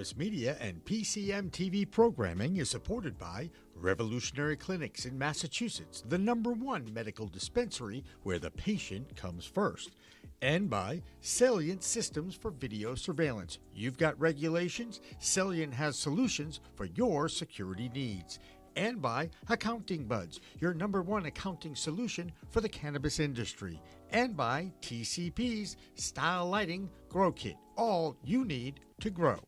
Cannabis Media and PCM TV programming is supported by Revolutionary Clinics in Massachusetts, the #1 medical dispensary where the patient comes first, and by Salient Systems for Video Surveillance. You've got regulations, Salient has solutions for your security needs. And by Accounting Buds, your #1 accounting solution for the cannabis industry. And by TCP's Style Lighting Grow Kit, all you need to grow.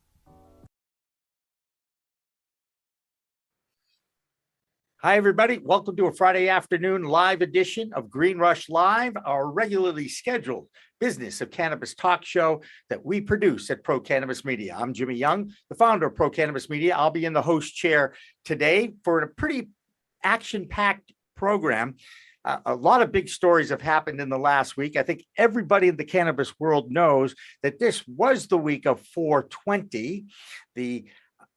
Hi, everybody. Welcome to a Friday afternoon live edition of Green Rush Live, our regularly scheduled business of cannabis talk show that we produce at Pro Cannabis Media. I'm Jimmy Young, the founder of Pro Cannabis Media. I'll be in the host chair today for a pretty action-packed program. A lot of big stories have happened in the last week. I think everybody in the cannabis world knows that this was the week of 420, the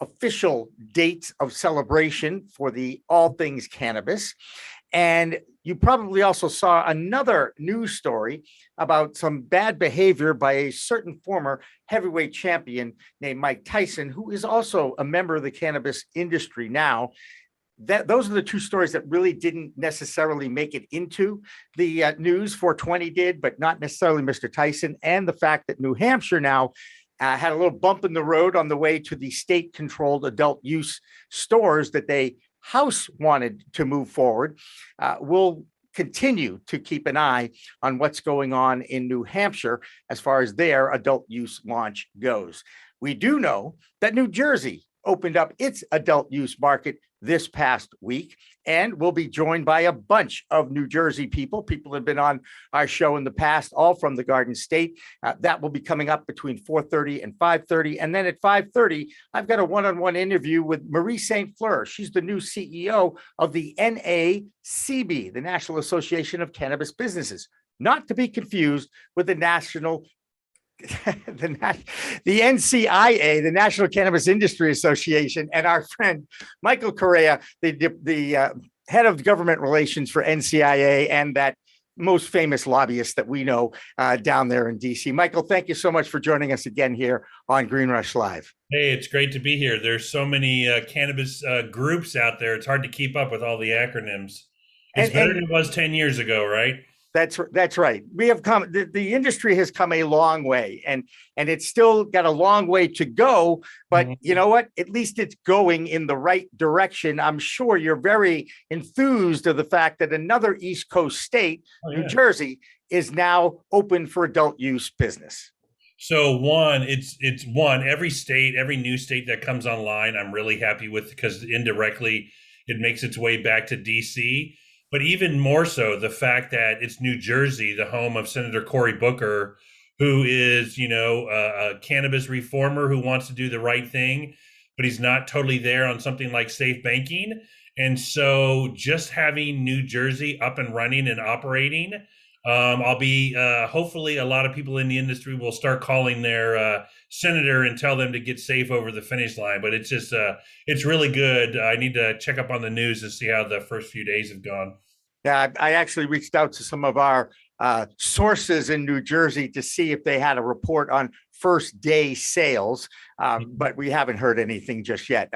official date of celebration for the all things cannabis. And you probably also saw another news story about some bad behavior by a certain former heavyweight champion named Mike Tyson, who is also a member of the cannabis industry now. Those are the two stories that really didn't necessarily make it into the news. 420 did, but not necessarily Mr. Tyson. And the fact that New Hampshire now had a little bump in the road on the way to the state-controlled adult use stores that they House wanted to move forward. We'll continue to keep an eye on what's going on in New Hampshire as far as their adult use launch goes. We do know that New Jersey opened up its adult use market this past week, and we'll be joined by a bunch of New Jersey people that have been on our show in the past, all from the Garden State. That will be coming up between 4:30 and 5:30. And then at 5:30, I've got a one-on-one interview with Marie St. Fleur. She's the new CEO of the NACB, the National Association of Cannabis Businesses, not to be confused with the the NCIA, the National Cannabis Industry Association, and our friend Michael Correia, the head of government relations for NCIA, and that most famous lobbyist that we know down there in DC. Michael, thank you so much for joining us again here on Green Rush Live. Hey, it's great to be here. There's so many cannabis groups out there. It's hard to keep up with all the acronyms. It's better than it was 10 years ago, right? That's right. We have come, the industry has come a long way, and it's still got a long way to go, but you know what? At least it's going in the right direction. I'm sure you're very enthused of the fact that another East Coast state, New Jersey, is now open for adult use business. So it's every state, every new state that comes online, I'm really happy with, because indirectly it makes its way back to DC. But even more so, the fact that it's New Jersey, the home of Senator Cory Booker, who is, a cannabis reformer who wants to do the right thing, but he's not totally there on something like safe banking. And so just having New Jersey up and running and operating, I'll be hopefully a lot of people in the industry will start calling their senator and tell them to get safe over the finish line. But it's just it's really good. I need to check up on the news to see how the first few days have gone. Yeah, I actually reached out to some of our sources in New Jersey to see if they had a report on first day sales, but we haven't heard anything just yet.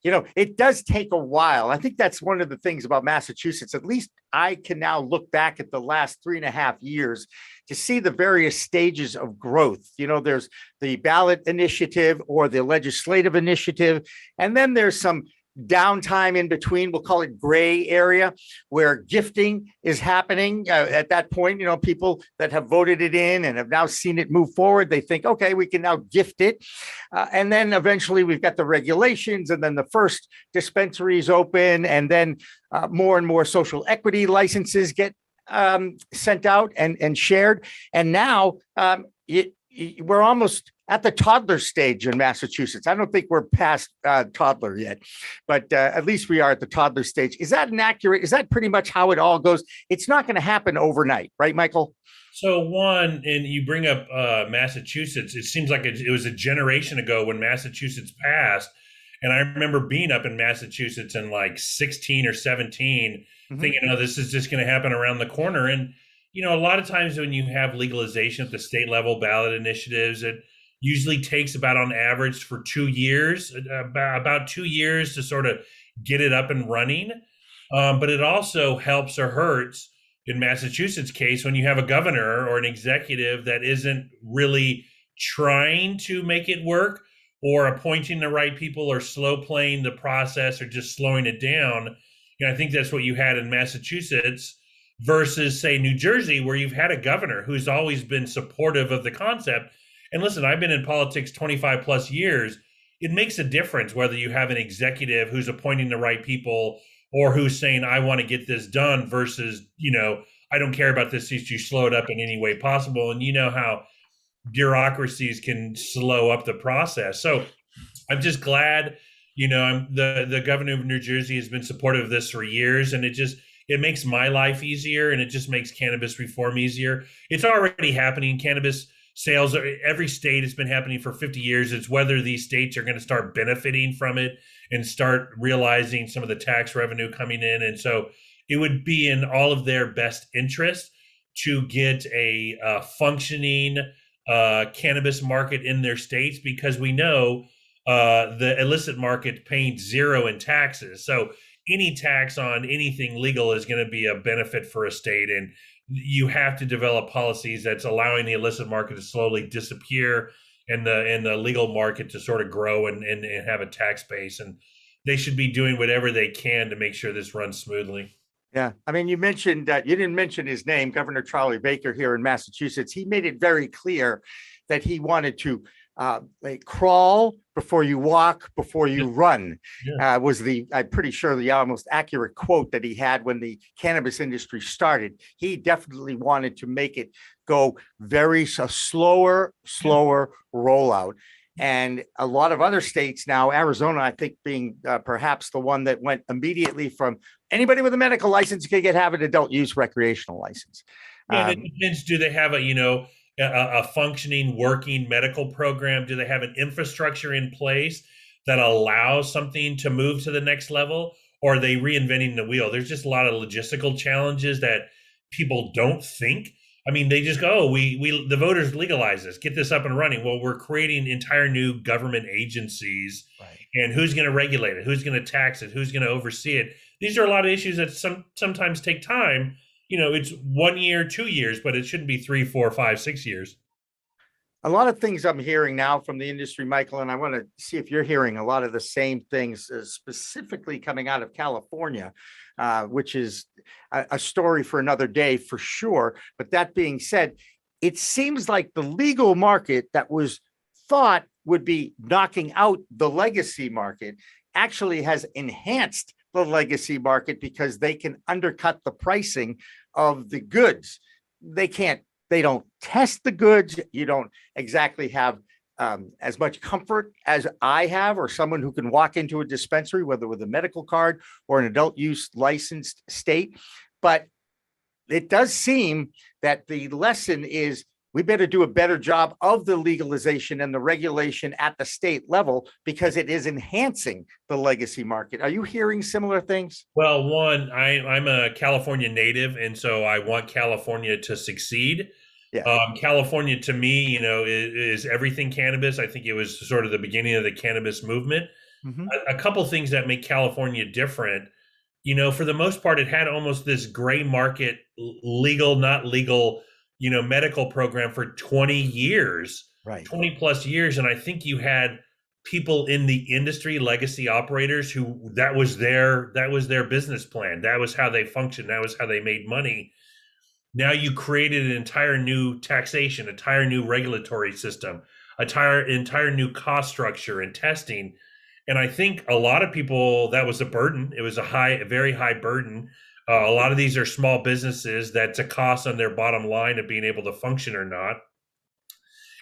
It does take a while. I think that's one of the things about Massachusetts. At least I can now look back at the last 3.5 years to see the various stages of growth. There's the ballot initiative or the legislative initiative, and then there's some downtime in between. We'll call it gray area, where gifting is happening. At that point, people that have voted it in and have now seen it move forward, they think, okay, we can now gift it. And then eventually we've got the regulations, and then the first dispensaries open, and then more and more social equity licenses get sent out and shared. And now we're almost at the toddler stage in Massachusetts. I don't think we're past toddler yet, but at least we are at the toddler stage. Is that inaccurate? Is that pretty much how it all goes? It's not going to happen overnight, right, Michael? So and you bring up Massachusetts. It seems like it was a generation ago when Massachusetts passed. And I remember being up in Massachusetts in like 16 or 17, thinking, this is just going to happen around the corner. And, a lot of times when you have legalization at the state level, ballot initiatives, usually takes about on average for 2 years, about 2 years to sort of get it up and running. But it also helps or hurts in Massachusetts case when you have a governor or an executive that isn't really trying to make it work or appointing the right people or slow playing the process or just slowing it down. I think that's what you had in Massachusetts versus, say, New Jersey, where you've had a governor who's always been supportive of the concept. And listen, I've been in politics 25 plus years. It makes a difference whether you have an executive who's appointing the right people or who's saying, I want to get this done versus, I don't care about this, you slow it up in any way possible. And you know how bureaucracies can slow up the process. So I'm just glad, the governor of New Jersey has been supportive of this for years, and it makes my life easier, and it just makes cannabis reform easier. It's already happening. Cannabis sales, every state has been happening for 50 years. It's whether these states are going to start benefiting from it and start realizing some of the tax revenue coming in. And so it would be in all of their best interest to get a functioning cannabis market in their states, because we know the illicit market paying zero in taxes. So any tax on anything legal is going to be a benefit for a state. And you have to develop policies that's allowing the illicit market to slowly disappear and the legal market to sort of grow and have a tax base. And they should be doing whatever they can to make sure this runs smoothly. Yeah. I mean, you mentioned that you didn't mention his name, Governor Charlie Baker here in Massachusetts. He made it very clear that he wanted to crawl before you walk, before you run, I'm pretty sure the most accurate quote that he had when the cannabis industry started. He definitely wanted to make it go a slower rollout. And a lot of other states now, Arizona, I think being perhaps the one that went immediately from anybody with a medical license can have an adult use recreational license. And it depends, do they have a functioning, working medical program? Do they have an infrastructure in place that allows something to move to the next level? Or are they reinventing the wheel? There's just a lot of logistical challenges that people don't think. I mean, they just go, the voters legalize this, get this up and running. Well, we're creating entire new government agencies, right? And who's going to regulate it? Who's going to tax it? Who's going to oversee it? These are a lot of issues that sometimes take time. It's 1 year, 2 years, but it shouldn't be 3, 4, 5, 6 years. A lot of things I'm hearing now from the industry, Michael, and I want to see if you're hearing a lot of the same things, specifically coming out of California, which is a story for another day for sure. But that being said, it seems like the legal market that was thought would be knocking out the legacy market actually has enhanced the legacy market because they can undercut the pricing of the goods. They don't test the goods. You don't exactly have as much comfort as I have, or someone who can walk into a dispensary, whether with a medical card or an adult use licensed state. But it does seem that the lesson is we better do a better job of the legalization and the regulation at the state level, because it is enhancing the legacy market. Are you hearing similar things? Well, one, I'm a California native, and so I want California to succeed. Yeah. California, to me, is everything cannabis. I think it was sort of the beginning of the cannabis movement. Mm-hmm. A couple things that make California different. For the most part, it had almost this gray market, legal, not legal, medical program for 20 years, right? 20 plus years. And I think you had people in the industry, legacy operators, who that was their business plan. That was how they functioned. That was how they made money. Now you created an entire new taxation, entire new regulatory system, entire new cost structure and testing. And I think a lot of people, that was a burden. It was a very high burden. A lot of these are small businesses that's a cost on their bottom line of being able to function or not.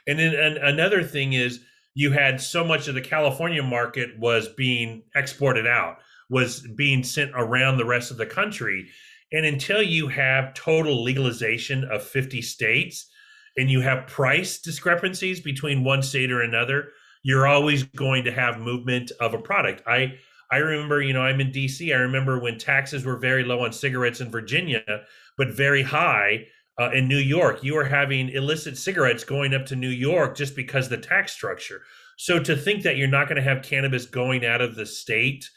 And then another thing is you had so much of the California market was being exported out, was being sent around the rest of the country. And until you have total legalization of 50 states and you have price discrepancies between one state or another, you're always going to have movement of a product. I remember, I'm in DC. I remember when taxes were very low on cigarettes in Virginia, but very high in New York. You are having illicit cigarettes going up to New York just because of the tax structure. So to think that you're not going to have cannabis going out of the state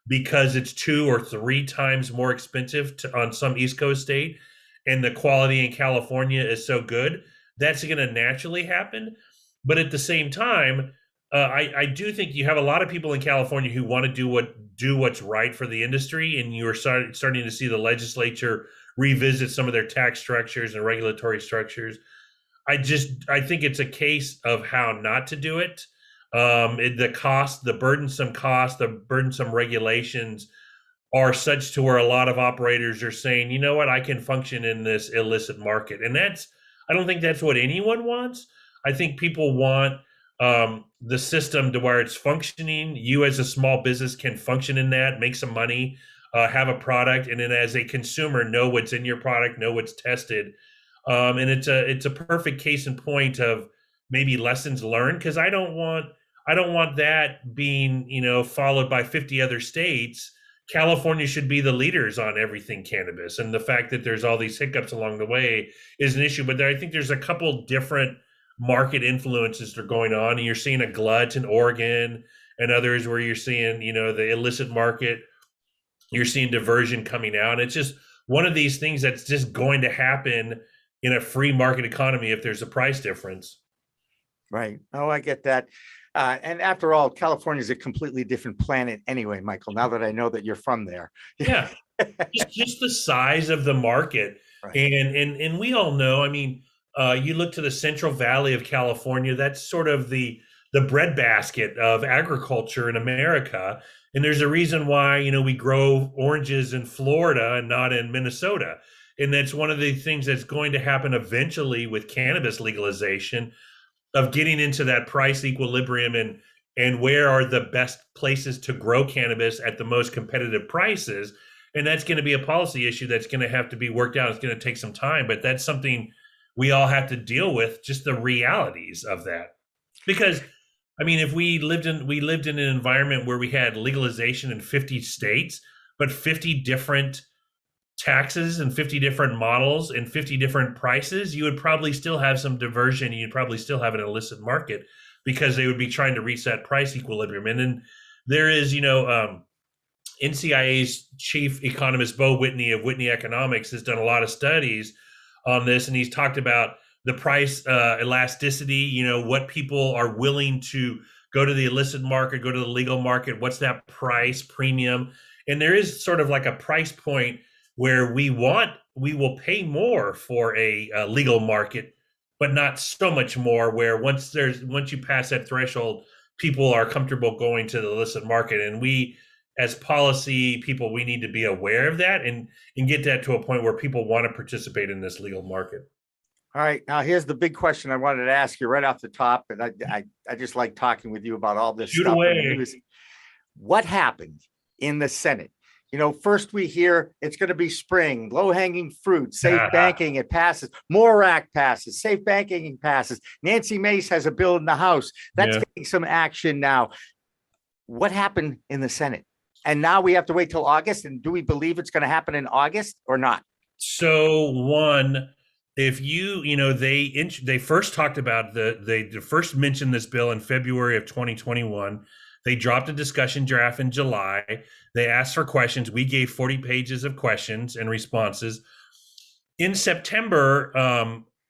because it's 2 or 3 times more expensive on some East Coast state, and the quality in California is so good, that's going to naturally happen. But at the same time, I do think you have a lot of people in California who want to do what's right for the industry, and you're starting to see the legislature revisit some of their tax structures and regulatory structures. I think it's a case of how not to do it. The burdensome regulations are such to where a lot of operators are saying, you know what, I can function in this illicit market. And I don't think that's what anyone wants. I think people want the system to where it's functioning. You as a small business can function in that, make some money, have a product, and then as a consumer, know what's in your product, know what's tested. And it's a perfect case in point of maybe lessons learned, because I don't want that being, followed by 50 other states. California should be the leaders on everything cannabis, and the fact that there's all these hiccups along the way is an issue. But I think there's a couple different market influences that are going on, and you're seeing a glut in Oregon and others where you're seeing, the illicit market, you're seeing diversion coming out. It's just one of these things that's just going to happen in a free market economy if there's a price difference. Right. Oh, I get that. And after all, California is a completely different planet anyway, Michael, now that I know that you're from there. Yeah. just the size of the market. Right. And we all know, you look to the Central Valley of California, that's sort of the breadbasket of agriculture in America. And there's a reason why, we grow oranges in Florida and not in Minnesota. And that's one of the things that's going to happen eventually with cannabis legalization, of getting into that price equilibrium and where are the best places to grow cannabis at the most competitive prices. And that's going to be a policy issue that's going to have to be worked out. It's going to take some time, but that's something we all have to deal with, just the realities of that. Because if we lived in an environment where we had legalization in 50 states, but 50 different taxes and 50 different models and 50 different prices, you would probably still have some diversion. You'd probably still have an illicit market because they would be trying to reset price equilibrium. And then there is, NCIA's chief economist, Bo Whitney of Whitney Economics, has done a lot of studies on this. And he's talked about the price elasticity, what people are willing to go to the illicit market, go to the legal market. What's that price premium? And there is sort of like a price point where we will pay more for a legal market, but not so much more, where once you pass that threshold, people are comfortable going to the illicit market. And we, as policy people, we need to be aware of that and get that to a point where people want to participate in this legal market. All right. Now, here's the big question I wanted to ask you right off the top. And I just like talking with you about all this Shoot stuff. away. What happened in the Senate? First we hear it's going to be spring, low-hanging fruit, safe banking, it passes. MORE Act passes, safe banking passes. Nancy Mace has a bill in the House. That's getting some action now. What happened in the Senate? And now we have to wait till August. And do we believe it's going to happen in August or not? So one, if they first talked about they first mentioned this bill in February of 2021. They dropped a discussion draft in July. They asked for questions. We gave 40 pages of questions and responses. In September,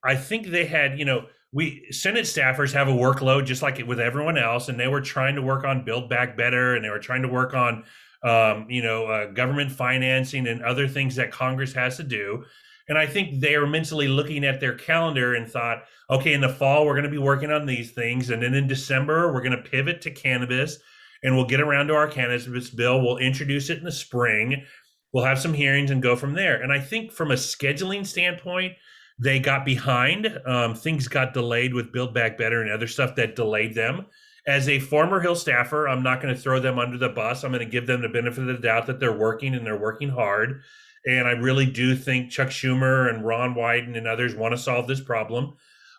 I think they had, Senate staffers have a workload just like with everyone else, and they were trying to work on Build Back Better, and they were trying to work on, government financing and other things that Congress has to do. And I think they are mentally looking at their calendar and thought, okay, in the fall, we're going to be working on these things. And then in December, we're going to pivot to cannabis and we'll get around to our cannabis bill. We'll introduce it in the spring. We'll have some hearings and go from there. And I think from a scheduling standpoint, they got behind. Things got delayed with Build Back Better and other stuff that delayed them. As a former Hill staffer, I'm not going to throw them under the bus. I'm going to give them the benefit of the doubt that they're working and they're working hard. And I really do think Chuck Schumer and Ron Wyden and others want to solve this problem.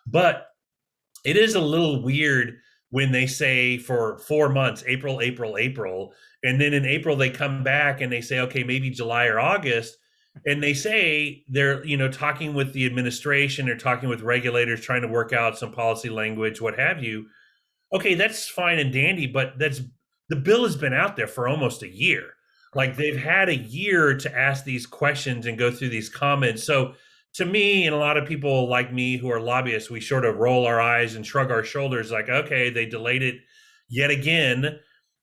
But it is a little weird when they say for 4 months, April, and then in April they come back and they say, okay, maybe July or August. And they say they're, talking with the administration, they're talking with regulators, trying to work out some policy language, what have you. Okay, that's fine and dandy, but the bill has been out there for almost a year. Like they've had a year to ask these questions and go through these comments. So to me, and a lot of people like me who are lobbyists, we sort of roll our eyes and shrug our shoulders like, okay, they delayed it yet again.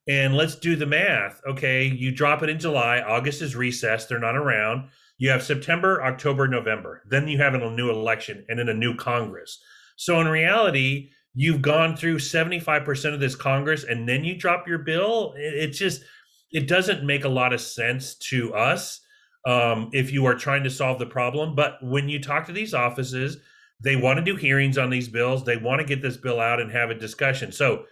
And let's do the math. Okay, you drop it in July, August is recess, they're not around. You have September, October, November. Then you have a new election and then a new Congress. So in reality, you've gone through 75% of this Congress and then you drop your bill. It doesn't make a lot of sense to us if you are trying to solve the problem. But when you talk to these offices, they want to do hearings on these bills. They want to get this bill out and have a discussion. So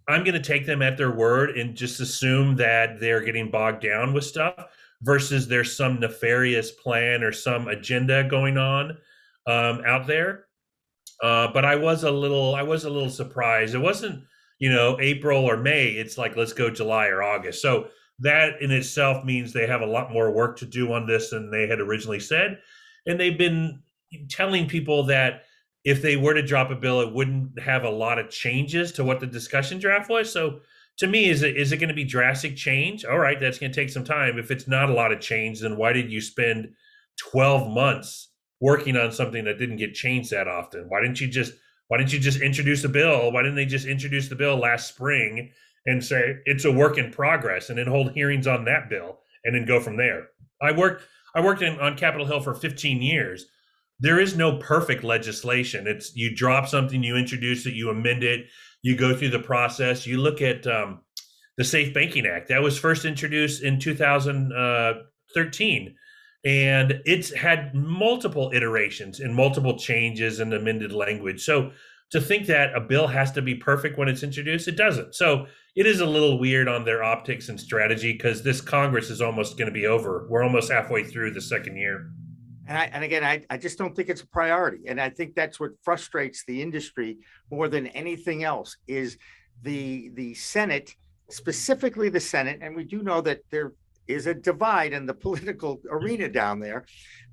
I'm going to take them at their word and just assume that they're getting bogged down with stuff versus there's some nefarious plan or some agenda going on out there. But I was a little surprised. It wasn't, April or May. It's like, let's go July or August. So that in itself means they have a lot more work to do on this than they had originally said. And they've been telling people that if they were to drop a bill, it wouldn't have a lot of changes to what the discussion draft was. So to me, is it going to be drastic change? All right, that's going to take some time. If it's not a lot of change, then why did you spend 12 months working on something that didn't get changed that often? Why didn't you just introduce a bill? Why didn't they just introduce the bill last spring and say it's a work in progress and then hold hearings on that bill and then go from there? I worked on Capitol Hill for 15 years. There is no perfect legislation. It's you drop something, you introduce it, you amend it, you go through the process. You look at the Safe Banking Act that was first introduced in 2013, and it's had multiple iterations and multiple changes and amended language. So to think that a bill has to be perfect when it's introduced, it doesn't. So it is a little weird on their optics and strategy because this Congress is almost going to be over. We're almost halfway through the second year. And again, I just don't think it's a priority. And I think that's what frustrates the industry more than anything else is the Senate, specifically the Senate. And we do know that there is a divide in the political arena down there.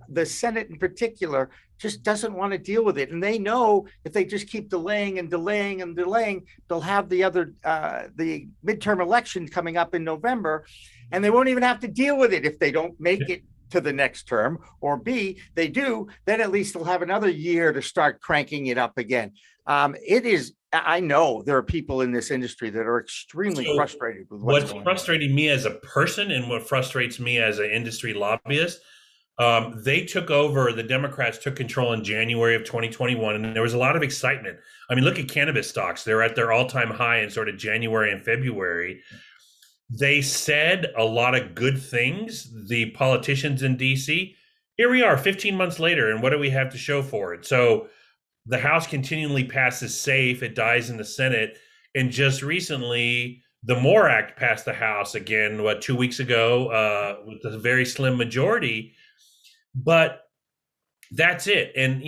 The Senate in particular just doesn't want to deal with it. And they know if they just keep delaying and delaying and delaying, they'll have the midterm election coming up in November, and they won't even have to deal with it if they don't make it to the next term, or B, they do, then at least they'll have another year to start cranking it up again. I know there are people in this industry that are extremely frustrated with what's frustrating me as a person and what frustrates me as an industry lobbyist. The Democrats took control in January of 2021, and there was a lot of excitement. I mean, look at cannabis stocks. They're at their all-time high in sort of January and February. They said a lot of good things, the politicians in DC. Here we are 15 months later, and what do we have to show for it? So the House continually passes SAFE, it dies in the Senate, and just recently, the MORE Act passed the House again, 2 weeks ago, with a very slim majority. But that's it. And,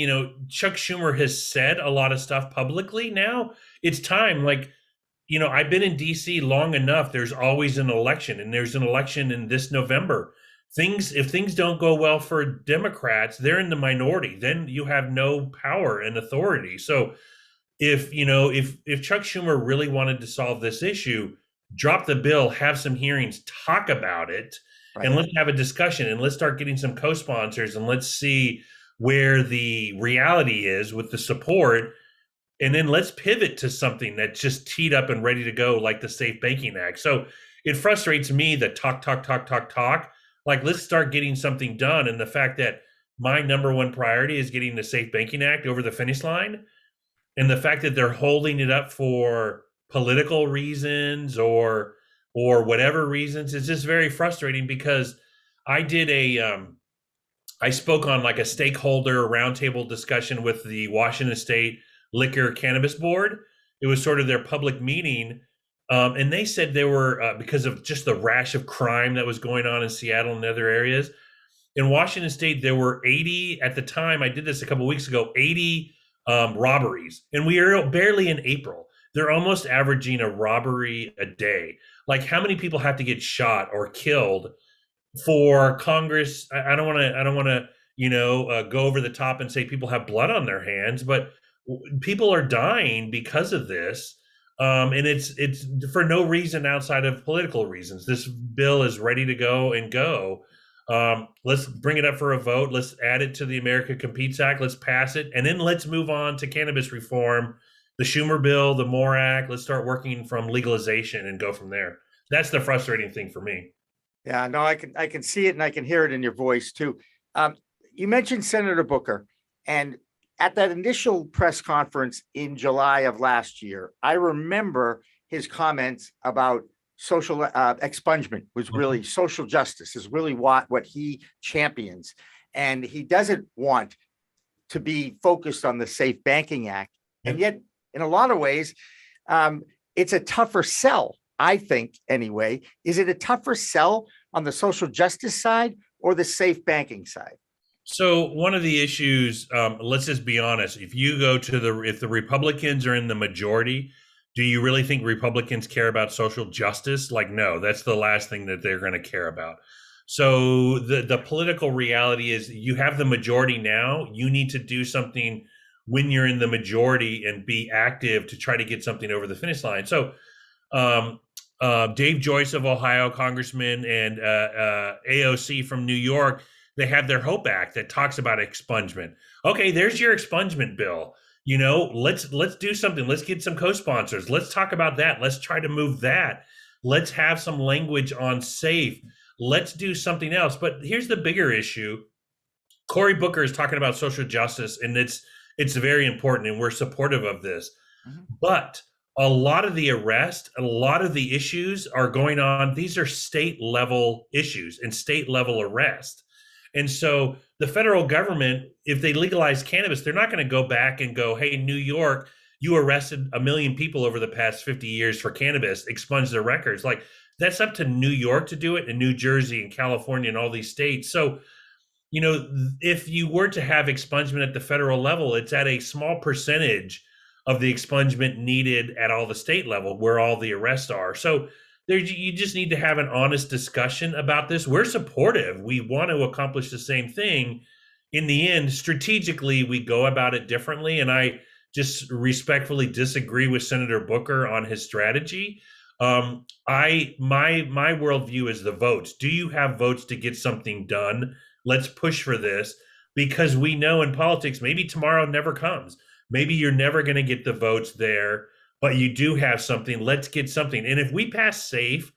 Chuck Schumer has said a lot of stuff publicly now. It's time, I've been in DC long enough. There's always an election, and there's an election in this November. If things don't go well for Democrats, they're in the minority. Then you have no power and authority. So if Chuck Schumer really wanted to solve this issue, drop the bill, have some hearings, talk about it, right, and let's have a discussion, and let's start getting some co-sponsors, and let's see where the reality is with the support. And then let's pivot to something that's just teed up and ready to go, like the Safe Banking Act. So it frustrates me that talk. Like, let's start getting something done. And the fact that my number one priority is getting the Safe Banking Act over the finish line, and the fact that they're holding it up for political reasons or whatever reasons, is just very frustrating. Because I spoke on like a stakeholder roundtable discussion with the Washington State Liquor Cannabis Board. It was sort of their public meeting. And they said they were, because of just the rash of crime that was going on in Seattle and other areas. In Washington State, there were 80, at the time, I did this a couple of weeks ago, 80 robberies. And we are barely in April. They're almost averaging a robbery a day. Like, how many people have to get shot or killed for Congress. I don't want to. I don't want to. Go over the top and say people have blood on their hands, but people are dying because of this, and it's for no reason outside of political reasons. This bill is ready to go and go. Let's bring it up for a vote. Let's add it to the America Competes Act. Let's pass it, and then let's move on to cannabis reform, the Schumer bill, the Moore Act. Let's start working from legalization and go from there. That's the frustrating thing for me. Yeah, no, I can see it and I can hear it in your voice too. You mentioned Senator Booker, and at that initial press conference in July of last year, I remember his comments about social expungement was really social justice is really what he champions. And he doesn't want to be focused on the Safe Banking Act. And yet, in a lot of ways, it's a tougher sell, I think, anyway. Is it a tougher sell on the social justice side or the safe banking side? So one of the issues, let's just be honest, if you go to if the Republicans are in the majority, do you really think Republicans care about social justice? Like, no, that's the last thing that they're going to care about. So the political reality is you have the majority now. You need to do something when you're in the majority and be active to try to get something over the finish line. So Dave Joyce of Ohio, congressman, and AOC from New York, they have their HOPE Act that talks about expungement. Okay, there's your expungement bill. Let's do something. Let's get some co-sponsors. Let's talk about that. Let's try to move that. Let's have some language on safe. Let's do something else. But here's the bigger issue. Cory Booker is talking about social justice, and it's very important, and we're supportive of this. But a lot of the arrest, a lot of the issues are going on. These are state level issues and state level arrest. And so the federal government, if they legalize cannabis, they're not going to go back and go, hey, New York, you arrested 1 million people over the past 50 years for cannabis, expunge their records. Like, that's up to New York to do it, and New Jersey and California and all these states. So, if you were to have expungement at the federal level, it's at a small percentage of the expungement needed at all the state level where all the arrests are. So you just need to have an honest discussion about this. We're supportive. We want to accomplish the same thing. In the end, strategically, we go about it differently. And I just respectfully disagree with Senator Booker on his strategy. My worldview is the votes. Do you have votes to get something done? Let's push for this, because we know in politics, maybe tomorrow never comes. Maybe you're never going to get the votes there, but you do have something. Let's get something. And if we pass SAFE,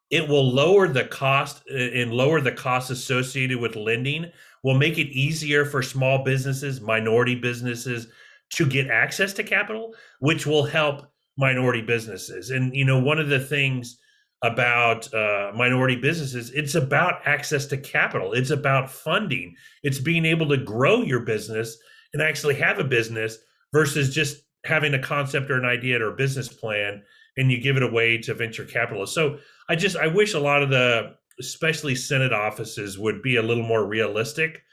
it will lower the cost and lower the costs associated with lending. Will make it easier for small businesses, minority businesses to get access to capital, which will help minority businesses. And, one of the things about minority businesses, it's about access to capital. It's about funding. It's being able to grow your business and actually have a business versus just having a concept or an idea or a business plan and you give it away to venture capitalists. So I wish a lot of the, especially Senate offices, would be a little more realistic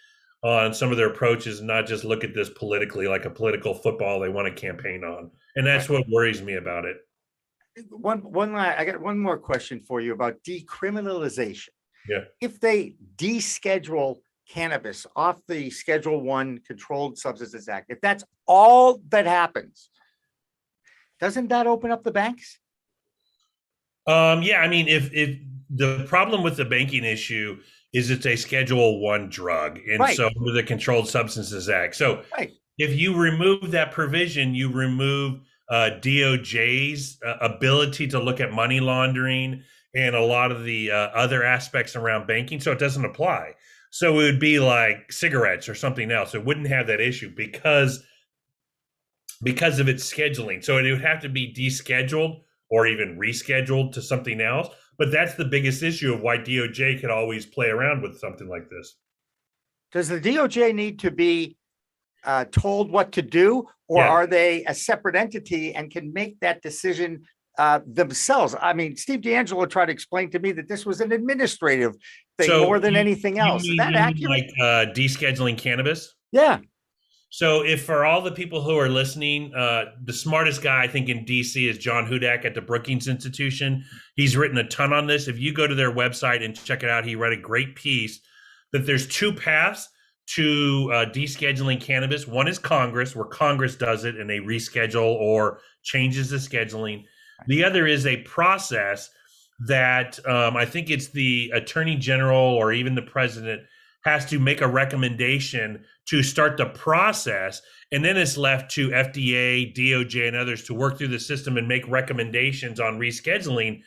on some of their approaches and not just look at this politically like a political football they want to campaign on. And that's what worries me about it. I got one more question for you about decriminalization. Yeah. If they deschedule cannabis off the Schedule 1 Controlled Substances Act, if that's all that happens, doesn't that open up the banks? Yeah, I mean, if the problem with the banking issue is it's a Schedule 1 drug, and so with the Controlled Substances Act. So if you remove that provision, you remove DOJ's ability to look at money laundering and a lot of the other aspects around banking. So it doesn't apply. So it would be like cigarettes or something else. It wouldn't have that issue because of its scheduling. So it would have to be descheduled or even rescheduled to something else. But that's the biggest issue of why DOJ could always play around with something like this. Does the DOJ need to be told what to do, or are they a separate entity and can make that decision themselves? I mean, Steve D'Angelo tried to explain to me that this was an administrative thing more than anything else. Is that accurate? Like descheduling cannabis? Yeah. So if for all the people who are listening, the smartest guy I think in DC is John Hudak at the Brookings Institution. He's written a ton on this. If you go to their website and check it out, he read a great piece that there's two paths to descheduling cannabis. One is Congress, where Congress does it and they reschedule or changes the scheduling. The other is a process that I think it's the Attorney General or even the President has to make a recommendation to start the process, and then it's left to FDA, DOJ, and others to work through the system and make recommendations on rescheduling.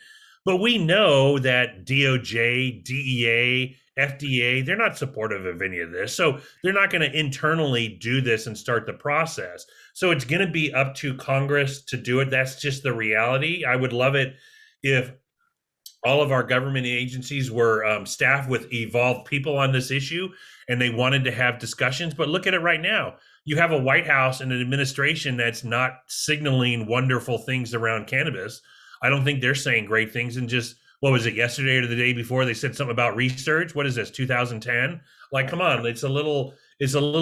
But we know that DOJ, DEA, FDA, they're not supportive of any of this. So they're not going to internally do this and start the process. So it's going to be up to Congress to do it. That's just the reality. I would love it if all of our government agencies were staffed with evolved people on this issue and they wanted to have discussions. But look at it right now. You have a White House and an administration that's not signaling wonderful things around cannabis. I don't think they're saying great things. And just, what was it, yesterday or the day before, they said something about research? What is this, 2010? Like, come on, it's a little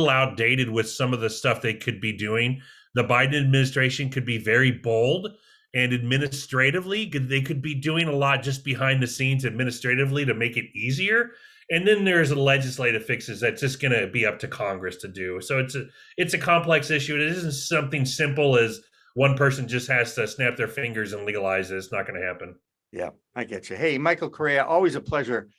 outdated with some of the stuff they could be doing. The Biden administration could be very bold. And administratively, they could be doing a lot just behind the scenes administratively to make it easier. And then there's legislative fixes that's just going to be up to Congress to do. So it's a complex issue. It isn't something simple as one person just has to snap their fingers and legalize it. It's not going to happen. Yeah, I get you. Hey, Michael Correia, always a pleasure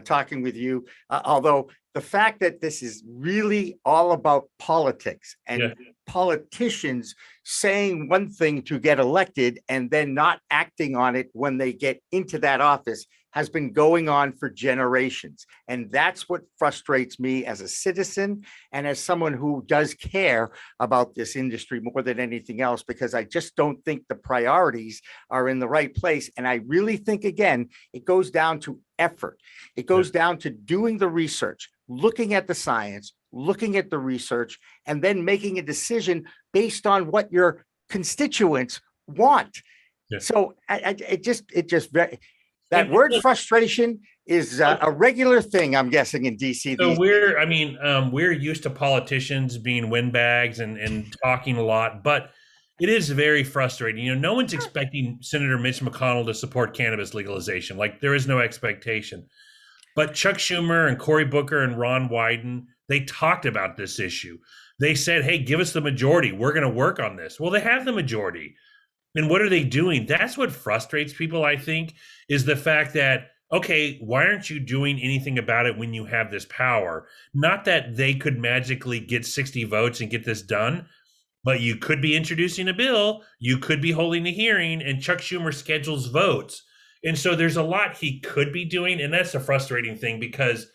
talking with you. Although the fact that this is really all about politics and politicians saying one thing to get elected and then not acting on it when they get into that office has been going on for generations. And that's what frustrates me as a citizen and as someone who does care about this industry more than anything else, because I just don't think the priorities are in the right place. And I really think, again, it goes down to effort. It goes down to doing the research, looking at the science, looking at the research, and then making a decision based on what your constituents want. So that word frustration is a regular thing, I'm guessing, in DC. So we're used to politicians being windbags and talking a lot, but it is very frustrating. You know, no one's expecting Senator Mitch McConnell to support cannabis legalization. Like, there is no expectation. But Chuck Schumer and Cory Booker and Ron Wyden, they talked about this issue. They said, hey, give us the majority. We're going to work on this. Well, they have the majority. And what are they doing? That's what frustrates people, I think, is the fact that, okay, why aren't you doing anything about it when you have this power? Not that they could magically get 60 votes and get this done, but you could be introducing a bill, you could be holding a hearing, and Chuck Schumer schedules votes. And so there's a lot he could be doing, and that's a frustrating thing because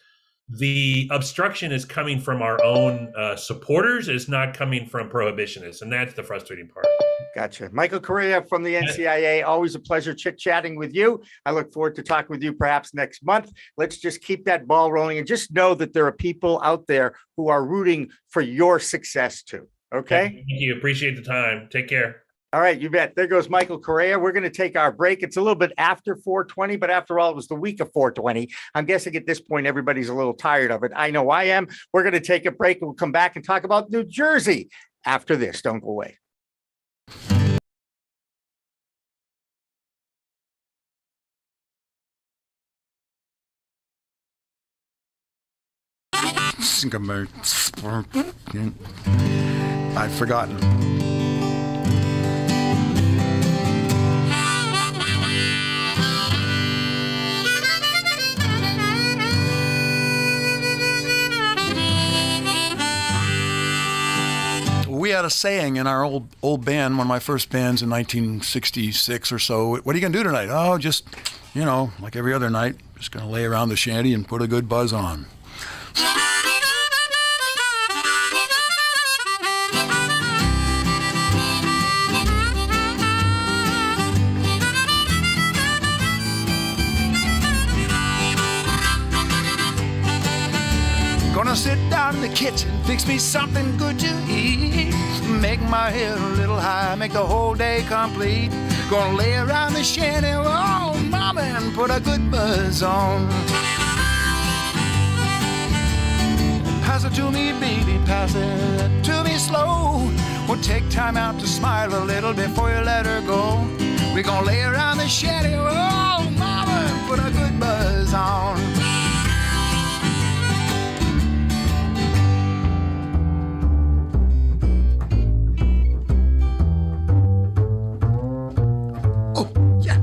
the obstruction is coming from our own supporters. It's not coming from prohibitionists, and that's the frustrating part. Gotcha. Michael Correia from the NCIA, always a pleasure chit-chatting with you. I look forward to talking with you perhaps next month. Let's just keep that ball rolling and just know that there are people out there who are rooting for your success too. Okay? Thank you. Appreciate the time. Take care. All right, you bet. There goes Michael Correia. We're going to take our break. It's a little bit after 420, but after all, it was the week of 420. I'm guessing at this point, everybody's a little tired of it. I know I am. We're going to take a break. We'll come back and talk about New Jersey after this. Don't go away. I'd forgotten. We had a saying in our old band, one of my first bands in 1966 or so. What are you going to do tonight? Oh, just, like every other night, just going to lay around the shanty and put a good buzz on. Gonna sit down in the kitchen, fix me something good to eat. Make my head a little high, make the whole day complete. Gonna lay around the shanty, oh mama, and put a good buzz on. Pass it to me, baby, pass it to me slow. Well, take time out to smile a little before you let her go. We're gonna lay around the shanty, oh, mama, and put a good buzz on. Oh, yeah.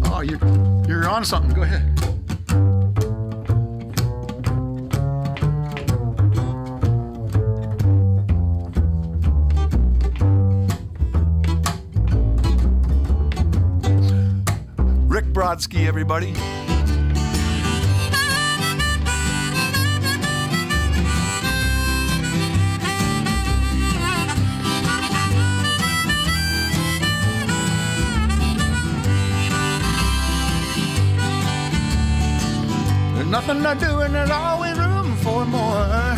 Oh, you're on something. Go ahead. Rick Brodsky, everybody. There's nothing to do and there's always room for more.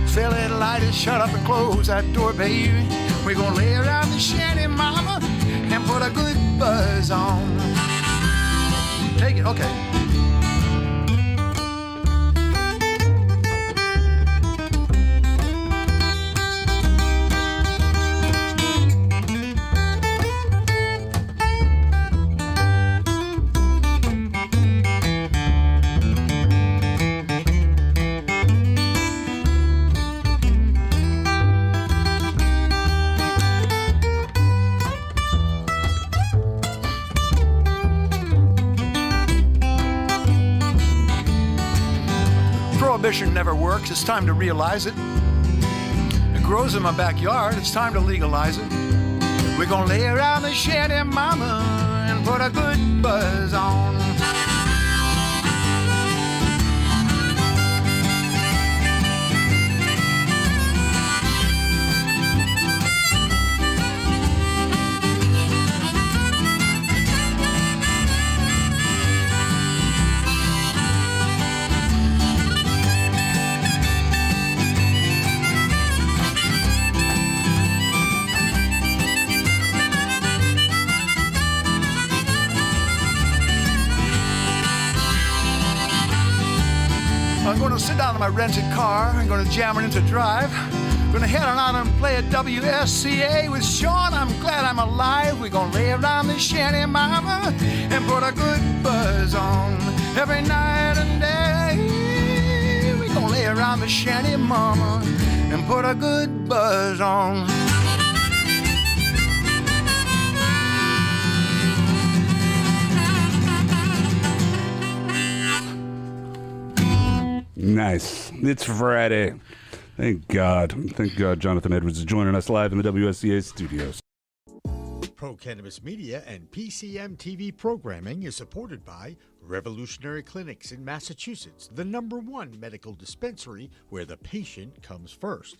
Fill it, light it, shut up and close that door, baby. We're gonna lay around the shanty, mama, and put a good buzz on. Take it, okay. Prohibition never works, it's time to realize it. It grows in my backyard, it's time to legalize it. We're gonna lay around the shanty, mama, and put a good buzz on. I'm going to sit down in my rented car. I'm going to jam it into drive. I'm going to head on out and play at WSCA with Sean. I'm glad I'm alive. We're going to lay around the shanty, mama, and put a good buzz on every night and day. We're going to lay around the shanty, mama, and put a good buzz on. Nice. It's Friday. Thank God. Thank God Jonathan Edwards is joining us live in the WSCA studios. Pro Cannabis Media and PCM TV programming is supported by Revolutionary Clinics in Massachusetts, the #1 medical dispensary where the patient comes first.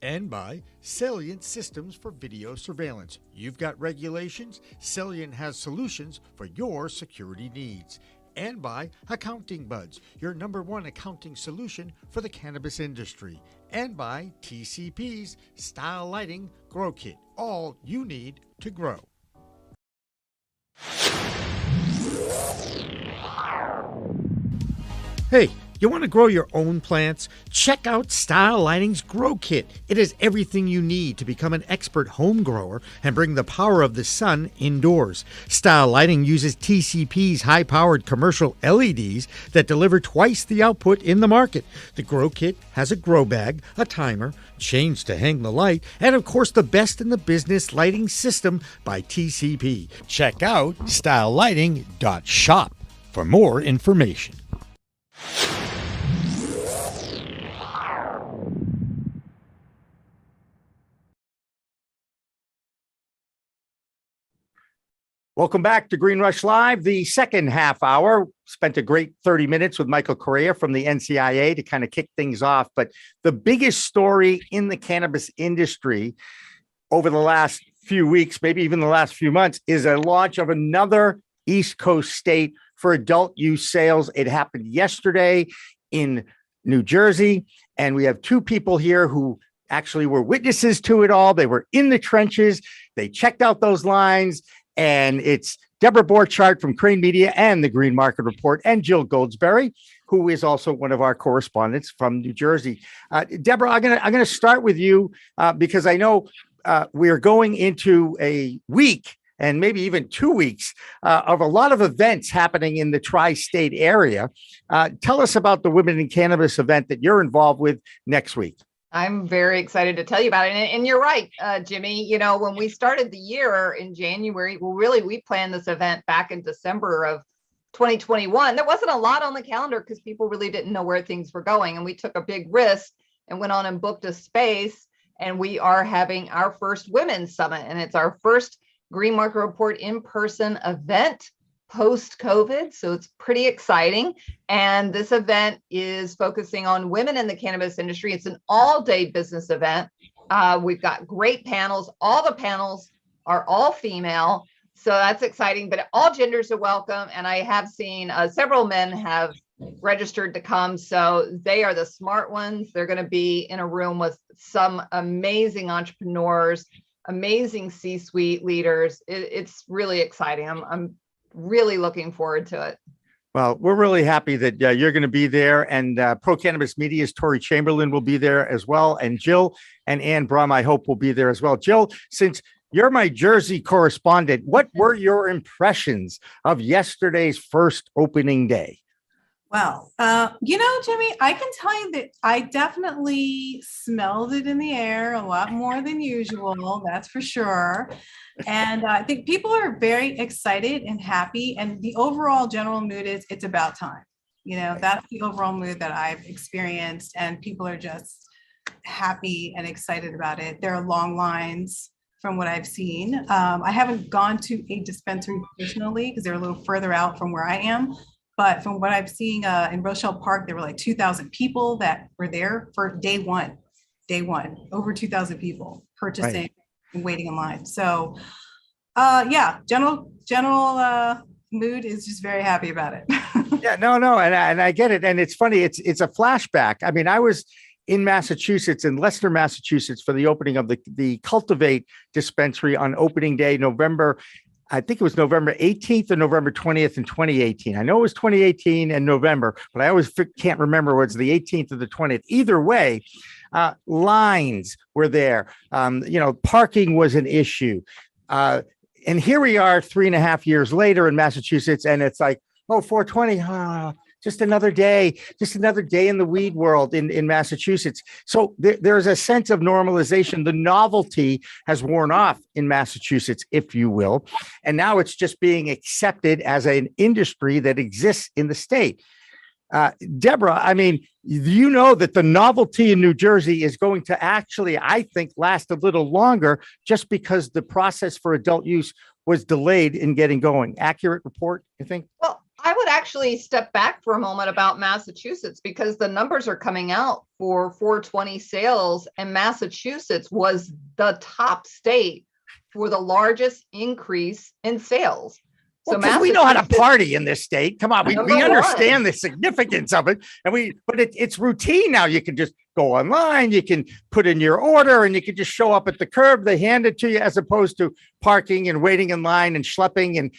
And by Salient Systems for Video Surveillance. You've got regulations, Salient has solutions for your security needs. And by Accounting Buds, your #1 accounting solution for the cannabis industry. And by TCP's Style Lighting Grow Kit, all you need to grow. Hey, you want to grow your own plants? Check out Style Lighting's Grow Kit. It has everything you need to become an expert home grower and bring the power of the sun indoors. Style Lighting uses TCP's high-powered commercial LEDs that deliver twice the output in the market. The Grow Kit has a grow bag, a timer, chains to hang the light, and of course the best in the business lighting system by TCP. Check out stylelighting.shop for more information. Welcome back to Green Rush Live. The second half hour, spent a great 30 minutes with Michael Correia from the NCIA to kind of kick things off. But the biggest story in the cannabis industry over the last few weeks, maybe even the last few months, is a launch of another East Coast state for adult use sales. It happened yesterday in New Jersey, and we have two people here who actually were witnesses to it all. They were in the trenches. They checked out those lines. And it's Debra Borchardt from Crane Media and the Green Market Report, and Jill Goldsberry, who is also one of our correspondents from New Jersey. Debra, I'm gonna start with you because I know we're going into a week and maybe even 2 weeks of a lot of events happening in the tri-state area. Tell us about the Women in Cannabis event that you're involved with next week. I'm very excited to tell you about it. And you're right, Jimmy. You know, when we started the year in January, well, really, we planned this event back in December of 2021. There wasn't a lot on the calendar because people really didn't know where things were going. And we took a big risk and went on and booked a space. And we are having our first Women's Summit. And it's our first Green Market Report in-person event post-COVID. So it's pretty exciting. And this event is focusing on women in the cannabis industry. It's an all-day business event. We've got great panels. All the panels are all female. So that's exciting, but all genders are welcome. And I have seen several men have registered to come. So they are the smart ones. They're going to be in a room with some amazing entrepreneurs, amazing C-suite leaders. It's really exciting. I'm really looking forward to it. Well, we're really happy that you're going to be there, and Pro Cannabis Media's Tori Chamberlain will be there as well, and Jill and Ann Brum, I hope, will be there as well. Jill, since you're my Jersey correspondent, what were your impressions of yesterday's first opening day? Well, Jimmy, I can tell you that I definitely smelled it in the air a lot more than usual. That's for sure. And I think people are very excited and happy. And the overall general mood is it's about time. You know, that's the overall mood that I've experienced. And people are just happy and excited about it. There are long lines from what I've seen. I haven't gone to a dispensary personally because they're a little further out from where I am. But from what I've seen in Rochelle Park, there were like 2,000 people that were there for day one, over 2,000 people purchasing and waiting in line. So general mood is just very happy about it. Yeah, no. And I get it. And it's funny. It's a flashback. I mean, I was in Massachusetts, in Leicester, Massachusetts, for the opening of the Cultivate dispensary on opening day, I think it was November 18th or November 20th in 2018. I know it was 2018 and November, but I always can't remember whether it's the 18th or the 20th. Either way, lines were there. Parking was an issue. And here we are 3.5 years later in Massachusetts, and it's like, 420, just another day in the weed world in Massachusetts. So there's a sense of normalization. The novelty has worn off in Massachusetts, if you will. And now it's just being accepted as an industry that exists in the state. Debra, I mean, you know that the novelty in New Jersey is going to actually, I think, last a little longer just because the process for adult use was delayed in getting going. Accurate report, you think? Well, I would actually step back for a moment about Massachusetts because the numbers are coming out for 420 sales, and Massachusetts was the top state for the largest increase in sales. Well, because we know how to party in this state. Come on, we understand the significance of it, but it's routine now. You can just go online, you can put in your order, and you can just show up at the curb. They hand it to you, as opposed to parking and waiting in line and schlepping. And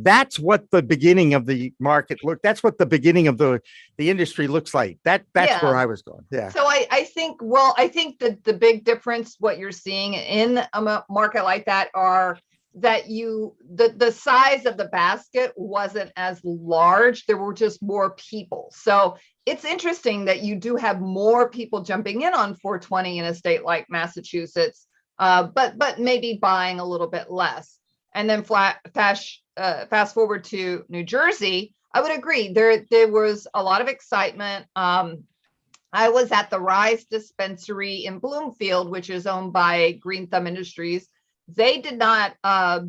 that's what the beginning of the market that's what the beginning of the industry looks like. That's where I was going. Yeah. So I think that the big difference, what you're seeing in a market like that, are that the size of the basket wasn't as large. There were just more people. So it's interesting that you do have more people jumping in on 420 in a state like Massachusetts, but maybe buying a little bit less. And then fast forward to New Jersey, I would agree. There was a lot of excitement. I was at the Rise dispensary in Bloomfield, which is owned by Green Thumb Industries. They did not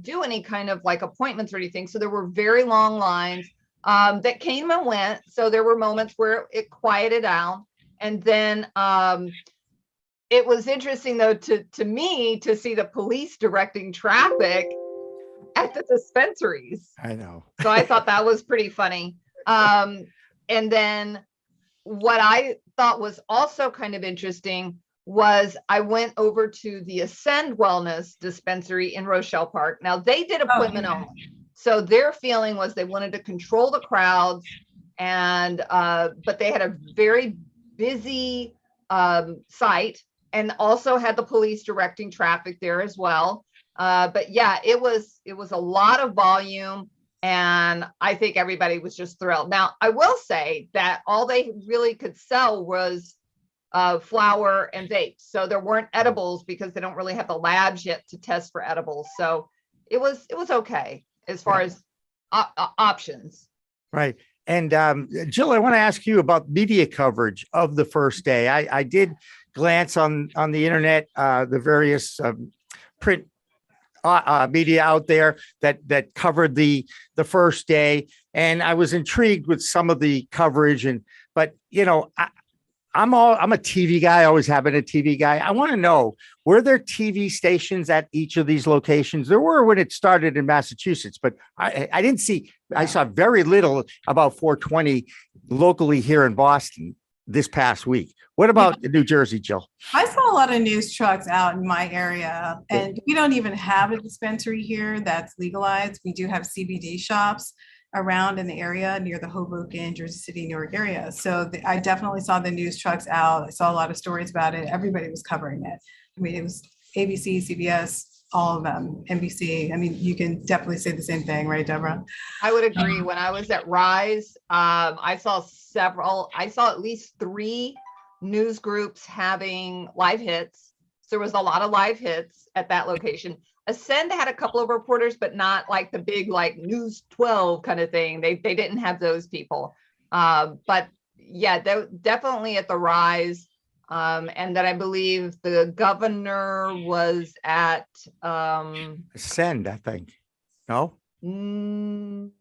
do any kind of like appointments or anything. So there were very long lines that came and went. So there were moments where it quieted down. And then it was interesting, though, to me to see the police directing traffic at the dispensaries. I know. So I thought that was pretty funny. And then what I thought was also kind of interesting was I went over to the Ascend Wellness dispensary in Rochelle Park. Now they did appointment only. So their feeling was they wanted to control the crowds, and but they had a very busy site, and also had the police directing traffic there as well. But yeah, it was a lot of volume, and I think everybody was just thrilled. Now, I will say that all they really could sell was flour and vapes. So there weren't edibles because they don't really have the labs yet to test for edibles. So it was okay as far as options. Right. And Jill, I want to ask you about media coverage of the first day. I did glance on the internet, the various print media out there that covered the first day, and I was intrigued with some of the coverage. But I'm a TV guy, always have been a TV guy. I want to know, were there TV stations at each of these locations? There were when it started in Massachusetts, but I didn't see, I saw very little about 420 locally here in Boston this past week. What about New Jersey, Jill? I saw a lot of news trucks out in my area, and we don't even have a dispensary here that's legalized. We do have CBD shops around in the area near the Hoboken, Jersey City, Newark area. So I definitely saw the news trucks out. I saw a lot of stories about it. Everybody was covering it. I mean, it was ABC, CBS, all of them, NBC. I mean, you can definitely say the same thing, right, Debra? I would agree. When I was at Rise, I saw at least 3 news groups having live hits. So there was a lot of live hits at that location. Ascend had a couple of reporters, but not like the big like News 12 kind of thing. They didn't have those people. But yeah, definitely at the Rise. And then I believe the governor was at Ascend, I think. No? No.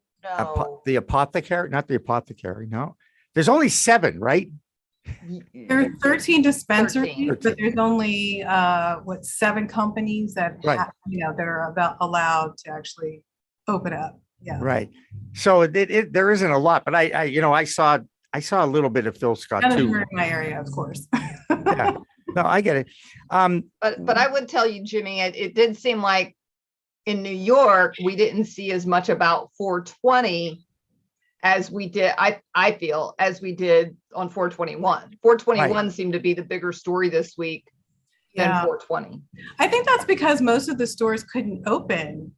The apothecary, not the apothecary. No. There's only 7, right? There are 13 dispensaries, 13. but there's only 7 companies that Right. that are allowed to actually open up. Yeah. Right. So there isn't a lot, but I saw a little bit of Phil Scott None of too. them are in my area, of course. Yeah. No, I get it. But I would tell you, Jimmy, it did seem like in New York, we didn't see as much about 420 as we did, I feel, as we did on 421. 421 seemed to be the bigger story this week than 420. I think that's because most of the stores couldn't open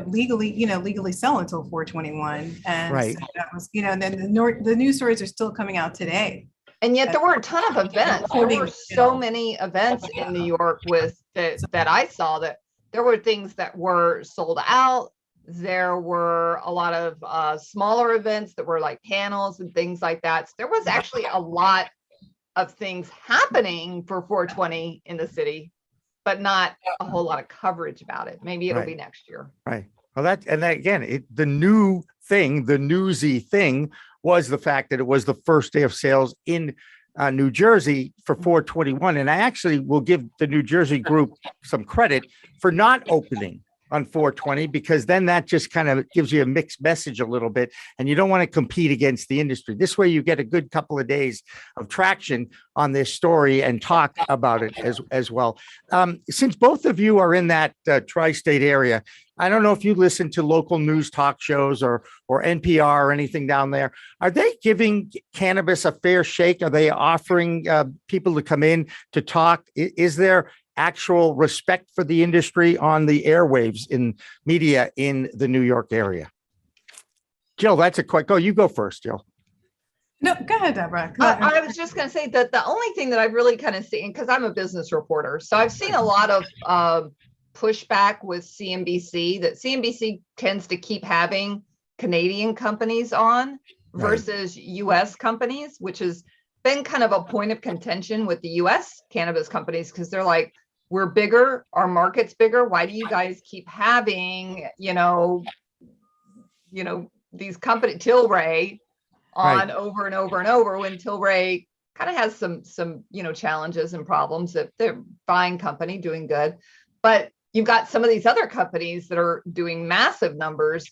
legally sell until 421. And Right. so that was, and then the news stories are still coming out today. And yet there were a ton of events. There were so many events in New York that I saw that there were things that were sold out. There were a lot of smaller events that were like panels and things like that. So there was actually a lot of things happening for 420 in the city, but not a whole lot of coverage about it. Maybe it'll be next year. Right. Well, the new thing, the newsy thing was the fact that it was the first day of sales in New Jersey for 421. And I actually will give the New Jersey group some credit for not opening on 420, because then that just kind of gives you a mixed message a little bit, and you don't want to compete against the industry. This way you get a good couple of days of traction on this story and talk about it as well. Since both of you are in that tri-state area, I don't know if you listen to local news talk shows or NPR or anything down there. Are they giving cannabis a fair shake? Are they offering people to come in to talk? Is there actual respect for the industry on the airwaves in media in the New York area? Jill, that's a quick go. You go first, Jill. No, go ahead, Debra. I was just going to say that the only thing that I've really kind of seen, because I'm a business reporter, so I've seen a lot of pushback with CNBC, that CNBC tends to keep having Canadian companies on versus US companies, which has been kind of a point of contention with the US cannabis companies, because they're like, we're bigger, our market's bigger. Why do you guys keep having, these companies, Tilray on over and over and over, when Tilray kind of has some challenges and problems, that they're buying company doing good, but you've got some of these other companies that are doing massive numbers,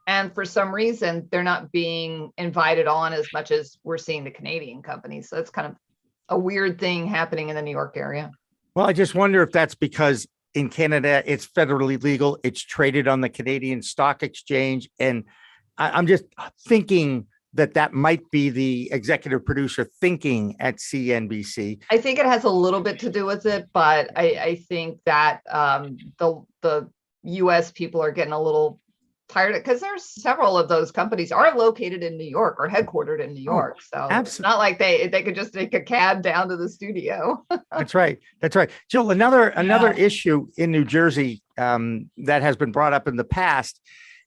and for some reason they're not being invited on as much as we're seeing the Canadian companies. So it's kind of a weird thing happening in the New York area. Well, I just wonder if that's because in Canada, it's federally legal. It's traded on the Canadian Stock Exchange. And I'm just thinking that might be the executive producer thinking at CNBC. I think it has a little bit to do with it, but I think that the US people are getting a little tired because there's several of those companies are located in New York or headquartered in New York. So it's not like they could just take a cab down to the studio. That's right. That's right. Jill, another issue in New Jersey that has been brought up in the past,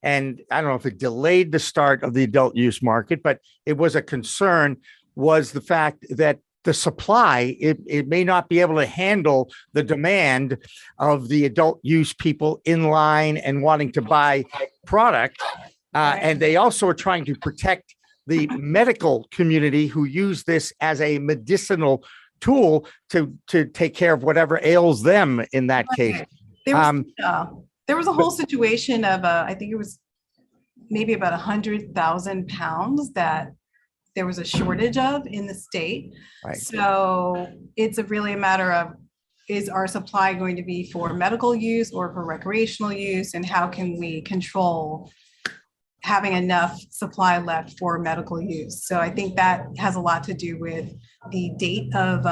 and I don't know if it delayed the start of the adult use market, but it was a concern, was the fact that the supply, it may not be able to handle the demand of the adult use people in line and wanting to buy product. And they also are trying to protect the medical community who use this as a medicinal tool to take care of whatever ails them in that case. There was a whole situation of, I think it was maybe about 100,000 pounds that there was a shortage of in the state. Right. So it's really a matter of, is our supply going to be for medical use or for recreational use? And how can we control having enough supply left for medical use? So I think that has a lot to do with the date of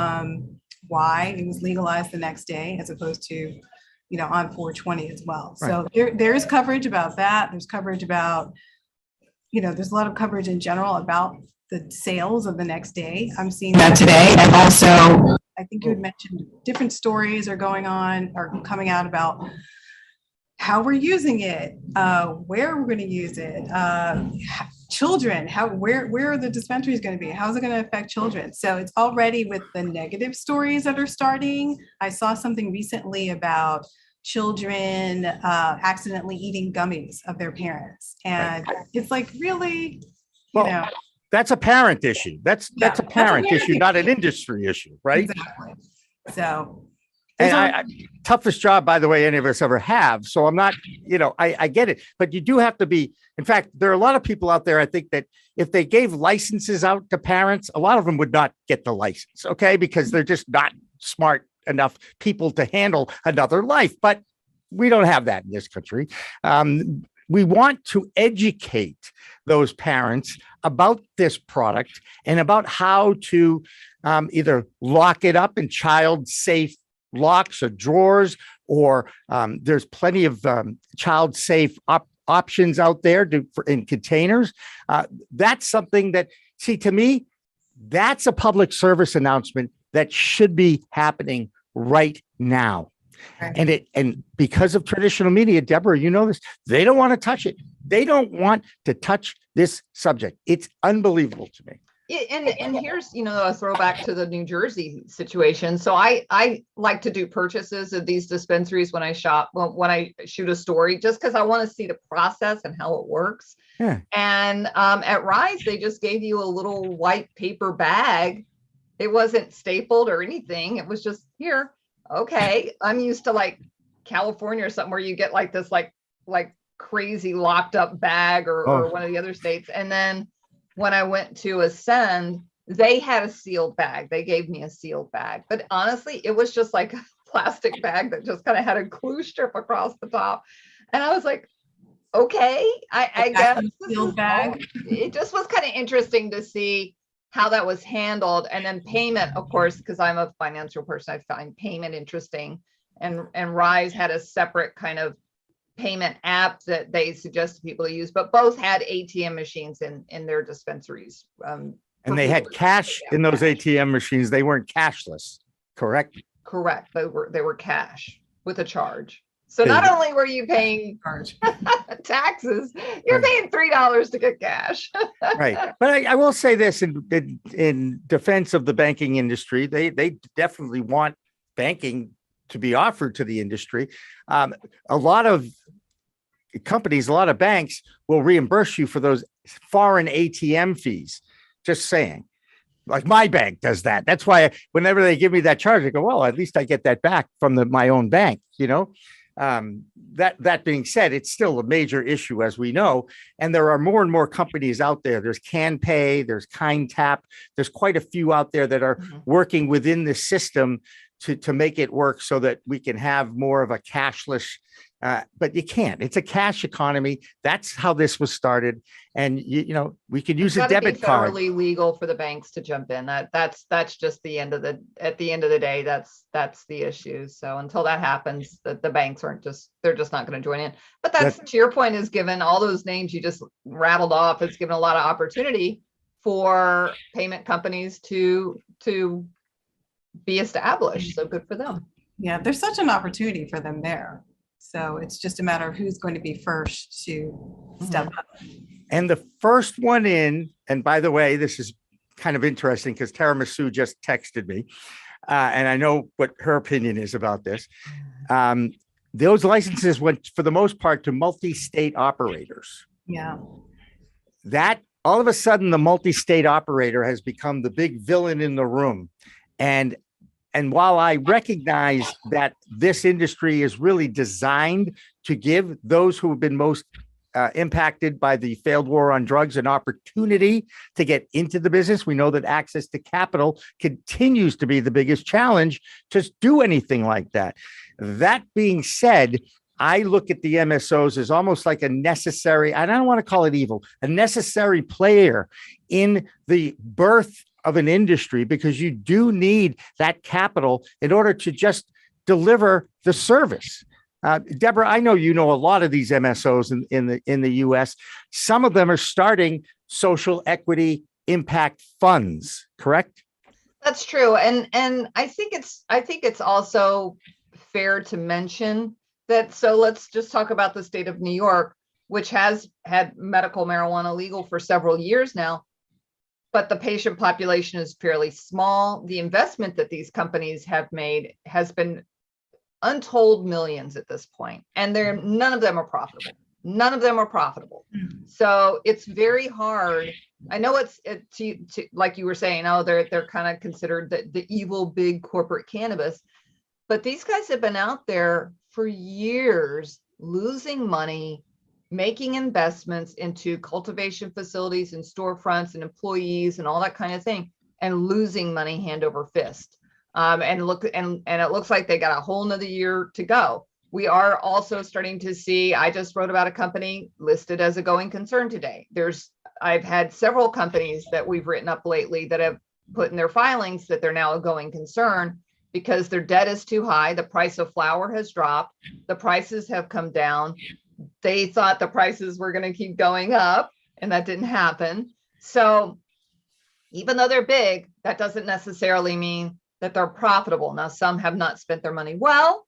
why it was legalized the next day, as opposed to, on 4/20 as well. Right. So there's coverage about that. There's coverage about, there's a lot of coverage in general about the sales of the next day. I'm seeing that today. And also, I think you had mentioned different stories are going on or coming out about how we're using it, where we're going to use it, children, where are the dispensaries going to be? How's it going to affect children? So it's already with the negative stories that are starting. I saw something recently about children accidentally eating gummies of their parents. And it's like, really, that's a parent issue. That's a parent issue, not an industry issue, right? Exactly. So, and toughest job, by the way, any of us ever have. So I'm not, I get it, but you do have to be. In fact, there are a lot of people out there, I think, that if they gave licenses out to parents, a lot of them would not get the license, okay? Because they're just not smart enough people to handle another life. But we don't have that in this country. We want to educate those parents about this product and about how to either lock it up in child-safe locks or drawers, or there's plenty of child-safe options out there in containers. That's something that, to me, that's a public service announcement that should be happening right now. Right. And because of traditional media, Deborah, you know this, they don't want to touch it. They don't want to touch this subject. It's unbelievable to me. And here's, a throwback to the New Jersey situation. So I like to do purchases of these dispensaries when I shop, when I shoot a story, just because I want to see the process and how it works. Yeah. And at Rise, they just gave you a little white paper bag. It wasn't stapled or anything. It was just here. Okay, I'm used to like California or something where you get like this like crazy locked up bag or one of the other states. And then when I went to Ascend, they had a sealed bag. They gave me a sealed bag. But honestly, it was just like a plastic bag that just kind of had a glue strip across the top. And I was like, okay, I guess sealed bag. It just was kind of interesting to see how that was handled. And then payment, of course, because I'm a financial person, I find payment interesting. And Rise had a separate kind of payment app that they suggested people to use, but both had ATM machines in their dispensaries. And they had cash in those ATM machines. They weren't cashless, correct? Correct. They were cash with a charge. So not only were you paying taxes, you're paying $3 to get cash. Right. But I will say this in defense of the banking industry, they definitely want banking to be offered to the industry. A lot of companies, a lot of banks will reimburse you for those foreign ATM fees. Just saying. Like my bank does that. That's why whenever they give me that charge, I go, well, at least I get that back from my own bank, That being said, it's still a major issue, as we know, and there are more and more companies out there. There's CanPay, there's KindTap, there's quite a few out there that are working within the system to make it work so that we can have more of a cashless, but you can't. It's a cash economy. That's how this was started. And we could use a debit card. Federally legal for the banks to jump in. That's just at the end of the day, that's the issue. So until that happens, the banks they're just not going to join in. But that's to your point, is given all those names you just rattled off, it's given a lot of opportunity for payment companies to be established. So good for them. Yeah, there's such an opportunity for them there. So it's just a matter of who's going to be first to step up. And the first one in, and by the way, this is kind of interesting because Misu just texted me, and I know what her opinion is about this. Those licenses went, for the most part, to multi-state operators. Yeah. That all of a sudden, the multi-state operator has become the big villain in the room. And while I recognize that this industry is really designed to give those who have been most impacted by the failed war on drugs an opportunity to get into the business, we know that access to capital continues to be the biggest challenge to do anything like that. That being said, I look at the MSOs as almost like a necessary, and I don't want to call it evil, a necessary player in the birth of an industry, because you do need that capital in order to just deliver the service. Debra, I know you know a lot of these MSOs in the U.S. Some of them are starting social equity impact funds, correct? That's true, and I think it's also fair to mention that. So let's just talk about the state of New York, which has had medical marijuana legal for several years now. But the patient population is fairly small. The investment that these companies have made has been untold millions at this point, and none of them are profitable. None of them are profitable. So it's very hard. I know it's like you were saying, they're kind of considered the evil big corporate cannabis, but these guys have been out there for years losing money, making investments into cultivation facilities and storefronts and employees and all that kind of thing, and losing money hand over fist. And it looks like they got a whole nother year to go. We are also starting to see, I just wrote about a company listed as a going concern today. I've had several companies that we've written up lately that have put in their filings that they're now a going concern because their debt is too high. The price of flour has dropped. The prices have come down. They thought the prices were going to keep going up, and that didn't happen. So even though they're big, that doesn't necessarily mean that they're profitable. Now, some have not spent their money well,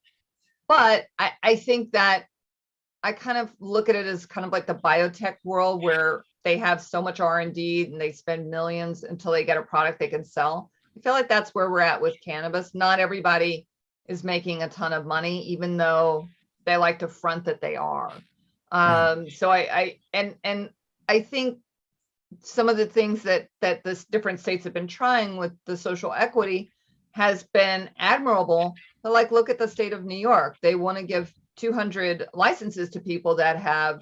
but I think that I kind of look at it as kind of like the biotech world, where they have so much R&D and they spend millions until they get a product they can sell. I feel like that's where we're at with cannabis. Not everybody is making a ton of money, even though they like to front that they are. So I think some of the things that this different states have been trying with the social equity has been admirable. But like, look at the state of New York. They want to give 200 licenses to people that have,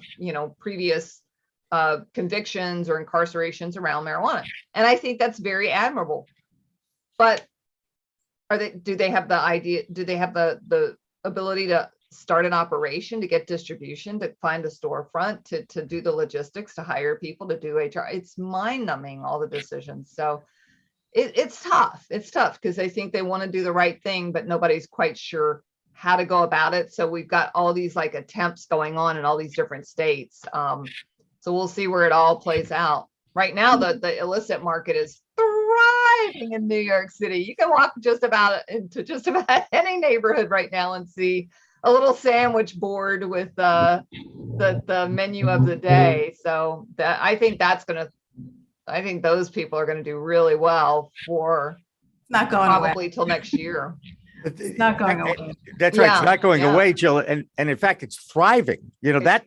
previous convictions or incarcerations around marijuana. And I think that's very admirable. But do they have the ability to start an operation, to get distribution, to find a storefront, to do the logistics, to hire people, to do HR? It's mind-numbing, all the decisions. So it's tough. It's tough because I think they want to do the right thing, but nobody's quite sure how to go about it. So we've got all these like attempts going on in all these different states. So we'll see where it all plays out. Right now, the illicit market is thriving in New York City. You can walk into just about any neighborhood right now and see a little sandwich board with the menu of the day. So I think those people are going to do really well for not going probably away till next year. It's not going away. That's right. It's not going away, Jill. And in fact, it's thriving. That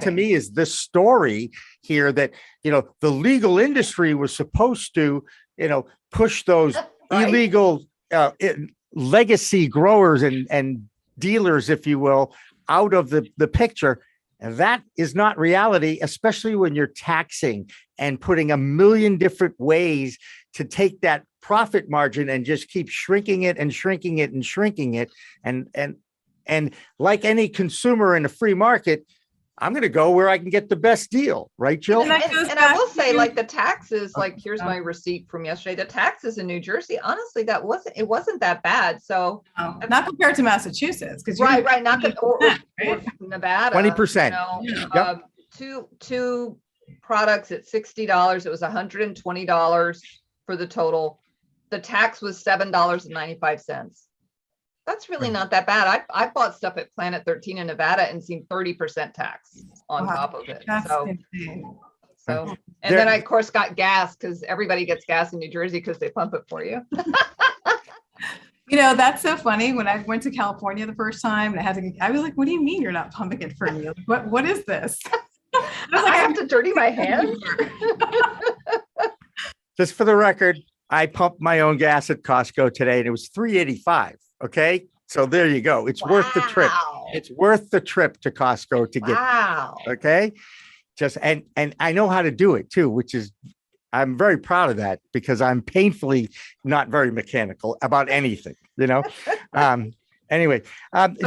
to me is the story here, that, the legal industry was supposed to, push those Right. illegal legacy growers and dealers, if you will, out of the picture. And that is not reality, especially when you're taxing and putting a million different ways to take that profit margin and just keep shrinking it and shrinking it and shrinking it. And like any consumer in a free market, I'm going to go where I can get the best deal. Right, Jill? And I will say, like, the taxes, like, here's my receipt from yesterday. The taxes in New Jersey, honestly, it wasn't that bad. So not compared to Massachusetts, because right, not or Nevada, 20%. Two products at $60. It was $120 for the total. The tax was $7.95. That's really not that bad. I bought stuff at Planet 13 in Nevada and seen 30% tax on top of it. So and then I, of course, got gas, because everybody gets gas in New Jersey because they pump it for you. That's so funny. When I went to California the first time, and I was like, what do you mean you're not pumping it for me? Like, what is this? I have to dirty my hands. Just for the record, I pumped my own gas at Costco today, and it was $3.85. Okay, so there you go. It's worth the trip. It's worth the trip to Costco to get. Okay, just and I know how to do it too, which is, I'm very proud of that, because I'm painfully not very mechanical about anything. Anyway,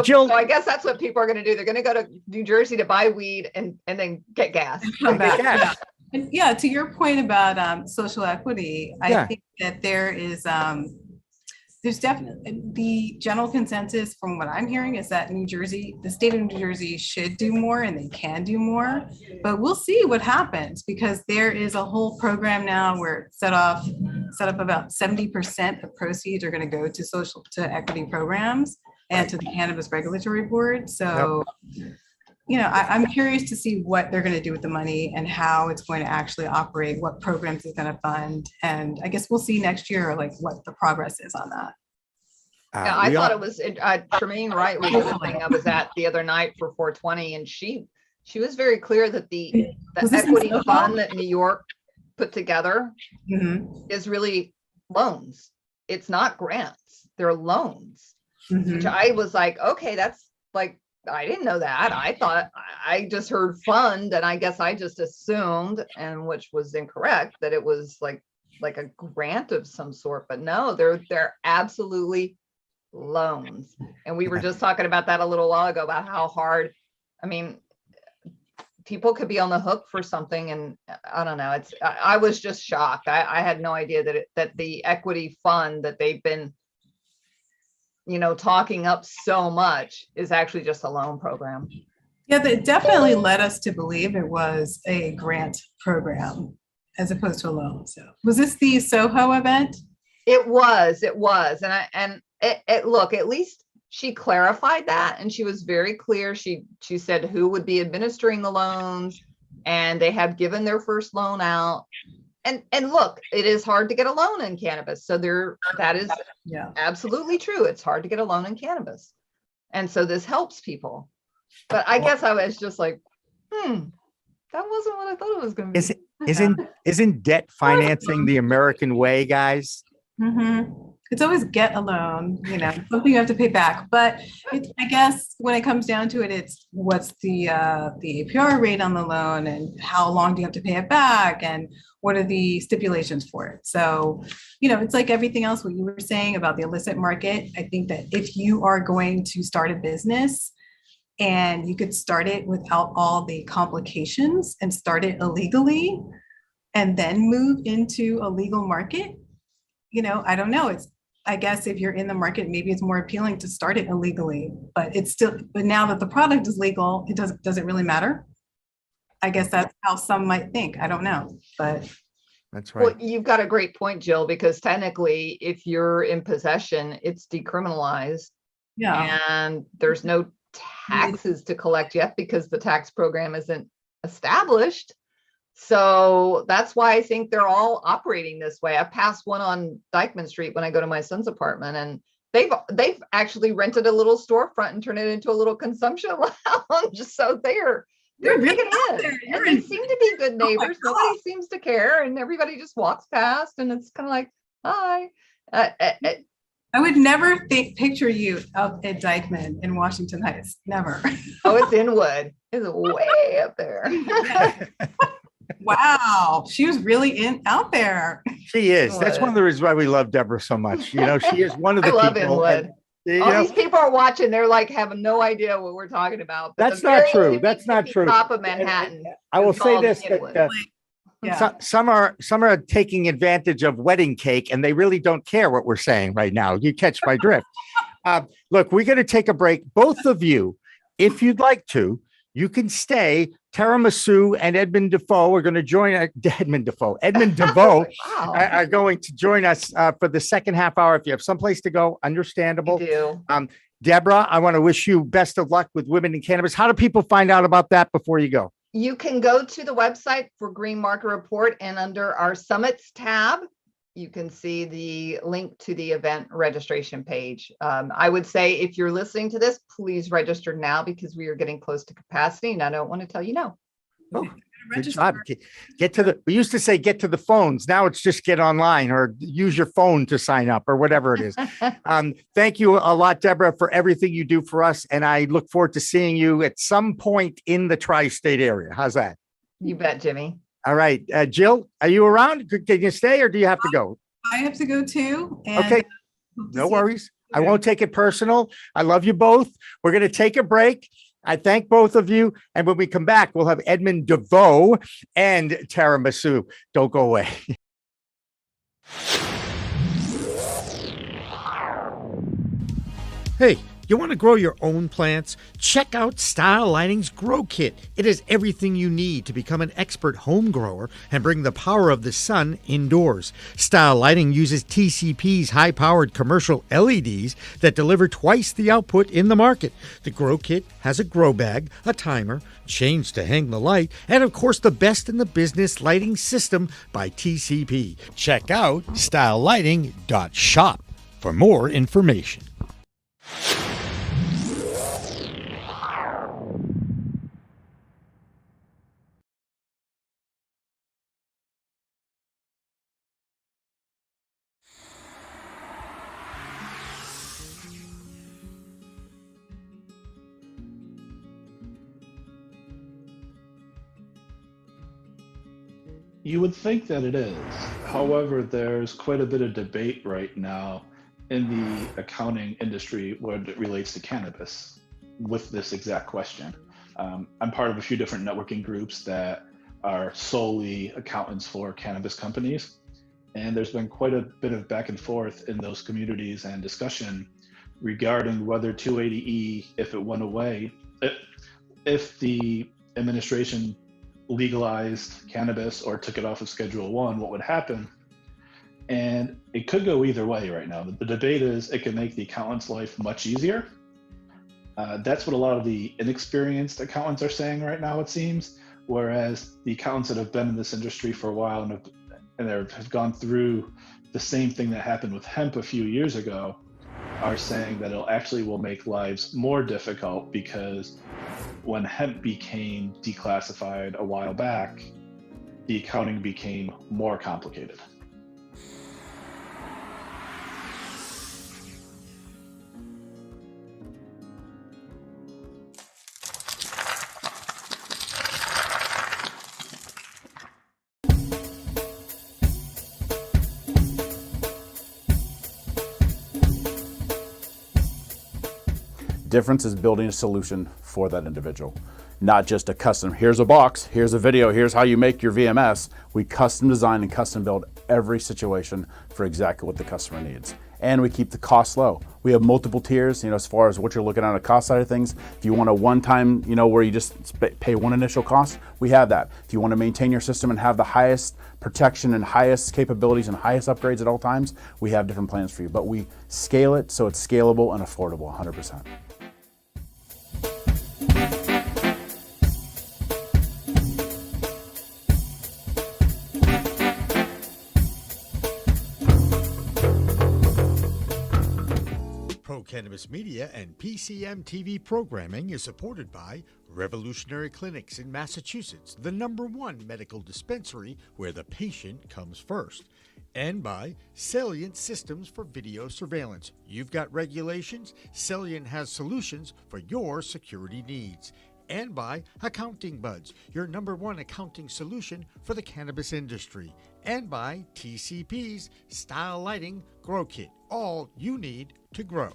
Jill. So I guess that's what people are going to do. They're going to go to New Jersey to buy weed and then get gas. Come back. And to your point about social equity, I think that there's definitely the general consensus from what I'm hearing is that the state of New Jersey should do more, and they can do more, but we'll see what happens, because there is a whole program now where it's set up about 70% of proceeds are going to go to equity programs and to the Cannabis Regulatory Board. So, I'm curious to see what they're going to do with the money and how it's going to actually operate, what programs it's going to fund. And I guess we'll see next year, like, what the progress is on that. I thought it was Tremaine Wright was the thing I was at the other night for 420, and she was very clear that the equity fund that New York put together is really loans. It's not grants, they're loans. Which I was like, okay, that's like, I didn't know that. I thought, I just heard fund, and I guess I just assumed, and which was incorrect, that it was like a grant of some sort. But no, they're absolutely loans. And we were just talking about that a little while ago, about how hard, I mean, people could be on the hook for something, and I don't know. I was just shocked. I had no idea that the equity fund that they've been talking up so much is actually just a loan program. Yeah, that definitely led us to believe it was a grant program as opposed to a loan. So was this the Soho event? It was. And look, at least she clarified that, and she was very clear. She said who would be administering the loans, and they have given their first loan out. And look, it is hard to get a loan in cannabis. So that is absolutely true. It's hard to get a loan in cannabis. And so this helps people. But I guess I was just like, that wasn't what I thought it was going to be. Isn't debt financing the American way, guys? It's always get a loan, something you have to pay back. But I guess when it comes down to it, it's what's the APR rate on the loan, and how long do you have to pay it back, and what are the stipulations for it? So, it's like everything else, what you were saying about the illicit market. I think that if you are going to start a business, and you could start it without all the complications and start it illegally, and then move into a legal market, I don't know. I guess if you're in the market, maybe it's more appealing to start it illegally, but now that the product is legal, does it really matter? I guess that's how some might think. I don't know, but. That's right. Well, you've got a great point, Jill, because technically if you're in possession, it's decriminalized. Yeah. And there's no taxes to collect yet, because the tax program isn't established. So that's why I think they're all operating this way. I passed one on Dykeman Street when I go to my son's apartment, and they've actually rented a little storefront and turned it into a little consumption lounge. So they're really digging in, and they seem to be good neighbors. Nobody seems to care, and everybody just walks past, and it's kind of like, hi. I would never picture you up at Dykeman in Washington Heights. Never. Oh, it's Inwood. It's way up there. Wow, she was really out there. She is. That's one of the reasons why we love Debra so much. She is one of the I love people. Inwood. All these people are watching. They're like having no idea what we're talking about. But that's not true. That's not true. Top of Manhattan. I will say this. Yeah. Some are taking advantage of wedding cake, and they really don't care what we're saying right now. You catch my drift. Look, we're going to take a break. Both of you, if you'd like to, you can stay. Misu and Edmund DeVeaux are going to join Edmund DeVeaux Wow. are going to join us for the second half hour. If you have someplace to go, understandable. You do. Debra, I want to wish you best of luck with Women in Cannabis. How do people find out about that before you go? You can go to the website for Green Market Report, and under our Summits tab, you can see the link to the event registration page. I would say if you're listening to this, please register now because we are getting close to capacity, and I don't want to tell you no. Oh, good job. We used to say get to the phones. Now it's just get online or use your phone to sign up or whatever it is. Thank you a lot, Debra, for everything you do for us. And I look forward to seeing you at some point in the tri-state area. How's that? You bet, Jimmy. All right. Jill, are you around? Can you stay or do you have to go? I have to go too. And okay. No worries. I won't take it personal. I love you both. We're going to take a break. I thank both of you. And when we come back, we'll have Edmund DeVeaux and Misu. Don't go away. Hey, you want to grow your own plants? Check out Style Lighting's Grow Kit. It has everything you need to become an expert home grower and bring the power of the sun indoors. Style Lighting uses TCP's high-powered commercial LEDs that deliver twice the output in the market. The Grow Kit has a grow bag, a timer, chains to hang the light, and of course the best in the business lighting system by TCP. Check out stylelighting.shop for more information. You would think that it is. However, there's quite a bit of debate right now in the accounting industry when it relates to cannabis with this exact question. I'm part of a few different networking groups that are solely accountants for cannabis companies. And there's been quite a bit of back and forth in those communities and discussion regarding whether 280E, if it went away, if the administration legalized cannabis or took it off of Schedule 1, what would happen? And it could go either way right now. The debate is it could make the accountant's life much easier. That's what a lot of the inexperienced accountants are saying right now, it seems, whereas the accountants that have been in this industry for a while and have gone through the same thing that happened with hemp a few years ago are saying that it will make lives more difficult because when hemp became declassified a while back, the accounting became more complicated. Difference is building a solution for that individual, not just a custom, here's a box, here's a video, here's how you make your VMS. We custom design and custom build every situation for exactly what the customer needs. And we keep the costs low. We have multiple tiers, as far as what you're looking at on the cost side of things. If you want a one-time, where you just pay one initial cost, we have that. If you want to maintain your system and have the highest protection and highest capabilities and highest upgrades at all times, we have different plans for you. But we scale it so it's scalable and affordable 100%. Cannabis Media and PCM TV programming is supported by Revolutionary Clinics in Massachusetts, the #1 medical dispensary where the patient comes first, and by Salient Systems for Video Surveillance. You've got regulations, Salient has solutions for your security needs. and by Accounting Buds, your #1 accounting solution for the cannabis industry, and by TCP's Style Lighting Grow Kit, all you need to grow.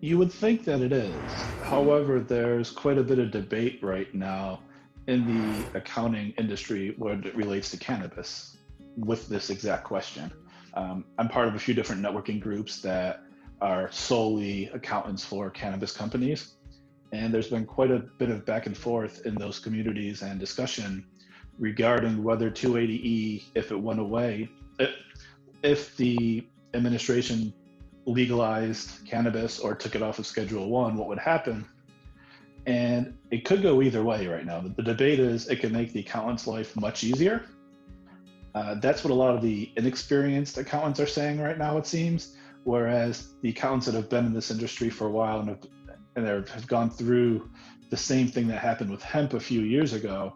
You would think that it is. However, there's quite a bit of debate right now in the accounting industry when it relates to cannabis with this exact question. I'm part of a few different networking groups that are solely accountants for cannabis companies. And there's been quite a bit of back and forth in those communities and discussion regarding whether 280E, if it went away, if the administration legalized cannabis or took it off of Schedule 1, what would happen? And it could go either way right now. The debate is it can make the accountant's life much easier. That's what a lot of the inexperienced accountants are saying right now, it seems, whereas the accountants that have been in this industry for a while and have gone through the same thing that happened with hemp a few years ago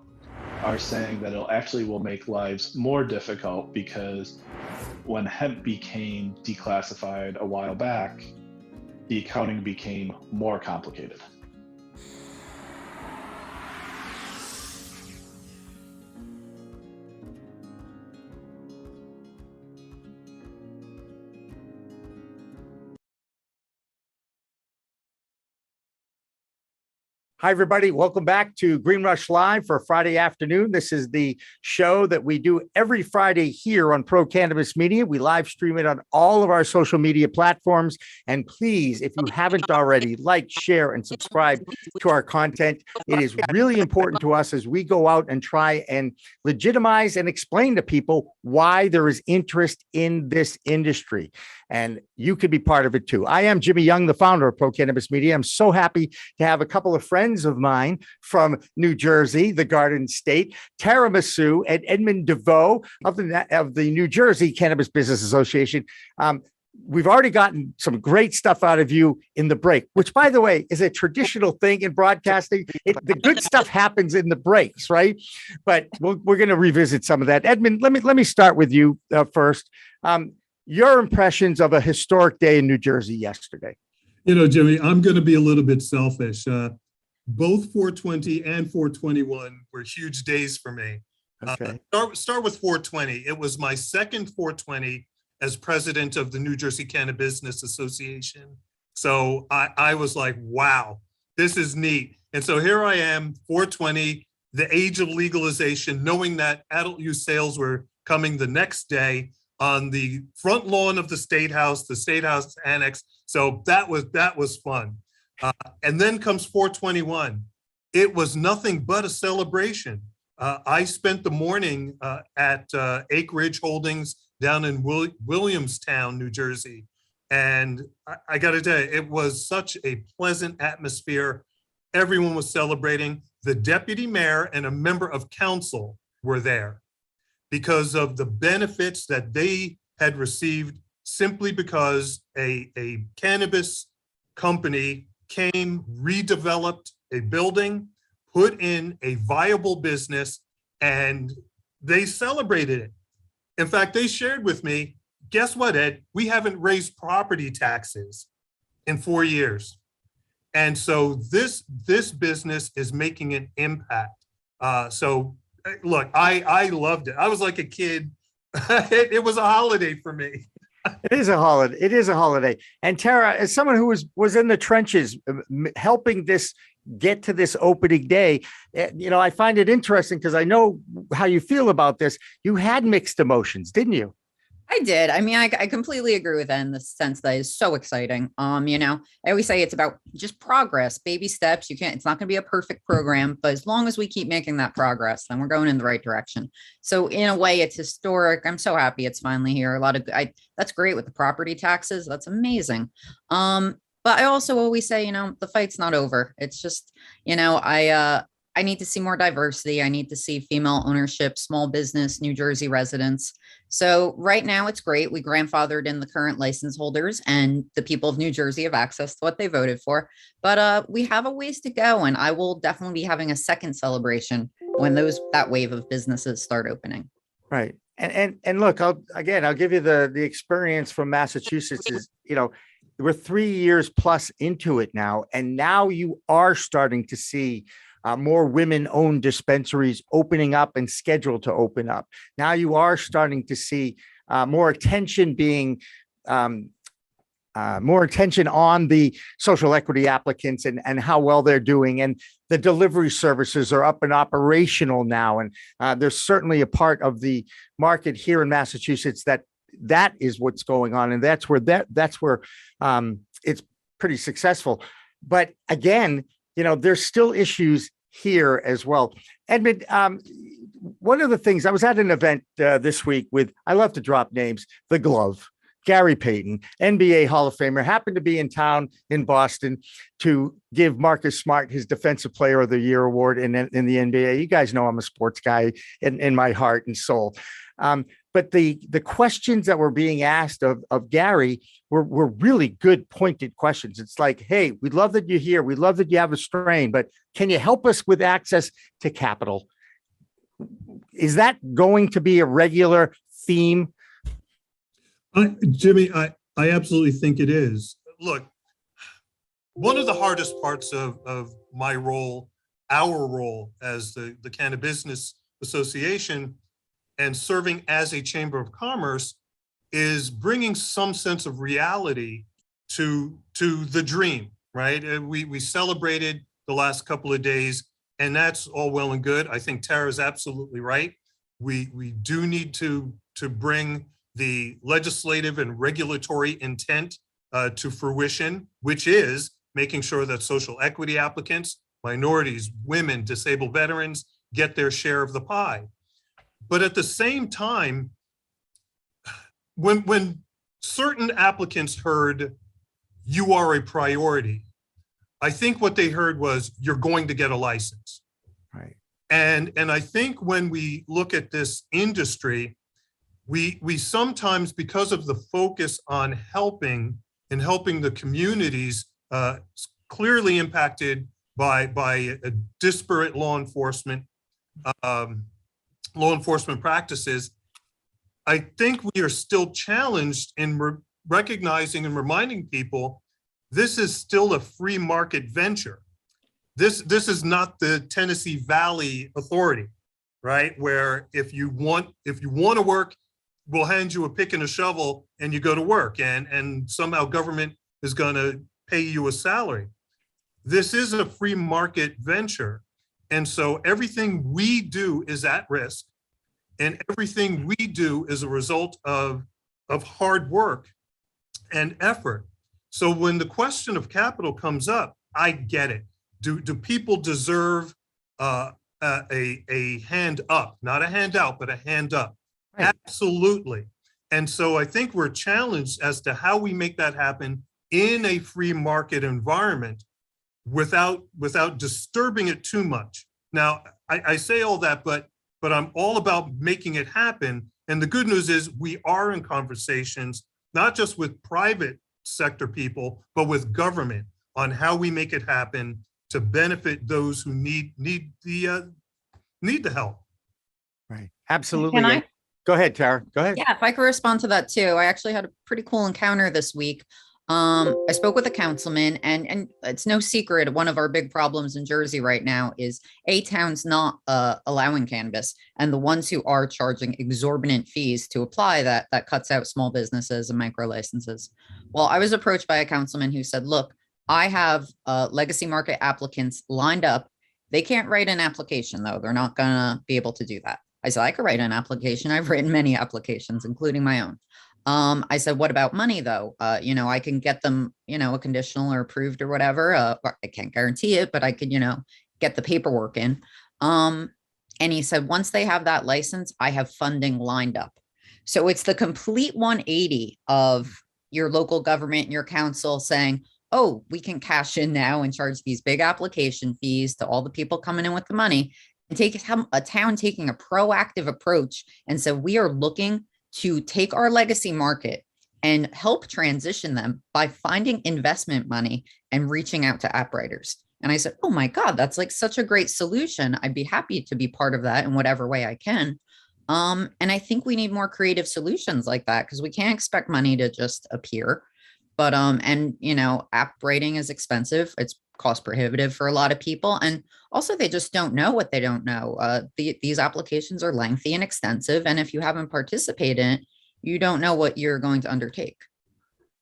are saying that will make lives more difficult, because when hemp became declassified a while back, the accounting became more complicated. Hi, everybody. Welcome back to Green Rush Live for Friday afternoon. This is the show that we do every Friday here on Pro Cannabis Media. We live stream it on all of our social media platforms. And please, if you haven't already, like, share, and subscribe to our content. It is really important to us as we go out and try and legitimize and explain to people why there is interest in this industry. And you could be part of it too. I am Jimmy Young, the founder of Pro Cannabis Media. I'm so happy to have a couple of friends of mine from New Jersey, the Garden State, Tara Misu and Edmund DeVeaux of the New Jersey Cannabis Business Association. We've already gotten some great stuff out of you in the break, which, by the way, is a traditional thing in broadcasting. The good stuff happens in the breaks, right? But we're going to revisit some of that. Edmund, let me start with you first. Your impressions of a historic day in New Jersey yesterday. You know, Jimmy, I'm going to be a little bit selfish. Both 420 and 421 were huge days for me. Okay. Start with 420. It was my second 420 as president of the New Jersey CannaBusiness Association. So I was like, wow, this is neat. And so here I am, 420, the age of legalization, knowing that adult use sales were coming the next day on the front lawn of the State House Annex. So that was fun. And then comes 421. It was nothing but a celebration. I spent the morning at Ake Ridge Holdings down in Williamstown, New Jersey. And I got to tell you, it was such a pleasant atmosphere. Everyone was celebrating. The deputy mayor and a member of council were there because of the benefits that they had received simply because a cannabis company came, redeveloped a building, put in a viable business, and they celebrated it. In fact, they shared with me, guess what, Ed? We haven't raised property taxes in 4 years. And so this business is making an impact. So look, I loved it. I was like a kid. It was a holiday for me. It is a holiday. It is a holiday. And Tara, as someone who was in the trenches, helping this get to this opening day, you know, I find it interesting because I know how you feel about this. You had mixed emotions, didn't you? I did. I mean, I completely agree with that in the sense that it's so exciting. You know, I always say it's about just progress, baby steps. It's not going to be a perfect program, but as long as we keep making that progress, then we're going in the right direction. So in a way, it's historic. I'm so happy it's finally here. That's great with the property taxes. That's amazing. But I also always say, you know, the fight's not over. It's just, you know, I need to see more diversity. I need to see female ownership, small business, New Jersey residents. So right now it's great. We grandfathered in the current license holders, and the people of New Jersey have access to what they voted for. But we have a ways to go, and I will definitely be having a second celebration when that wave of businesses start opening. Right. And look, I'll give you the experience from Massachusetts is, we're 3 years plus into it now, and now you are starting to see more women-owned dispensaries opening up and scheduled to open up. Now you are starting to see more attention on the social equity applicants and how well they're doing. And the delivery services are up and operational now. And there's certainly a part of the market here in Massachusetts that is what's going on. And that's where it's pretty successful. But again, there's still issues here as well. Edmund, one of the things, I was at an event this week with, I love to drop names, The Glove, Gary Payton, NBA Hall of Famer, happened to be in town in Boston to give Marcus Smart his Defensive Player of the Year award in the NBA. You guys know I'm a sports guy in my heart and soul. But the questions that were being asked of Gary were really good, pointed questions. It's like, hey, we love that you're here. We love that you have a strain, but can you help us with access to capital? Is that going to be a regular theme? Jimmy, I absolutely think it is. Look, one of the hardest parts of my role, our role as the CannaBusiness Association and serving as a Chamber of Commerce is bringing some sense of reality to the dream, right? We celebrated the last couple of days, and that's all well and good. I think Tara's absolutely right. We do need to bring the legislative and regulatory intent to fruition, which is making sure that social equity applicants, minorities, women, disabled veterans get their share of the pie. But at the same time, when certain applicants heard you are a priority, I think what they heard was you're going to get a license. Right. And I think when we look at this industry, we sometimes, because of the focus on helping the communities clearly impacted by a disparate law enforcement practices, I think we are still challenged in recognizing and reminding people this is still a free market venture. This is not the Tennessee Valley Authority, right? Where if you want to work, we'll hand you a pick and a shovel and you go to work, and somehow government is going to pay you a salary. This is a free market venture. And so everything we do is at risk, and everything we do is a result of hard work and effort. So when the question of capital comes up, I get it. Do people deserve a hand up, not a handout, but a hand up? Right. Absolutely. And so I think we're challenged as to how we make that happen in a free market environment without disturbing it too much. Now, I say all that, but I'm all about making it happen. And the good news is we are in conversations, not just with private sector people, but with government on how we make it happen to benefit those who need the help. Right. Absolutely. Can I? Go ahead, Tara. Go ahead. Yeah, if I could respond to that too. I actually had a pretty cool encounter this week. I spoke with a councilman, and it's no secret, one of our big problems in Jersey right now is towns not allowing cannabis, and the ones who are charging exorbitant fees to apply that cuts out small businesses and micro licenses. Well, I was approached by a councilman who said, look, I have legacy market applicants lined up. They can't write an application though. They're not gonna be able to do that. I said, I could write an application. I've written many applications, including my own. I said, what about money though? I can get them, a conditional or approved or whatever. I can't guarantee it, but I could, get the paperwork in. And he said, once they have that license, I have funding lined up. So it's the complete 180 of your local government and your council saying, oh, we can cash in now and charge these big application fees to all the people coming in with the money, and take a town taking a proactive approach. And so we are looking to take our legacy market and help transition them by finding investment money and reaching out to app writers. And I said, oh my God, that's like such a great solution. I'd be happy to be part of that in whatever way I can. And I think we need more creative solutions like that, because we can't expect money to just appear. But, and you know, app writing is expensive. It's cost prohibitive for a lot of people. And also they just don't know what they don't know. These applications are lengthy and extensive. And if you haven't participated in it, you don't know what you're going to undertake.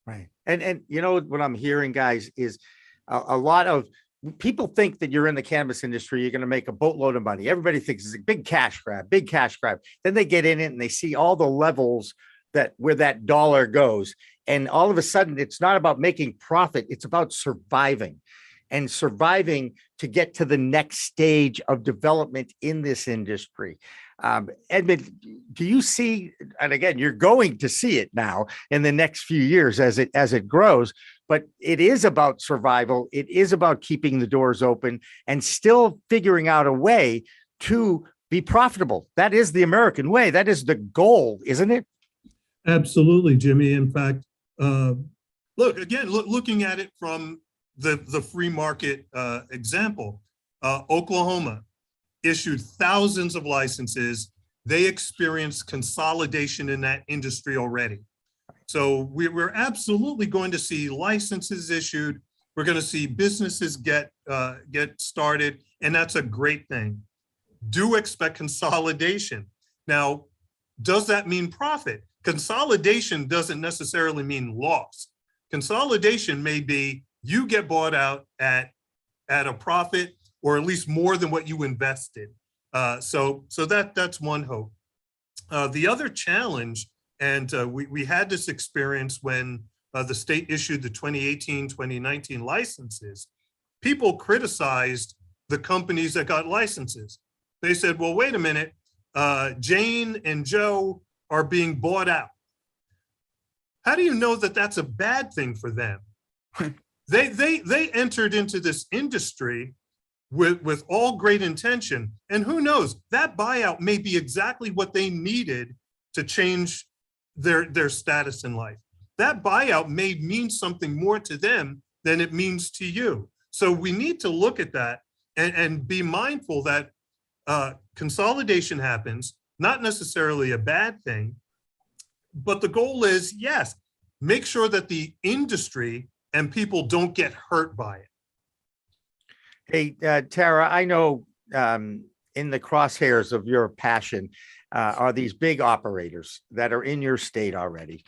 Right. And you know, what I'm hearing, guys, is a lot of people think that you're in the cannabis industry, you're going to make a boatload of money. Everybody thinks it's a big cash grab, big cash grab. Then they get in it and they see all the levels that where that dollar goes. And all of a sudden, it's not about making profit. It's about surviving and surviving to get to the next stage of development in this industry. Edmund, do you see, and again, you're going to see it now in the next few years as it grows, but it is about survival. It is about keeping the doors open and still figuring out a way to be profitable. That is the American way. That is the goal, isn't it? Absolutely, Jimmy. In fact, looking at it from the free market example, Oklahoma issued thousands of licenses. They experienced consolidation in that industry already. So we're absolutely going to see licenses issued. We're going to see businesses get started, and that's a great thing. Do expect consolidation. Now, does that mean profit? Consolidation doesn't necessarily mean loss. Consolidation may be you get bought out at a profit, or at least more than what you invested. So that's one hope. The other challenge, and we had this experience when the state issued the 2018, 2019 licenses, people criticized the companies that got licenses. They said, well, wait a minute, Jane and Joe are being bought out. How do you know that that's a bad thing for them? They entered into this industry with all great intention. And who knows, that buyout may be exactly what they needed to change their status in life. That buyout may mean something more to them than it means to you. So we need to look at that and be mindful that consolidation happens, not necessarily a bad thing, but the goal is, yes, make sure that the industry and people don't get hurt by it. Hey, Tara, I know in the crosshairs of your passion are these big operators that are in your state already.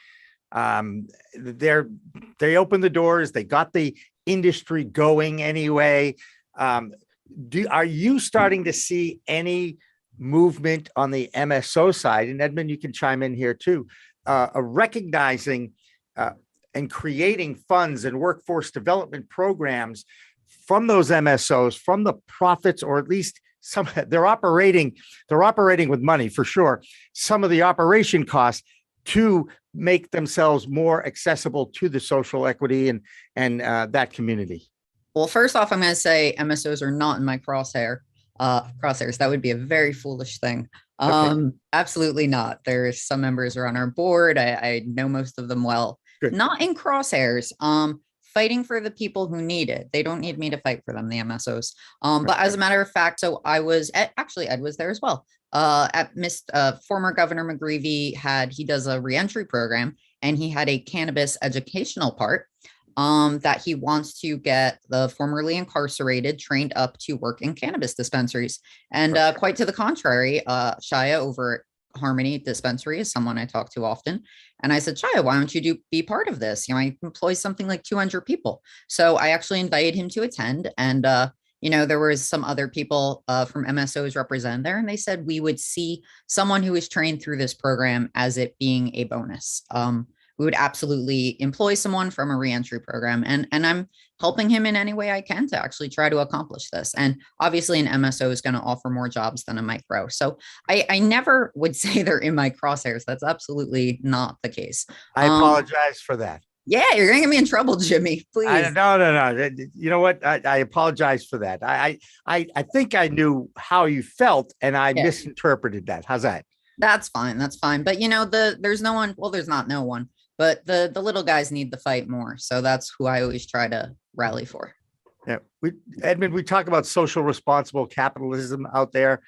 They open the doors, they got the industry going anyway. Are you starting to see any movement on the MSO side? And Edmund, you can chime in here too, recognizing and creating funds and workforce development programs from those MSOs, from the profits, or at least some, they're operating with money for sure, some of the operation costs to make themselves more accessible to the social equity and that community. Well, first off, I'm going to say MSOs are not in my crosshairs. That would be a very foolish thing. Okay. Absolutely not. There's some members are on our board. I know most of them well. Good. Not in crosshairs. Fighting for the people who need it. They don't need me to fight for them, the MSOs. But as a matter of fact, so I was actually Ed was there as well. Former Governor McGreevey he does a reentry program, and he had a cannabis educational part that he wants to get the formerly incarcerated trained up to work in cannabis dispensaries. And quite to the contrary, Shia over at Harmony Dispensary is someone I talk to often. And I said, Shia, why don't you be part of this? You know, I employ something like 200 people. So I actually invited him to attend. And, there was some other people from MSOs represented there. And they said we would see someone who is trained through this program as it being a bonus. We would absolutely employ someone from a reentry program. And I'm helping him in any way I can to actually try to accomplish this. And obviously an MSO is going to offer more jobs than a micro. So I never would say they're in my crosshairs. That's absolutely not the case. I apologize for that. Yeah, you're gonna get me in trouble, Jimmy. Please. No. You know what? I apologize for that. I think I knew how you felt, and I misinterpreted that. How's that? That's fine. That's fine. But there's no one. Well, there's not no one. But the little guys need the fight more. So that's who I always try to rally for. Yeah, Edmund, we talk about social responsible capitalism out there.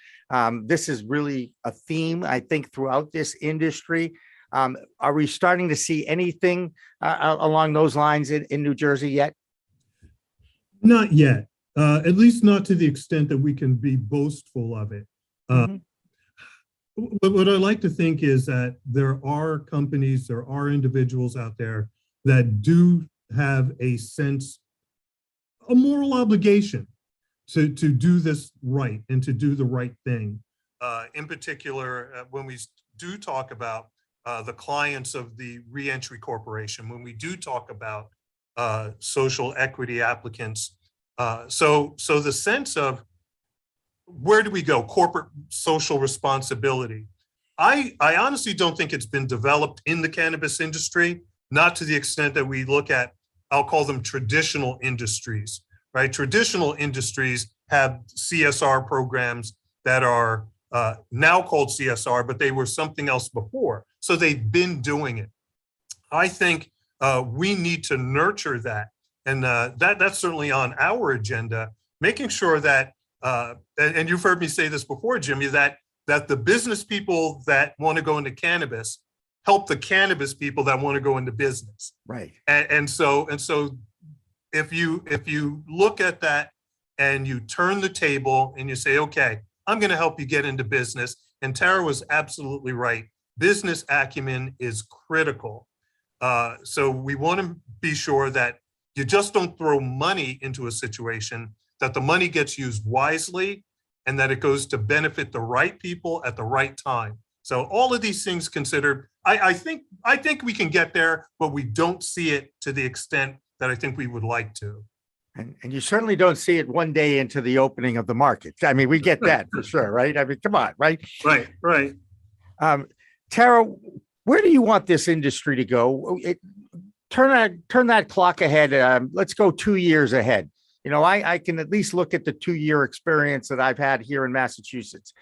This is really a theme, I think, throughout this industry. Are we starting to see anything along those lines in New Jersey yet? Not yet, at least not to the extent that we can be boastful of it. But what I like to think is that there are companies, there are individuals out there that do have a moral obligation to do this right and to do the right thing. In particular, when we do talk about the clients of the Reentry Corporation, when we do talk about social equity applicants, so the sense of where do we go? Corporate social responsibility. I honestly don't think it's been developed in the cannabis industry, not to the extent that we look at, I'll call them traditional industries, right? Traditional industries have CSR programs that are now called CSR, but they were something else before. So they've been doing it. I think we need to nurture that. And that's certainly on our agenda, making sure that, and you've heard me say this before, Jimmy, that the business people that want to go into cannabis help the cannabis people that want to go into business. Right. And so if you look at that and you turn the table and you say, okay, I'm going to help you get into business. And Tara was absolutely right. Business acumen is critical. So we want to be sure that you just don't throw money into a situation, that the money gets used wisely and that it goes to benefit the right people at the right time. So all of these things considered, I think we can get there, but we don't see it to the extent that I think we would like to. And you certainly don't see it one day into the opening of the market. I mean, we get that for sure, right? I mean, come on, right? Right. Tara, where do you want this industry to go? Turn that clock ahead. Let's go 2 years ahead. You know, I can at least look at the 2-year experience that I've had here in Massachusetts.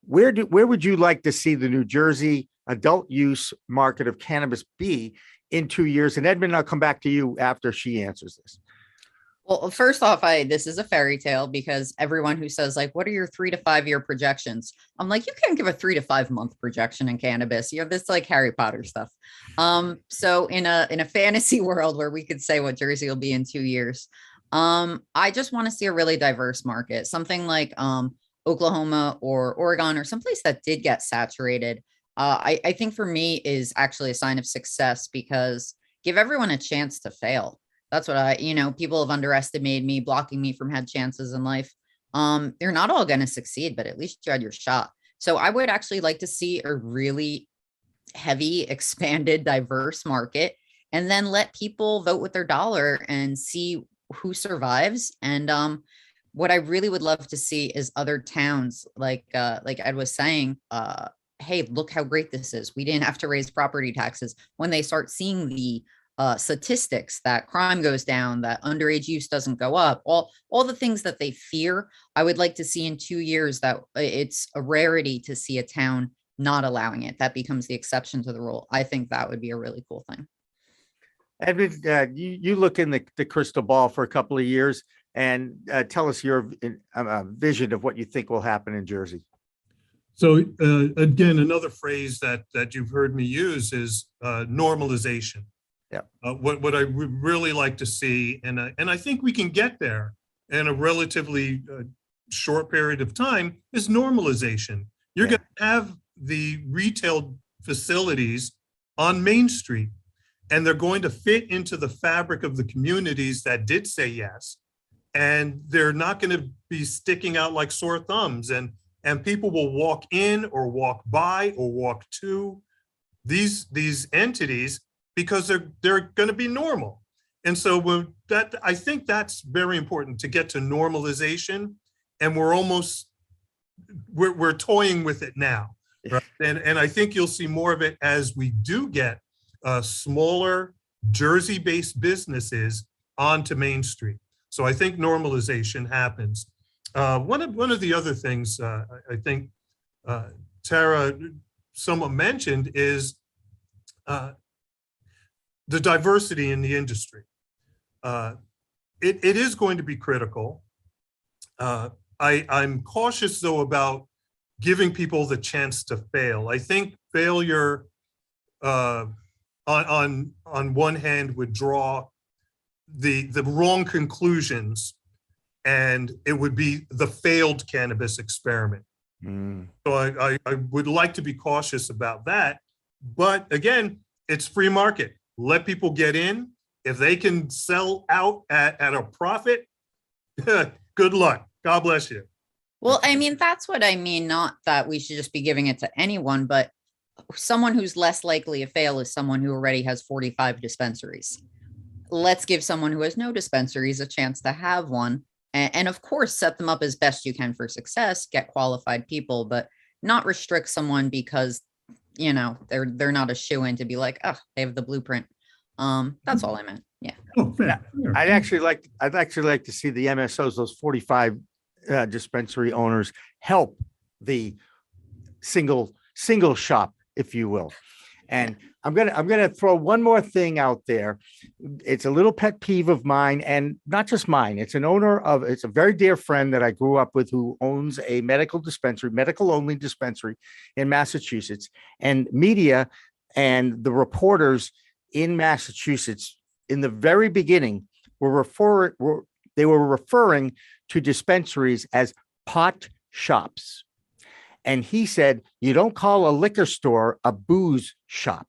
Where would you like to see the New Jersey adult use market of cannabis be in 2 years? And Edmund, I'll come back to you after she answers this. Well, first off, this is a fairy tale because everyone who says like, what are your 3 to 5 year projections? I'm like, you can't give a 3 to 5 month projection in cannabis. You have this like Harry Potter stuff. So in a fantasy world where we could say what Jersey will be in 2 years, I just want to see a really diverse market, something like Oklahoma or Oregon or someplace that did get saturated. I think for me is actually a sign of success because give everyone a chance to fail. That's what people have underestimated me, blocking me from had chances in life. They're not all going to succeed, but at least you had your shot. So I would actually like to see a really heavy, expanded, diverse market, and then let people vote with their dollar and see who survives. And what I really would love to see is other towns, like Ed was saying, hey, look how great this is. We didn't have to raise property taxes. When they start seeing the statistics that crime goes down, that underage use doesn't go up, all the things that they fear, I would like to see in 2 years that it's a rarity to see a town not allowing it. That becomes the exception to the rule. I think that would be a really cool thing. Edmund, you look in the crystal ball for a couple of years and tell us your vision of what you think will happen in Jersey. So again, another phrase that you've heard me use is normalization. Yeah. What I would really like to see, and I think we can get there in a relatively short period of time, is normalization. You're going to have the retail facilities on Main Street, and they're going to fit into the fabric of the communities that did say yes, and they're not going to be sticking out like sore thumbs, and people will walk in or walk by or walk to these entities because they're going to be normal. And so I think that's very important to get to normalization, and we're toying with it now. Right? And I think you'll see more of it as we do get smaller Jersey-based businesses onto Main Street. So I think normalization happens. One of the other things I think Tara somewhat mentioned is the diversity in the industry. It is going to be critical. I'm cautious though about giving people the chance to fail. I think failure on one hand would draw the wrong conclusions, and it would be the failed cannabis experiment. So I would like to be cautious about that. But again, it's free market. Let people get in. If they can sell out at a profit, good luck. God bless you. Well, I mean, that's what I mean. Not that we should just be giving it to anyone, but someone who's less likely to fail is someone who already has 45 dispensaries. Let's give someone who has no dispensaries a chance to have one. And of course, set them up as best you can for success, get qualified people, but not restrict someone because, you know, they're not a shoo-in to be like, oh, they have the blueprint. That's all I meant. Yeah. Oh, fair. I'd actually like to see the MSOs, those 45 dispensary owners, help the single shop, if you will. And I'm gonna throw one more thing out there. It's a little pet peeve of mine, and not just mine. It's a very dear friend that I grew up with who owns a medical only dispensary in Massachusetts. And media and the reporters in Massachusetts in the very beginning were referring to dispensaries as pot shops. And he said, you don't call a liquor store a booze shop.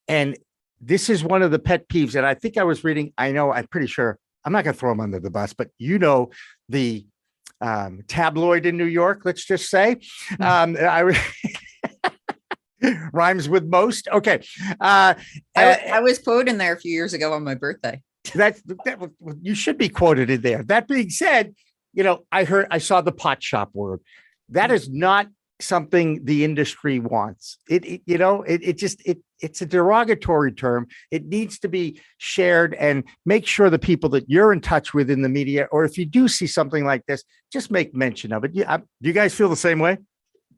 And this is one of the pet peeves. And I think I was reading, I'm pretty sure, I'm not going to throw him under the bus, but you know, the tabloid in New York, let's just say. Rhymes with most. Okay. I was quoted in there a few years ago on my birthday. That you should be quoted in there. That being said, you know, I saw the pot shop word. That is not something the industry wants. It's a derogatory term. It needs to be shared, and make sure the people that you're in touch with in the media, or if you do see something like this, just make mention of it. Do you guys feel the same way?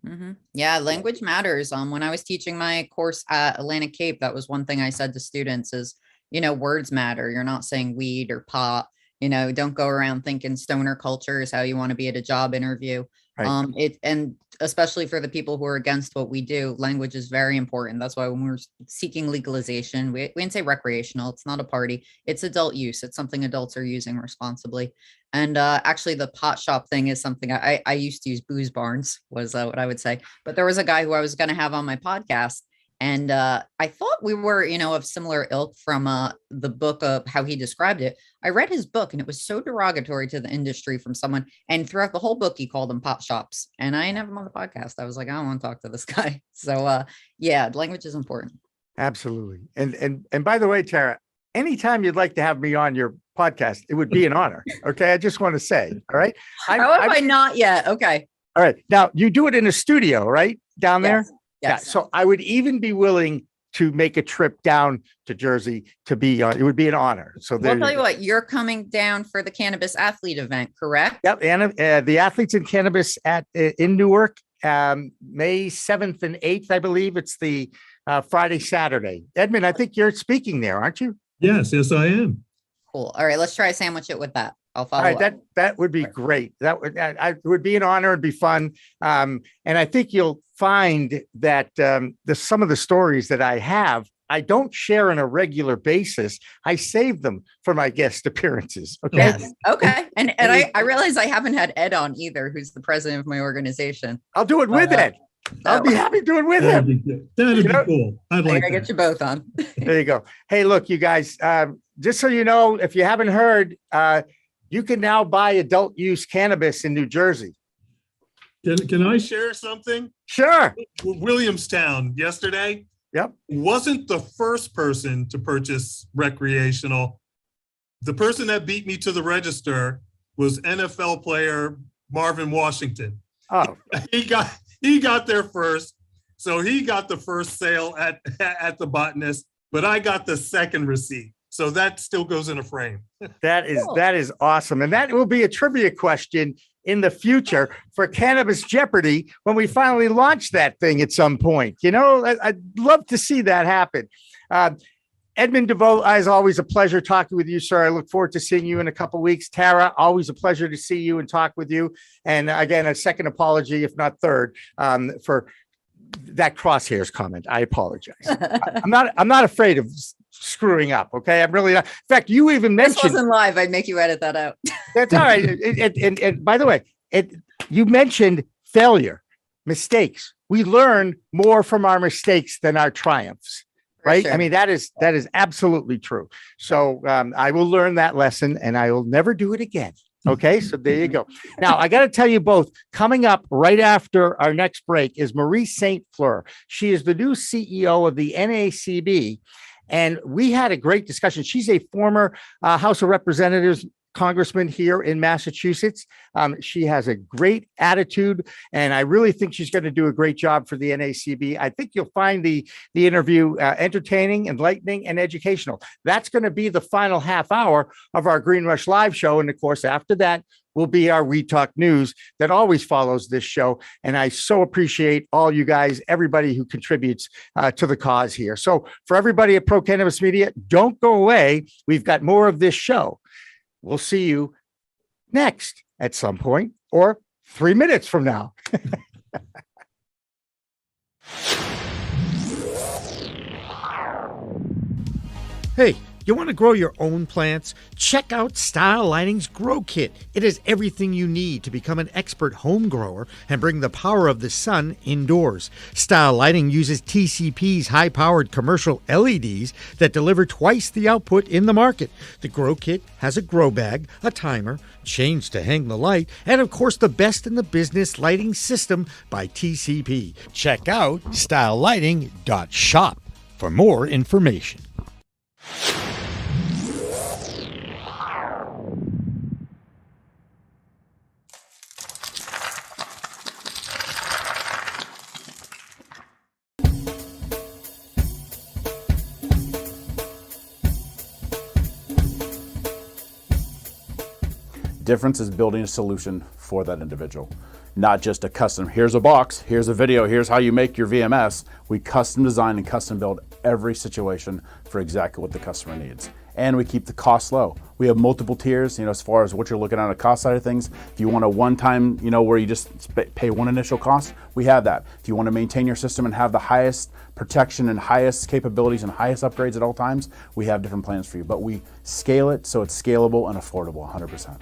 Mm-hmm. Yeah, language matters. When I was teaching my course at Atlantic Cape, that was one thing I said to students is, you know, words matter. You're not saying weed or pot. You know, don't go around thinking stoner culture is how you want to be at a job interview. Right. And especially for the people who are against what we do, language is very important. That's why when we're seeking legalization, we didn't say recreational. It's not a party. It's adult use. It's something adults are using responsibly. And actually, the pot shop thing is something I used to use. Booze barns was what I would say. But there was a guy who I was going to have on my podcast. And I thought we were, you know, of similar ilk from the book of how he described it. I read his book and it was so derogatory to the industry from someone. And throughout the whole book, he called them pot shops. And I didn't have him on the podcast. I was like, I don't want to talk to this guy. So yeah, language is important. Absolutely. And by the way, Tara, anytime you'd like to have me on your podcast, it would be an honor. Okay. I just want to say, all right. How have I not yet? Okay. All right. Now you do it in a studio, right? Down there? Yes. Yeah, so I would even be willing to make a trip down to Jersey to be on. It would be an honor. So I'll tell you what, you're coming down for the Cannabis athlete event, correct? Yep, and the athletes in Cannabis in Newark, May 7th and 8th, I believe. It's the Friday, Saturday. Edmund, I think you're speaking there, aren't you? Yes, I am. Cool. All right, let's try to sandwich it with that. I'll follow. All right, that would be great. It would be an honor. It'd be fun, and I think you'll find that some of the stories that I have, I don't share on a regular basis. I save them for my guest appearances. Okay. Yes. Okay. And I realize I haven't had Ed on either, who's the president of my organization. I'll do it with Ed. I'll be happy to do it with him. That'd be cool. I'd like to get you both on. There you go. Hey, look, you guys, just so you know, if you haven't heard, you can now buy adult use cannabis in New Jersey. Can I share something? Sure. Williamstown yesterday. Yep. Wasn't the first person to purchase recreational. The person that beat me to the register was NFL player Marvin Washington. Oh. He got there first. So he got the first sale at the Botanist. but I got the second receipt. So that still goes in a frame. That is awesome. And that will be a trivia question in the future for Cannabis Jeopardy when we finally launch that thing at some point. You know, I'd love to see that happen. Edmund, DeVeaux, as always, a pleasure talking with you, sir. I look forward to seeing you in a couple of weeks. Tara, always a pleasure to see you and talk with you. And again, a second apology, if not third, for that crosshairs comment. I apologize. I'm not afraid of screwing up. Okay. I'm really not. In fact, you even mentioned this wasn't live. I'd make you edit that out. That's all right. And by the way, you mentioned failure, mistakes. We learn more from our mistakes than our triumphs. Right. Sure. I mean, that is absolutely true. So I will learn that lesson and I will never do it again. Okay. So there you go. Now, I got to tell you both, coming up right after our next break is Marie St. Fleur. She is the new CEO of the NACB. And we had a great discussion. She's a former House of Representatives congressman here in Massachusetts. She has a great attitude, and I really think she's going to do a great job for the NACB. I think you'll find the interview entertaining, enlightening, and educational. That's going to be the final half hour of our Green Rush Live show. And of course, after that will be our We Talk News that always follows this show. And I so appreciate all you guys, everybody who contributes to the cause here. So for everybody at Pro Cannabis Media, don't go away. We've got more of this show. We'll see you next at some point or 3 minutes from now. Hey, you want to grow your own plants? Check out Style Lighting's Grow Kit. It is everything you need to become an expert home grower and bring the power of the sun indoors. Style Lighting uses TCP's high-powered commercial LEDs that deliver twice the output in the market. The Grow Kit has a grow bag, a timer, chains to hang the light, and of course the best in the business lighting system by TCP. Check out stylelighting.shop for more information. Difference is building a solution for that individual, not just a custom, here's a box, here's a video, here's how you make your VMS. We custom design and custom build every situation for exactly what the customer needs. And we keep the cost low. We have multiple tiers, as far as what you're looking at on the cost side of things. If you want a one-time, where you just pay one initial cost, we have that. If you want to maintain your system and have the highest protection and highest capabilities and highest upgrades at all times, we have different plans for you. But we scale it so it's scalable and affordable 100%.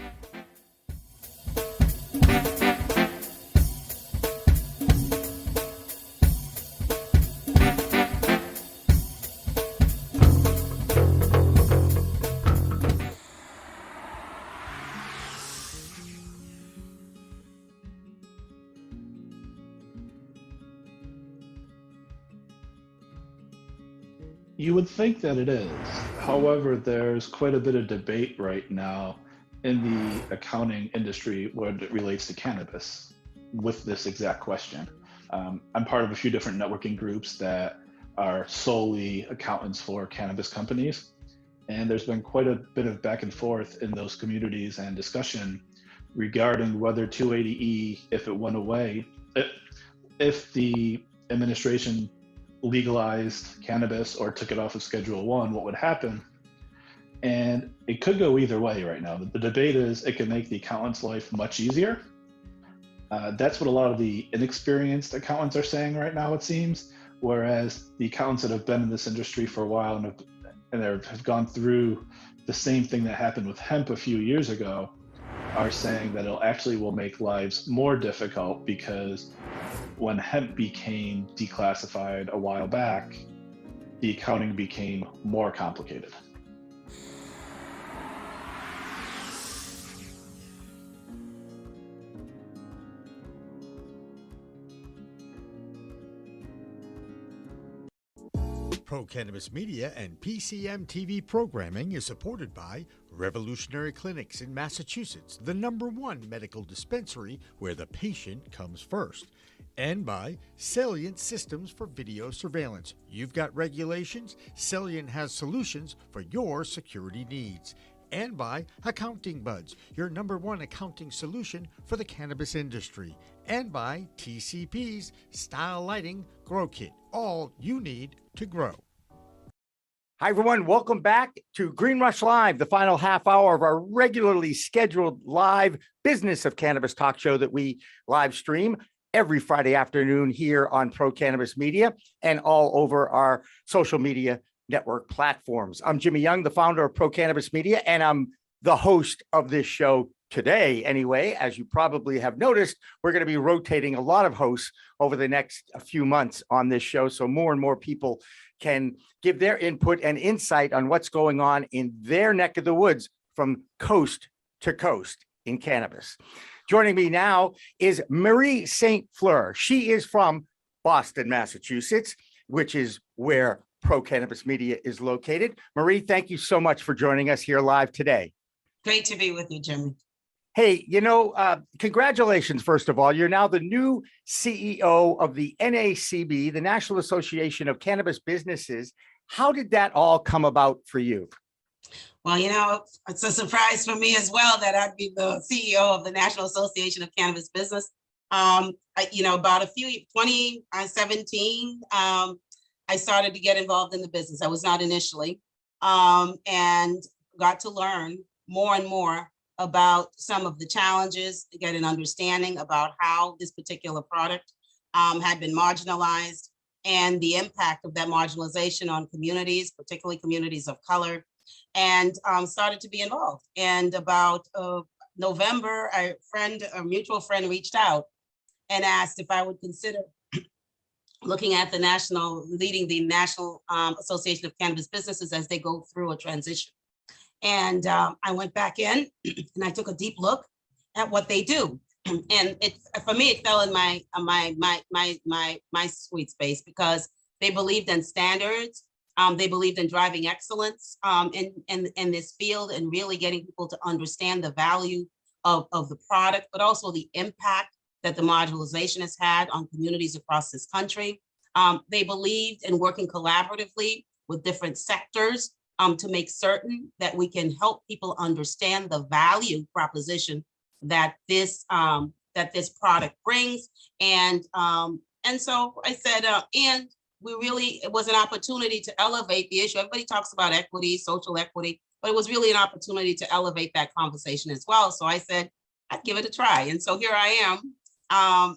You would think that it is. However, there's quite a bit of debate right now in the accounting industry when it relates to cannabis with this exact question. I'm part of a few different networking groups that are solely accountants for cannabis companies. And there's been quite a bit of back and forth in those communities and discussion regarding whether 280E, if it went away, if the administration legalized cannabis or took it off of Schedule 1, what would happen? And it could go either way right now. The debate is it could make the accountant's life much easier. That's what a lot of the inexperienced accountants are saying right now, it seems, whereas the accountants that have been in this industry for a while and have gone through the same thing that happened with hemp a few years ago are saying that it actually will make lives more difficult, because when hemp became declassified a while back, the accounting became more complicated. Pro Cannabis Media and PCM TV programming is supported by Revolutionary Clinics in Massachusetts, the #1 medical dispensary where the patient comes first, and by Salient Systems for Video Surveillance. You've got regulations, Salient has solutions for your security needs. And by Accounting Buds, your #1 accounting solution for the cannabis industry. And by TCP's Style Lighting Grow Kit, all you need to grow. Hi, everyone. Welcome back to Green Rush Live, the final half hour of our regularly scheduled live Business of Cannabis talk show that we live stream every Friday afternoon here on Pro Cannabis Media and all over our social media network platforms. I'm Jimmy Young, the founder of Pro Cannabis Media, and I'm the host of this show today. Anyway, as you probably have noticed, we're going to be rotating a lot of hosts over the next few months on this show, so more and more people can give their input and insight on what's going on in their neck of the woods from coast to coast in cannabis. Joining me now is Marie St. Fleur. She is from Boston, Massachusetts, which is where Pro Cannabis Media is located. Marie, thank you so much for joining us here live today. Great to be with you, Jimmy. Hey, congratulations, first of all. You're now the new CEO of the NACB, the National Association of Cannabis Businesses. How did that all come about for you? Well, it's a surprise for me as well that I'd be the CEO of the National Association of Cannabis Business. About 2017, I started to get involved in the business. I was not initially, and got to learn more and more about some of the challenges, to get an understanding about how this particular product had been marginalized and the impact of that marginalization on communities, particularly communities of color, and started to be involved. And about November, a mutual friend reached out and asked if I would consider leading the National Association of Cannabis Businesses as they go through a transition. And I went back in and I took a deep look at what they do. And for me, it fell in my sweet space because they believed in standards. They believed in driving excellence in this field and really getting people to understand the value of the product, but also the impact that the marginalization has had on communities across this country. They believed in working collaboratively with different sectors to make certain that we can help people understand the value proposition that this product brings. And so I said, and it was an opportunity to elevate the issue. Everybody talks about equity, social equity, but it was really an opportunity to elevate that conversation as well. So I said, I'd give it a try. And so here I am,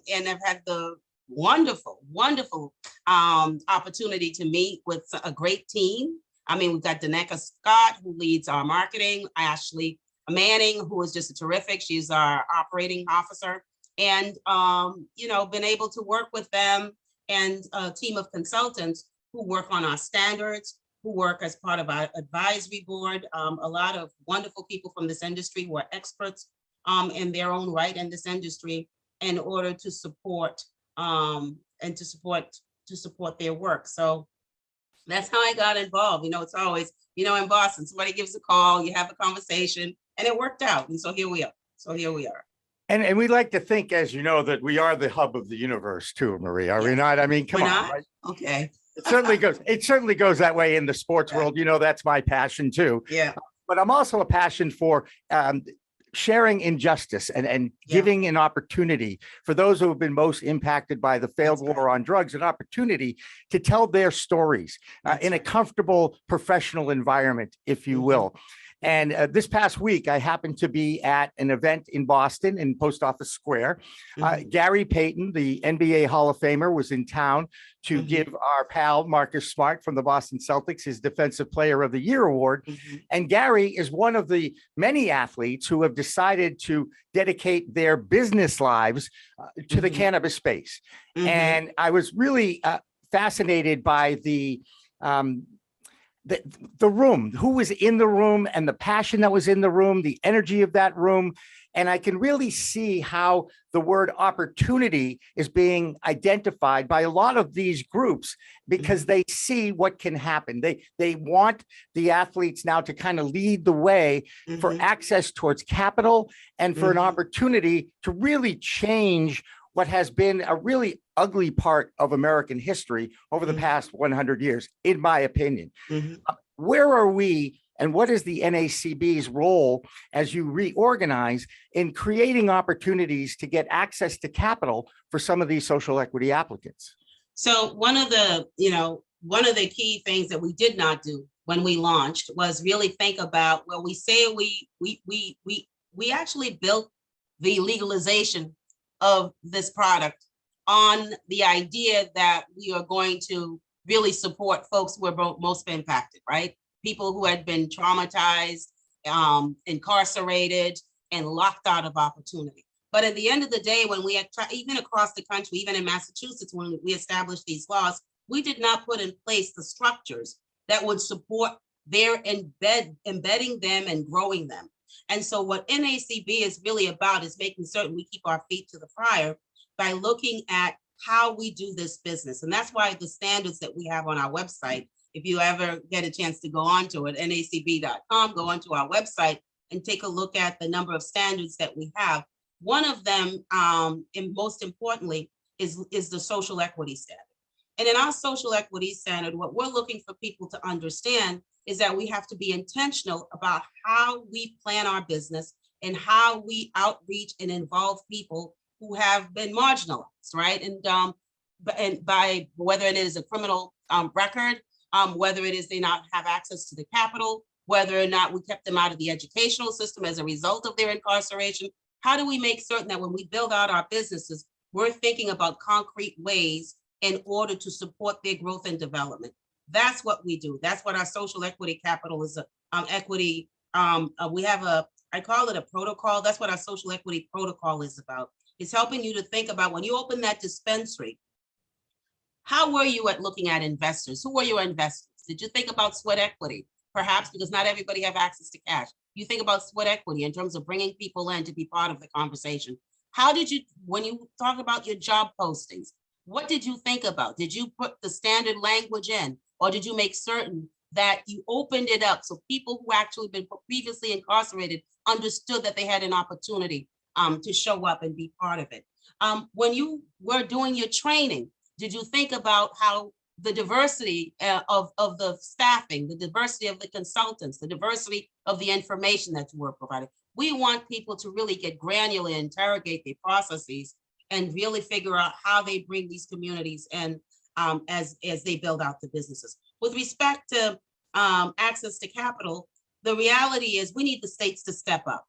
and I've had the wonderful opportunity to meet with a great team. I mean, we've got Daneka Scott, who leads our marketing, Ashley Manning, who is just terrific. She's our operating officer, and, been able to work with them and a team of consultants who work on our standards, who work as part of our advisory board. A lot of wonderful people from this industry who are experts in their own right in this industry in order to support their work. So that's how I got involved. It's always, in Boston, somebody gives a call, you have a conversation, and it worked out. And so here we are. And we like to think, as you know, that we are the hub of the universe too, Marie. Are we not? I mean, come on. Right? Okay. It certainly goes that way in the sports world. That's my passion too. Yeah. But I'm also a passion for sharing injustice and giving an opportunity for those who have been most impacted by the failed war on drugs, an opportunity to tell their stories in a comfortable professional environment, if you will. And this past week, I happened to be at an event in Boston in Post Office Square. Gary Payton, the NBA Hall of Famer, was in town to give our pal Marcus Smart from the Boston Celtics his Defensive Player of the Year award. And Gary is one of the many athletes who have decided to dedicate their business lives to the cannabis space. And I was really fascinated by the room, who was in the room and the passion that was in the room, the energy of that room. And I can really see how the word opportunity is being identified by a lot of these groups because they see what can happen. They want the athletes now to kind of lead the way for access towards capital and for an opportunity to really change what has been a really ugly part of American history over the past 100 years, in my opinion. Where are we, and what is the NACB's role as you reorganize in creating opportunities to get access to capital for some of these social equity applicants? So one of the key things that we did not do when we launched was really think about, well, we say we actually built the legalization of this product on the idea that we are going to really support folks who are most impacted, right? People who had been traumatized, incarcerated, and locked out of opportunity. But at the end of the day, when we had even across the country, even in Massachusetts, when we established these laws, we did not put in place the structures that would support their embedding them and growing them. And so what NACB is really about is making certain we keep our feet to the fire by looking at how we do this business. And that's why the standards that we have on our website, if you ever get a chance to go onto it, nacb.com, go onto our website and take a look at the number of standards that we have. One of them, and most importantly, is the social equity standard. And in our social equity standard, what we're looking for people to understand is that we have to be intentional about how we plan our business and how we outreach and involve people who have been marginalized, right? And by whether it is a criminal record, whether it is they not have access to the capital, whether or not we kept them out of the educational system as a result of their incarceration. How do we make certain that when we build out our businesses, we're thinking about concrete ways in order to support their growth and development? That's what we do. That's what our social equity capital is. Equity. We have I call it a protocol. That's what our social equity protocol is about. It's helping you to think about when you open that dispensary, how were you at looking at investors? Who were your investors? Did you think about sweat equity? Perhaps because not everybody have access to cash. You think about sweat equity in terms of bringing people in to be part of the conversation. How did you, when you talk about your job postings, what did you think about? Did you put the standard language in, or did you make certain that you opened it up so people who actually been previously incarcerated understood that they had an opportunity to show up and be part of it? When you were doing your training, did you think about how the diversity of the staffing, the diversity of the consultants, the diversity of the information that you were providing? We want people to really get granular, interrogate their processes, and really figure out how they bring these communities in as they build out the businesses. With respect to access to capital, the reality is we need the states to step up.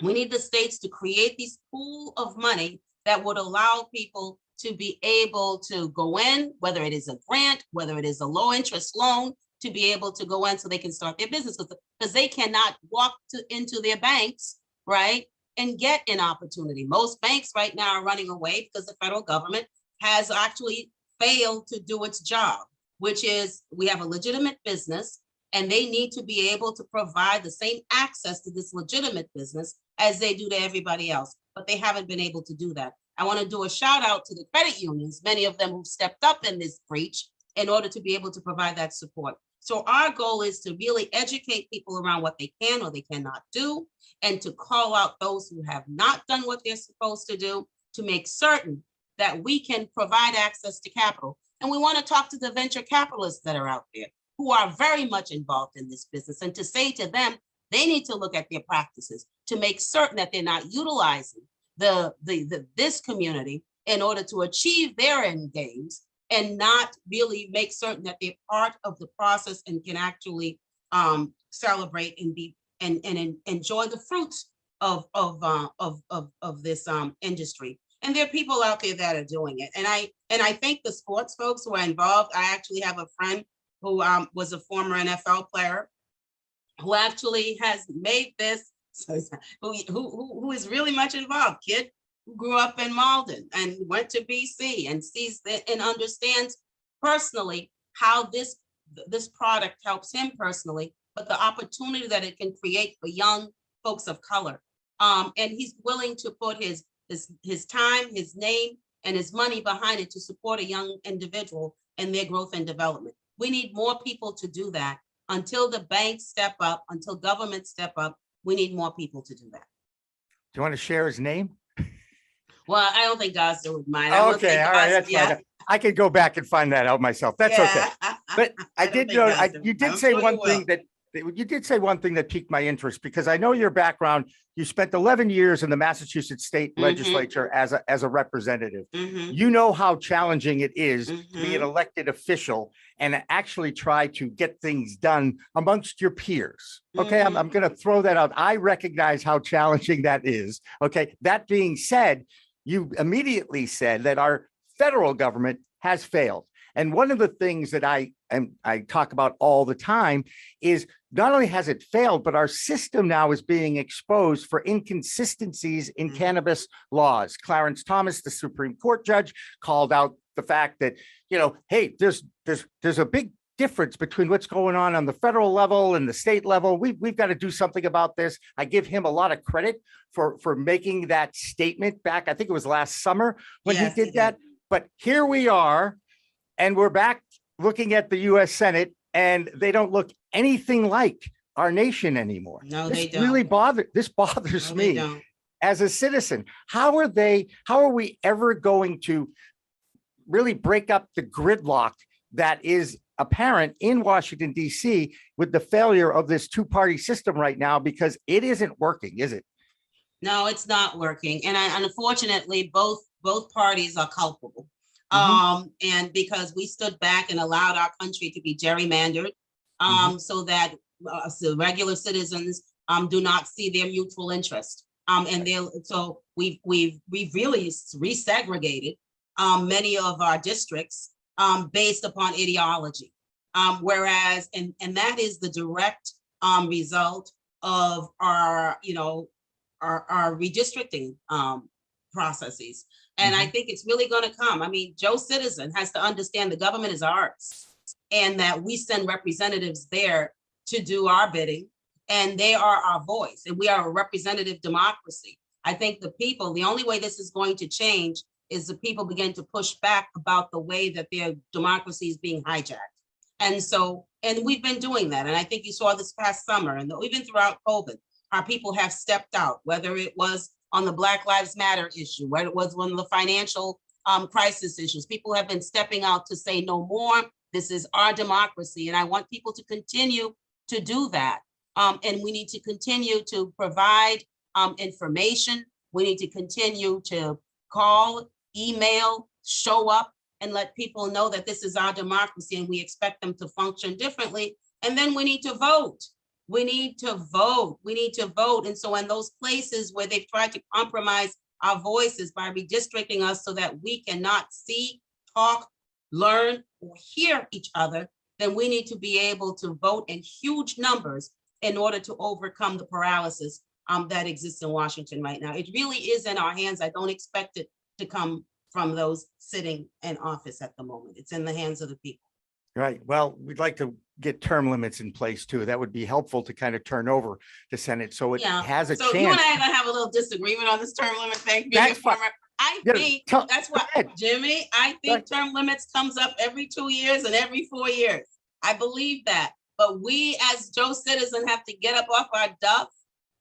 We need the states to create these pool of money that would allow people to be able to go in, whether it is a grant, whether it is a low interest loan, to be able to go in so they can start their business, because they cannot walk into their banks, right, and get an opportunity. Most banks right now are running away because the federal government has actually failed to do its job, which is we have a legitimate business and they need to be able to provide the same access to this legitimate business as they do to everybody else, but they haven't been able to do that. I want to do a shout out to the credit unions, many of them who've stepped up in this breach in order to be able to provide that support. So our goal is to really educate people around what they can or they cannot do, and to call out those who have not done what they're supposed to do, to make certain that we can provide access to capital. And we want to talk to the venture capitalists that are out there who are very much involved in this business, and to say to them, they need to look at their practices to make certain that they're not utilizing this community in order to achieve their end games, and not really make certain that they're part of the process and can actually celebrate and be and enjoy the fruits of this industry. And there are people out there that are doing it. And I think the sports folks who are involved, I actually have a friend who was a former NFL player who actually has made this, who is really much involved, kid who grew up in Malden and went to BC and sees that and understands personally how this product helps him personally, but the opportunity that it can create for young folks of color. And he's willing to put his time, his name, and his money behind it to support a young individual and their growth and development. We need more people to do that. Until the banks step up, until governments step up, we need more people to do that. Do you want to share his name? Well, I don't think Gosder would mind. I won't Okay, think all right, Gosder- that's yeah. fine. I could go back and find that out myself. That's okay. But I don't did think know, Gosder you would. did I'm say sure one you thing will. that, you did say one thing that piqued my interest, because I know your background. You spent 11 years in the Massachusetts State Mhm. Legislature as a representative. Mhm, You know how challenging it is to be an mhm. elected official and actually try to get things done amongst your peers. Okay, Mm-hmm. I'm going to throw that out. I recognize how challenging that is. Okay, that being said, you immediately said that our federal government has failed. And one of the things that I talk about all the time is not only has it failed, but our system now is being exposed for inconsistencies in Mhm. cannabis laws. Clarence Thomas, the Supreme Court judge, called out the fact that, hey, there's a big difference between what's going on the federal level and the state level. We've got to do something about this. I give him a lot of credit for making that statement back. I think it was last summer when Yes, he did that. But here we are, and we're back looking at the US Senate, and they don't look anything like our nation anymore. No, This they don't. really bothers No, they me don't. as a citizen. How are we ever going to really break up the gridlock that is apparent in Washington, D.C. with the failure of this two-party system right now, because it isn't working, is it? No, it's not working. And unfortunately, both parties are culpable. And because we stood back and allowed our country to be gerrymandered, so that so regular citizens do not see their mutual interest. So we've really resegregated many of our districts based upon ideology. Whereas, and that is the direct result of our redistricting processes. And I think it's really going to come. I mean, Joe Citizen has to understand the government is ours, and that we send representatives there to do our bidding, and they are our voice, and we are a representative democracy. I think the people, the only way this is going to change is the people begin to push back about the way that their democracy is being hijacked. And we've been doing that. And I think you saw this past summer, and even throughout COVID, our people have stepped out, whether it was on the Black Lives Matter issue, whether it was one of the financial crisis issues. People have been stepping out to say no more. This is our democracy. And I want people to continue to do that. And we need to continue to provide information. We need to continue to call, email, show up, and let people know that this is our democracy and we expect them to function differently. And then we need to vote. We need to vote. We need to vote. And so in those places where they've tried to compromise our voices by redistricting us so that we cannot see, talk, learn, or hear each other, then we need to be able to vote in huge numbers in order to overcome the paralysis that exists in Washington right now. It really is in our hands. I don't expect it to come from those sitting in office at the moment. It's in the hands of the people. Right. Well, we'd like to get term limits in place too. That would be helpful to kind of turn over the Senate so it has a So chance. you and I are gonna have a little disagreement on this term limit thing. That's fine. I Yeah, think that's go what, ahead. Jimmy, I think term limits comes up every 2 years and every 4 years. I believe that. But we as Joe Citizen have to get up off our duff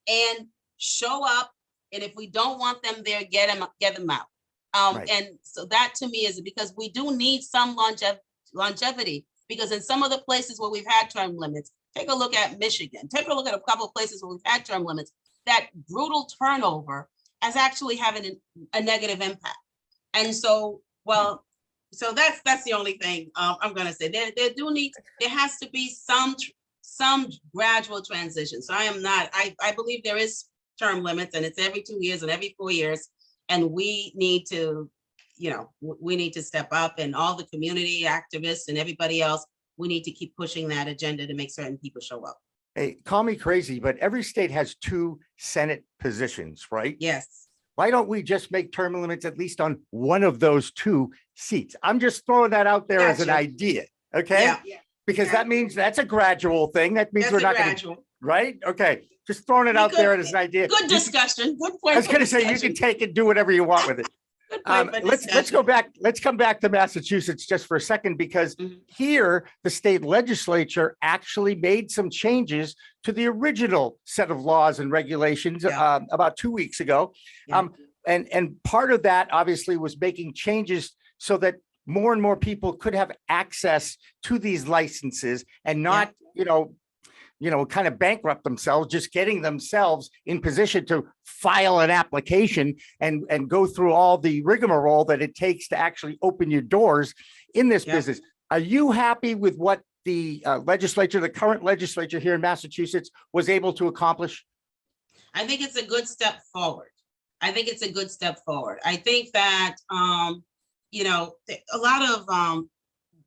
and show up. And if we don't want them there, get them out. Right. And so that to me is because we do need some longevity, because in some of the places where we've had term limits, take a look at Michigan, take a look at a couple of places where we've had term limits, that brutal turnover as actually having a negative impact. And so, so that's the only thing I'm going to say. There has to be some gradual transition. So I believe there is term limits, and it's every 2 years and every 4 years. And we need to, we need to step up, and all the community activists and everybody else, we need to keep pushing that agenda to make certain people show up. Hey, call me crazy, but every state has 2 Senate positions, right? Yes. Why don't we just make term limits at least on one of those 2 seats? I'm just throwing that out there as an idea, okay? Yeah. Because that means that's a gradual thing. That means we're not going to, right? Okay, just throwing it out there as an idea. Good discussion. Good point. I was going to say you can take it, do whatever you want with it. Let's go back. Let's come back to Massachusetts just for a second, because here the state legislature actually made some changes to the original set of laws and regulations about 2 weeks ago. and part of that obviously was making changes so that more and more people could have access to these licenses and not, kind of bankrupt themselves, just getting themselves in position to file an application and go through all the rigmarole that it takes to actually open your doors in this business. Are you happy with what the legislature, the current legislature here in Massachusetts, was able to accomplish? I think it's a good step forward. I think that, a lot of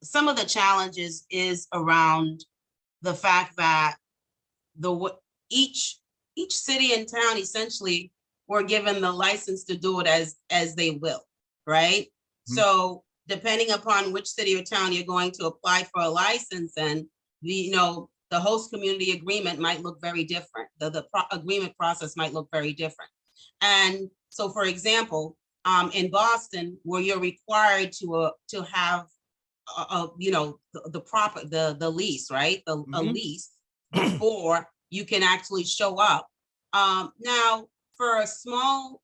some of the challenges is around the fact that each city and town essentially were given the license to do it as they will, right? Mm-hmm. So depending upon which city or town you're going to apply for a license, and the host community agreement might look very different. The agreement process might look very different. And so, for example, in Boston, where you're required to have the lease, right? A lease before you can actually show up. Now, for a small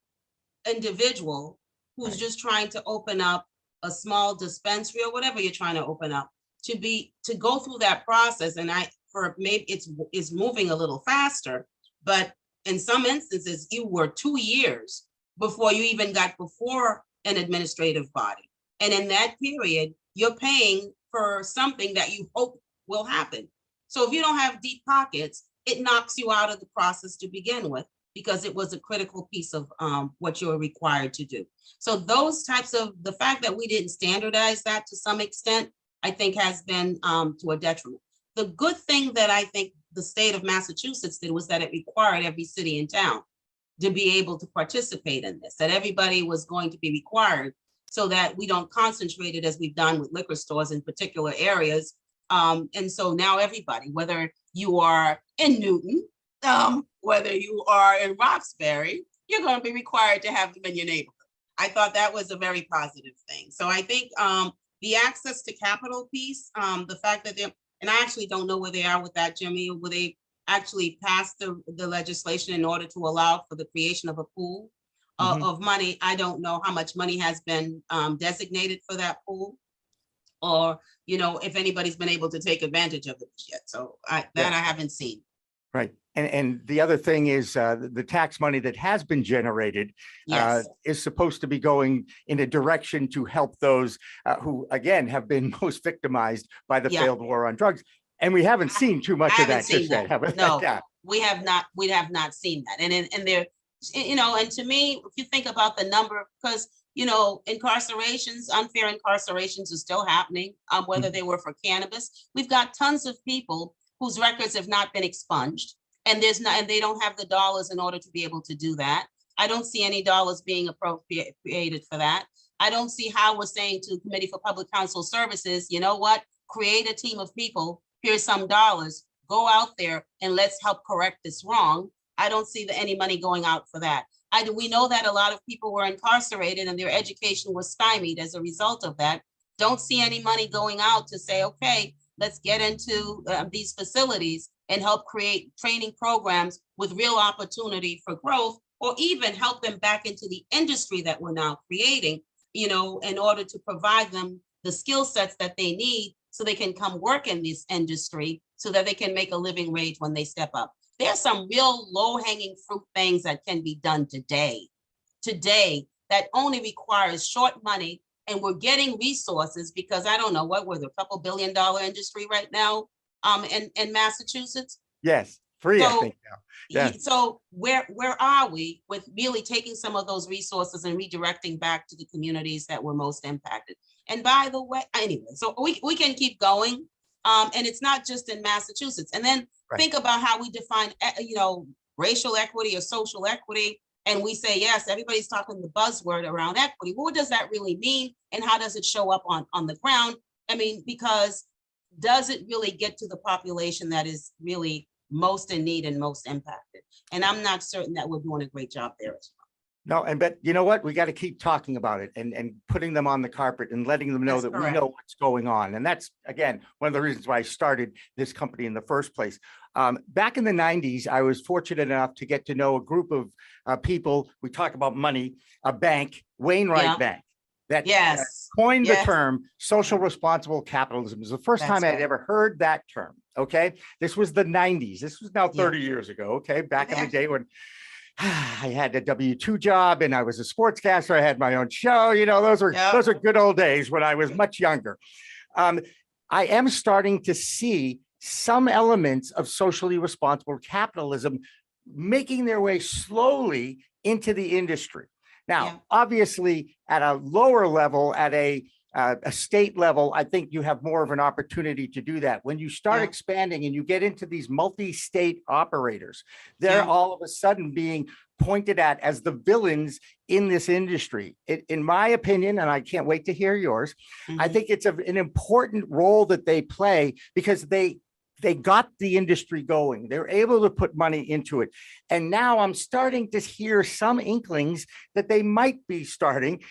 individual who's just trying to open up a small dispensary or whatever you're trying to open up, to go through that process, and maybe it's moving a little faster, but in some instances, you were 2 years before you even got before an administrative body. And in that period, you're paying for something that you hope will happen. So if you don't have deep pockets, it knocks you out of the process to begin with, because it was a critical piece of what you're required to do. So those types of, the fact that we didn't standardize that to some extent, I think has been to a detriment. The good thing that I think the state of Massachusetts did was that it required every city and town to be able to participate in this, that everybody was going to be required, so that we don't concentrate it as we've done with liquor stores in particular areas. And so now everybody, whether you are in Newton, whether you are in Roxbury, you're going to be required to have them in your neighborhood. I thought that was a very positive thing. So I think the access to capital piece, the fact that and I actually don't know where they are with that, Jimmy, will they actually pass the legislation in order to allow for the creation of a pool of money? I don't know how much money has been designated for that pool, or, if anybody's been able to take advantage of it yet. So I haven't seen. Right. And the other thing is the tax money that has been generated is supposed to be going in a direction to help those who, again, have been most victimized by the failed war on drugs. And we haven't seen too much of that just yet, have we? No, we have not. We have not seen that. And there, and to me, if you think about the number, because incarcerations, unfair incarcerations are still happening, whether they were for cannabis. We've got tons of people whose records have not been expunged, and they don't have the dollars in order to be able to do that. I don't see any dollars being appropriated for that. I don't see how we're saying to the Committee for Public Counsel Services, you know what, create a team of people, here's some dollars, go out there and let's help correct this wrong. I don't see any money going out for that. We know that a lot of people were incarcerated and their education was stymied as a result of that. Don't see any money going out to say, okay, let's get into these facilities and help create training programs with real opportunity for growth, or even help them back into the industry that we're now creating, in order to provide them the skill sets that they need so they can come work in this industry so that they can make a living wage when they step up. There's some real low-hanging fruit things that can be done today that only requires short money, and we're getting resources, because I don't know what we're, a couple $1 billion industry right now in Massachusetts. Yes, free, I think now. Yeah. So where are we with really taking some of those resources and redirecting back to the communities that were most impacted? And by the way, anyway, so we can keep going. And it's not just in Massachusetts. And then think about how we define, racial equity or social equity. And we say, yes, everybody's talking the buzzword around equity. Well, what does that really mean? And how does it show up on the ground? I mean, because does it really get to the population that is really most in need and most impacted? And I'm not certain that we're doing a great job there as No, but you know what? We got to keep talking about it and putting them on the carpet and letting them know That's that we correct. know what's going on. And that's, again, one of the reasons why I started this company in the first place. Back in the 90s, I was fortunate enough to get to know a group of people. We talk about money, a bank, Wainwright Yeah. Bank, that Yes. coined the Yes. term social responsible capitalism. It was the first That's time I'd right. ever heard that term. Okay. This was the 90s. This was now Yeah. 30 years ago. Okay. Back in the Yeah. day when I had a W-2 job and I was a sportscaster. I had my own show. You know, those are good old days when I was much younger. I am starting to see some elements of socially responsible capitalism making their way slowly into the industry. Now, obviously, at a lower level, at a state level, I think you have more of an opportunity to do that. When you start expanding and you get into these multi-state operators, they're all of a sudden being pointed at as the villains in this industry. In my opinion, and I can't wait to hear yours, I think it's an important role that they play because they got the industry going. They're able to put money into it. And now I'm starting to hear some inklings that they might be starting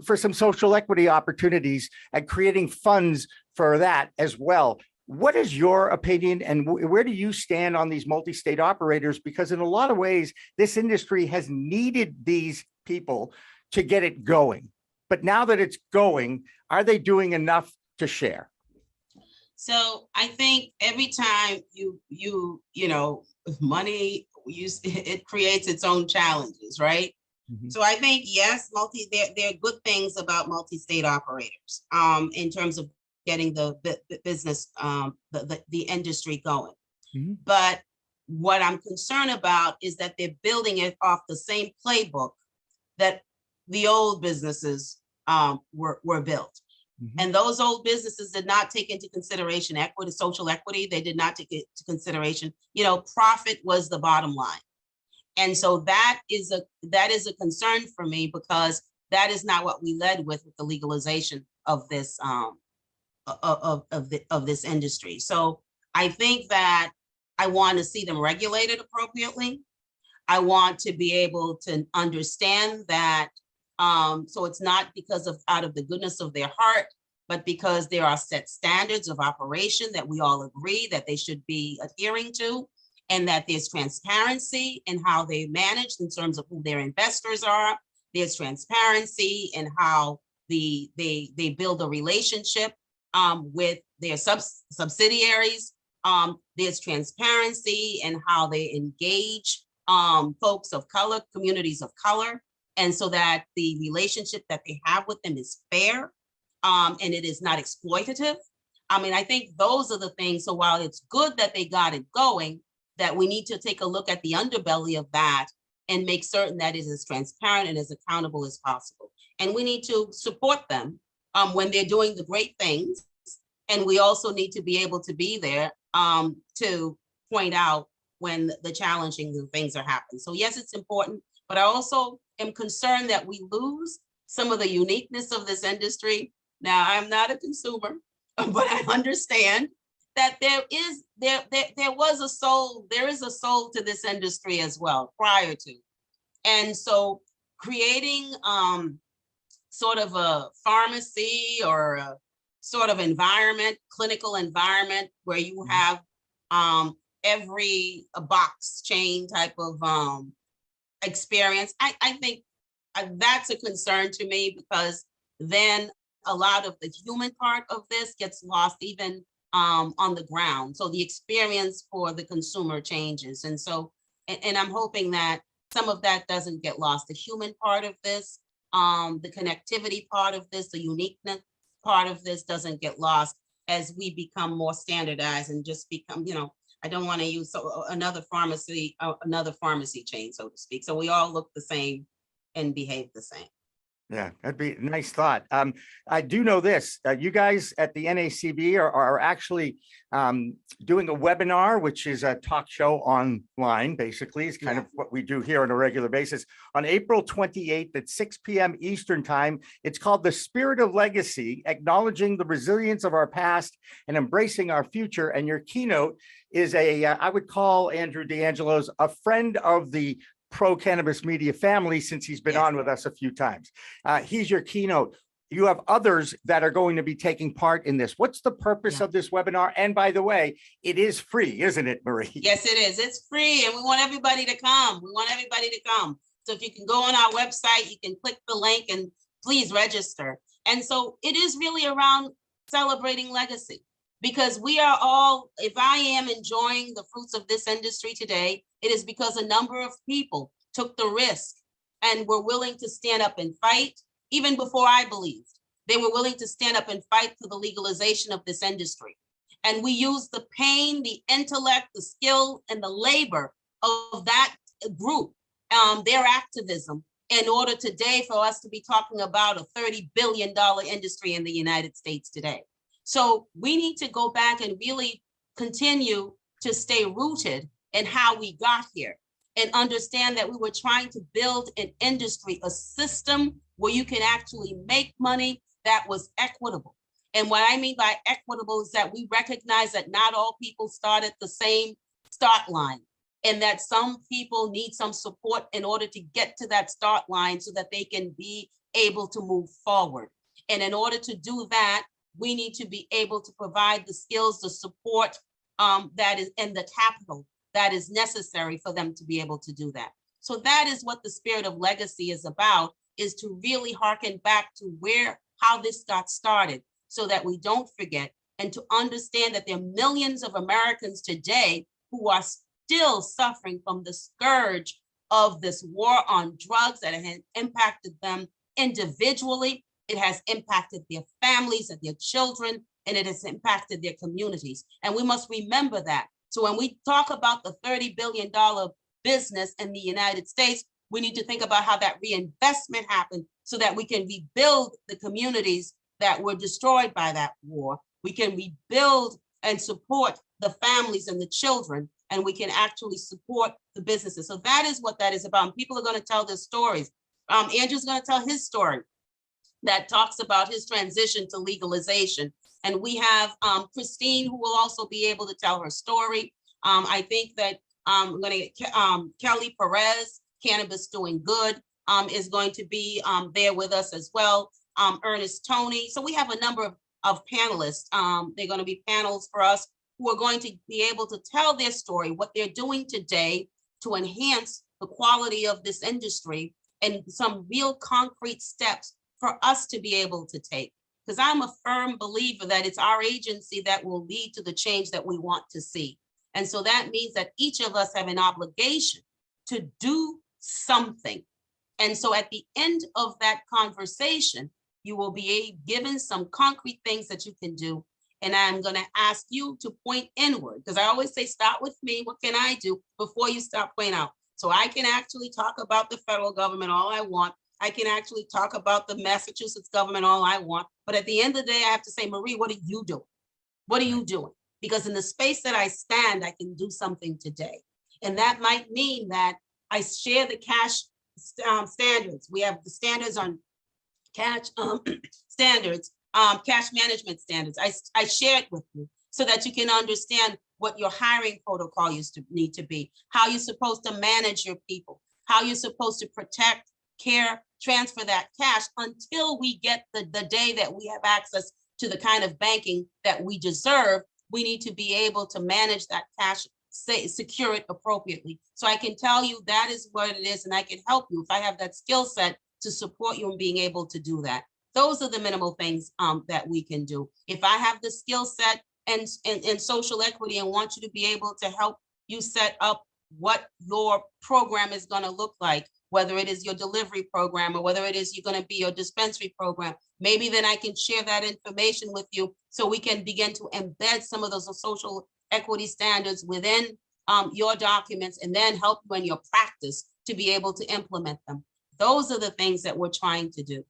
for some social equity opportunities and creating funds for that as well. What is your opinion and where do you stand on these multi-state operators? Because in a lot of ways, this industry has needed these people to get it going. But now that it's going, are they doing enough to share? So I think every time you know, money, it creates its own challenges, right? Mm-hmm. So I think, yes, there are good things about multi-state operators in terms of getting the business, the industry going. Mm-hmm. But what I'm concerned about is that they're building it off the same playbook that the old businesses were built. Mm-hmm. And those old businesses did not take into consideration equity, social equity. They did not take into consideration, you know, profit was the bottom line. And so that is a concern for me because that is not what we led with the legalization of this of this industry. So I think that I want to see them regulated appropriately. I want to be able to understand that so it's not because of out of the goodness of their heart, but because there are set standards of operation that we all agree that they should be adhering to, and that there's transparency in how they manage in terms of who their investors are. There's transparency in how they build a relationship with their subsidiaries. There's transparency in how they engage folks of color, communities of color. And so that the relationship that they have with them is fair and it is not exploitative. I mean, I think those are the things. So while it's good that they got it going, that we need to take a look at the underbelly of that and make certain that it is as transparent and as accountable as possible. And we need to support them when they're doing the great things. And we also need to be able to be there to point out when the challenging things are happening. So yes, it's important, but I also am concerned that we lose some of the uniqueness of this industry. Now, I'm not a consumer, but I understand that there is a soul to this industry as well prior to. And so creating sort of a pharmacy or a sort of environment, clinical environment where you have every box chain type of experience. I think that's a concern to me because then a lot of the human part of this gets lost even on the ground. So the experience for the consumer changes. And so, and I'm hoping that some of that doesn't get lost. The human part of this, the connectivity part of this, the uniqueness part of this doesn't get lost as we become more standardized and just become, you know, I don't want to use another pharmacy chain, so to speak. So we all look the same and behave the same. Yeah, that'd be a nice thought. I do know this, you guys at the NACB are actually doing a webinar, which is a talk show online, basically. It's kind of what we do here on a regular basis. On April 28th at 6 p.m. Eastern time, it's called The Spirit of Legacy, Acknowledging the Resilience of Our Past and Embracing Our Future. And your keynote is I would call Andrew D'Angelo's a friend of the pro cannabis media family since he's been on with us a few times. He's your keynote. You have others that are going to be taking part in this. What's the purpose of this webinar? And by the way, it is free, isn't it, Marie? Yes, it is. It's free, and we want everybody to come. We want everybody to come. So if you can go on our website, you can click the link and please register. And so it is really around celebrating legacy, because we are all, if I am enjoying the fruits of this industry today, it is because a number of people took the risk and were willing to stand up and fight. Even before I believed, they were willing to stand up and fight for the legalization of this industry. And we use the pain, the intellect, the skill, and the labor of that group, their activism, in order today for us to be talking about a $30 billion industry in the United States today. So we need to go back and really continue to stay rooted in how we got here and understand that we were trying to build an industry, a system where you can actually make money that was equitable. And what I mean by equitable is that we recognize that not all people start at the same start line, and that some people need some support in order to get to that start line so that they can be able to move forward. And in order to do that, we need to be able to provide the skills, the support that is, and the capital that is necessary for them to be able to do that. So that is what the spirit of legacy is about, is to really harken back to how this got started, so that we don't forget, and to understand that there are millions of Americans today who are still suffering from the scourge of this war on drugs that has impacted them individually. It has impacted their families and their children, and it has impacted their communities. And we must remember that. So when we talk about the $30 billion business in the United States, we need to think about how that reinvestment happened so that we can rebuild the communities that were destroyed by that war. We can rebuild and support the families and the children, and we can actually support the businesses. So that is what that is about. And people are going to tell their stories. Andrew's going to tell his story that talks about his transition to legalization. And we have Christine, who will also be able to tell her story. I think that I'm going to get Kelly Perez, Cannabis Doing Good, is going to be there with us as well. Ernest Tony. So we have a number of panelists. They're going to be panels for us who are going to be able to tell their story, what they're doing today to enhance the quality of this industry, and some real concrete steps for us to be able to take. Because I'm a firm believer that it's our agency that will lead to the change that we want to see. And so that means that each of us have an obligation to do something. And so at the end of that conversation, you will be given some concrete things that you can do. And I'm going to ask you to point inward, because I always say, start with me. What can I do before you start pointing out? So I can actually talk about the federal government all I want. I can actually talk about the Massachusetts government all I want. But at the end of the day, I have to say, Marie, what are you doing? What are you doing? Because in the space that I stand, I can do something today. And that might mean that I share the cash standards. We have the standards on cash standards, cash management standards. I share it with you so that you can understand what your hiring protocol need to be, how you're supposed to manage your people, how you're supposed to protect, care, transfer that cash until we get the day that we have access to the kind of banking that we deserve. We need to be able to manage that cash, secure it appropriately. So I can tell you that is what it is, and I can help you if I have that skill set to support you in being able to do that. Those are the minimal things that we can do. If I have the skill set and social equity and want you to be able to help you set up what your program is going to look like, whether it is your delivery program or whether it is you're going to be your dispensary program, maybe then I can share that information with you so we can begin to embed some of those social equity standards within your documents, and then help you in your practice to be able to implement them. Those are the things that we're trying to do.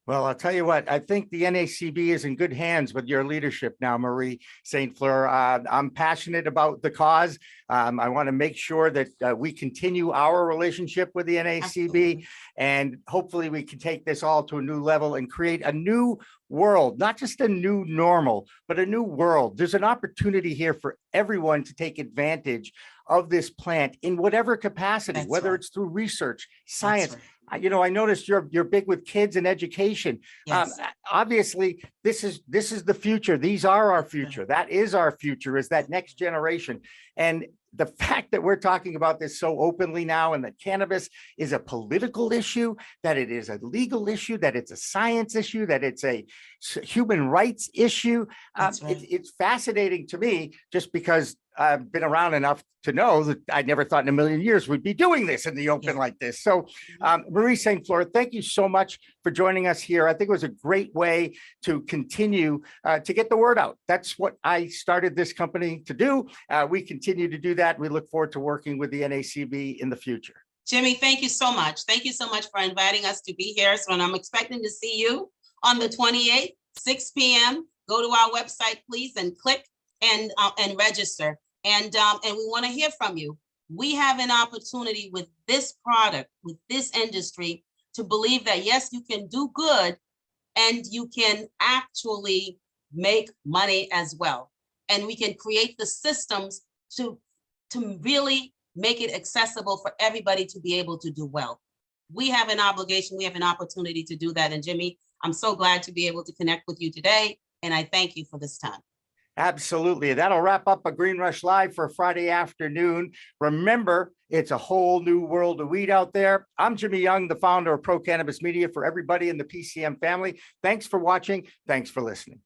Well, I'll tell you what, I think the NACB is in good hands with your leadership now, Marie St. Fleur. I'm passionate about the cause. I want to make sure that we continue our relationship with the NACB, Absolutely. and hopefully we can take this all to a new level and create a new world, not just a new normal, but a new world. There's an opportunity here for everyone to take advantage of this plant in whatever capacity, That's whether right. it's through research, That's science. right. I noticed you're big with kids and education. Yes. Obviously, this is the future. These are our That's right. future. That is our future, is that next generation. And the fact that we're talking about this so openly now, and that cannabis is a political issue, that it is a legal issue, that it's a science issue, that it's a human rights issue. That's right. It's fascinating to me, just because I've been around enough to know that I never thought in a million years we'd be doing this in the open Yeah. like this. So Marie St. Fleur, thank you so much for joining us here. I think it was a great way to continue to get the word out. That's what I started this company to do. We continue to do that. We look forward to working with the NACB in the future. Jimmy, thank you so much. Thank you so much for inviting us to be here. So I'm expecting to see you on the 28th, 6 p.m. Go to our website, please, and click and register. And we want to hear from you. We have an opportunity with this product, with this industry, to believe that, yes, you can do good and you can actually make money as well. And we can create the systems to really make it accessible for everybody to be able to do well. We have an obligation, we have an opportunity to do that. And Jimmy, I'm so glad to be able to connect with you today. And I thank you for this time. Absolutely. That'll wrap up a Green Rush Live for Friday afternoon. Remember, it's a whole new world of weed out there. I'm Jimmy Young, the founder of Pro Cannabis Media, for everybody in the PCM family. Thanks for watching. Thanks for listening.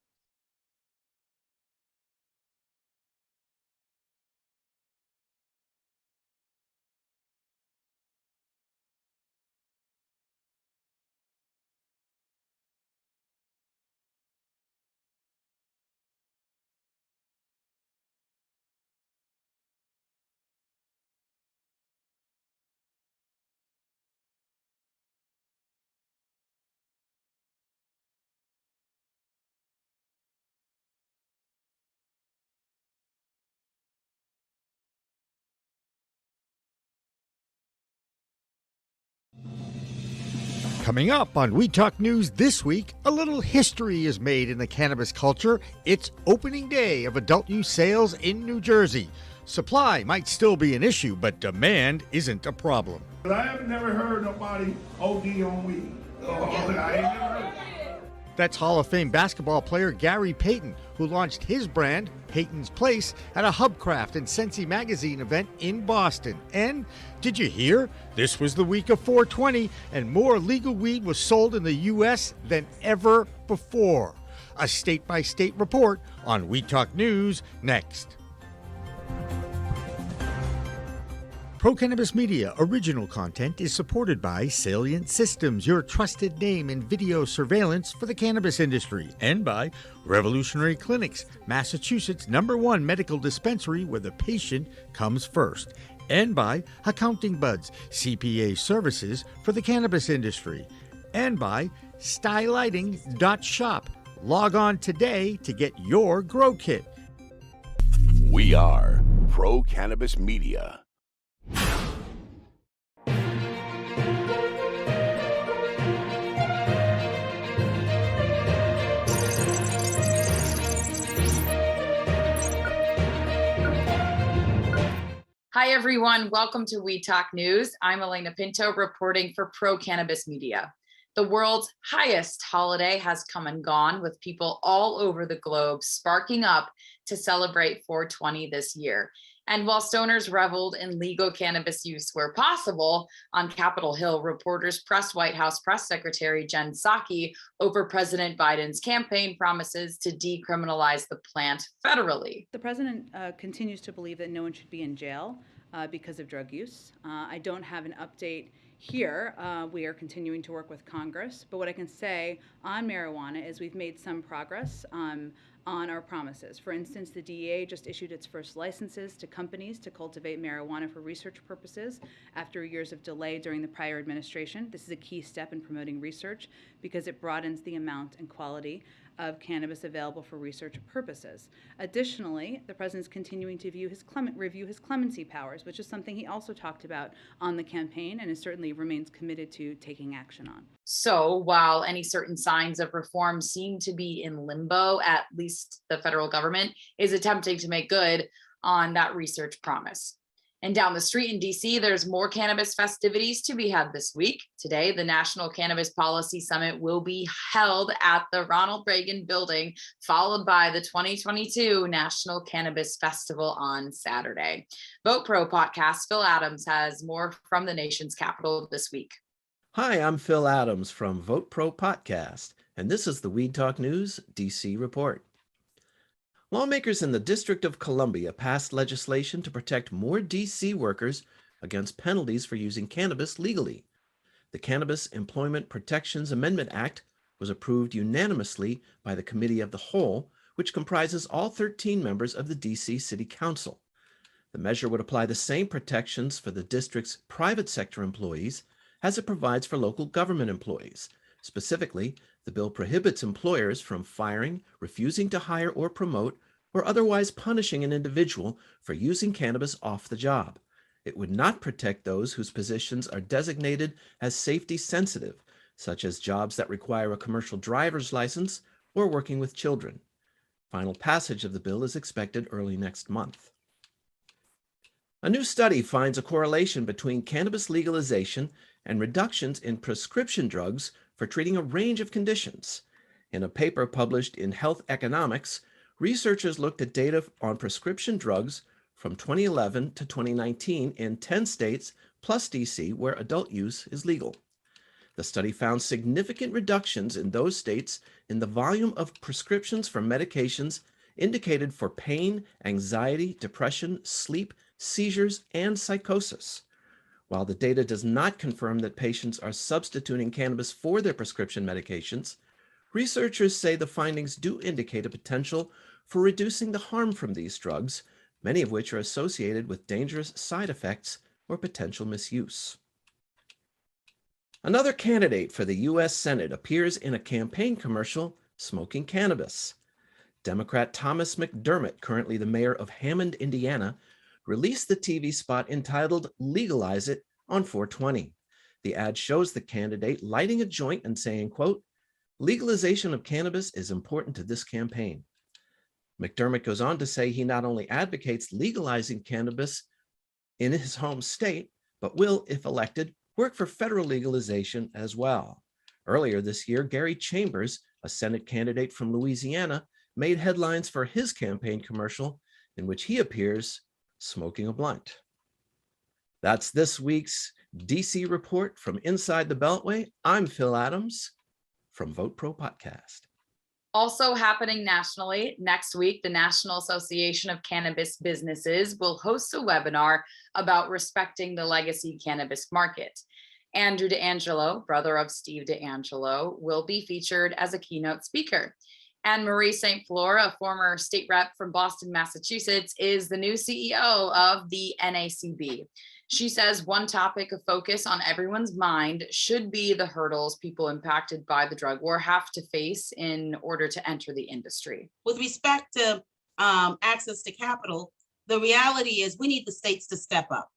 Coming up on We Talk News this week, a little history is made in the cannabis culture. It's opening day of adult use sales in New Jersey. Supply might still be an issue, but demand isn't a problem. I have never heard nobody OD on weed. I ain't never heard. That's Hall of Fame basketball player Gary Payton, who launched his brand, Payton's Place, at a Hubcraft and Sensi magazine event in Boston. And did you hear? This was the week of 420, and more legal weed was sold in the U.S. than ever before. A state-by-state report on We Talk News next. Pro Cannabis Media original content is supported by Salient Systems, your trusted name in video surveillance for the cannabis industry, and by Revolutionary Clinics, Massachusetts' #1 medical dispensary where the patient comes first, and by Accounting Buds, CPA services for the cannabis industry, and by stylighting.shop. Log on today to get your grow kit. We are Pro Cannabis Media. Hi, everyone. Welcome to We Talk News. I'm Elena Pinto reporting for Pro Cannabis Media. The world's highest holiday has come and gone, with people all over the globe sparking up to celebrate 420 this year. And while stoners reveled in legal cannabis use where possible, on Capitol Hill, reporters pressed White House Press Secretary Jen Psaki over President Biden's campaign promises to decriminalize the plant federally. The president continues to believe that no one should be in jail because of drug use. I don't have an update here. We are continuing to work with Congress, but what I can say on marijuana is we've made some progress. on our promises. For instance, the DEA just issued its first licenses to companies to cultivate marijuana for research purposes after years of delay during the prior administration. This is a key step in promoting research because it broadens the amount and quality of cannabis available for research purposes. Additionally, the president's continuing to review his clemency powers, which is something he also talked about on the campaign and certainly remains committed to taking action on. So while any certain signs of reform seem to be in limbo, at least the federal government is attempting to make good on that research promise. And down the street in DC, there's more cannabis festivities to be had this week. Today, the National Cannabis Policy Summit will be held at the Ronald Reagan Building, followed by the 2022 National Cannabis Festival on Saturday. Vote Pro podcast, Phil Adams has more from the nation's capital this week. Hi, I'm Phil Adams from Vote Pro podcast, and this is the Weed Talk News DC report. Lawmakers in the District of Columbia passed legislation to protect more DC workers against penalties for using cannabis legally. The Cannabis Employment Protections Amendment Act was approved unanimously by the Committee of the Whole, which comprises all 13 members of the DC City Council. The measure would apply the same protections for the district's private sector employees as it provides for local government employees. Specifically, the bill prohibits employers from firing, refusing to hire or promote, or otherwise punishing an individual for using cannabis off the job. It would not protect those whose positions are designated as safety sensitive, such as jobs that require a commercial driver's license or working with children. Final passage of the bill is expected early next month. A new study finds a correlation between cannabis legalization and reductions in prescription drugs for treating a range of conditions. In a paper published in Health Economics, researchers looked at data on prescription drugs from 2011 to 2019 in 10 states plus DC where adult use is legal. The study found significant reductions in those states in the volume of prescriptions for medications indicated for pain, anxiety, depression, sleep, seizures, and psychosis. While the data does not confirm that patients are substituting cannabis for their prescription medications, researchers say the findings do indicate a potential for reducing the harm from these drugs, many of which are associated with dangerous side effects or potential misuse. Another candidate for the U.S. Senate appears in a campaign commercial smoking cannabis. Democrat Thomas McDermott, currently the mayor of Hammond, Indiana, released the TV spot entitled "Legalize It" on 4/20. The ad shows the candidate lighting a joint and saying, quote, "Legalization of cannabis is important to this campaign." McDermott goes on to say he not only advocates legalizing cannabis in his home state, but will, if elected, work for federal legalization as well. Earlier this year, Gary Chambers, a Senate candidate from Louisiana, made headlines for his campaign commercial in which he appears smoking a blunt. That's this week's DC report from Inside the Beltway. I'm Phil Adams from Vote Pro Podcast. Also happening nationally, next week, the National Association of Cannabis Businesses will host a webinar about respecting the legacy cannabis market. Andrew DeAngelo, brother of Steve DeAngelo, will be featured as a keynote speaker. And Marie St. Fleur, a former state rep from Boston, Massachusetts, is the new CEO of the NACB. She says one topic of focus on everyone's mind should be the hurdles people impacted by the drug war have to face in order to enter the industry. With respect to access to capital, the reality is we need the states to step up.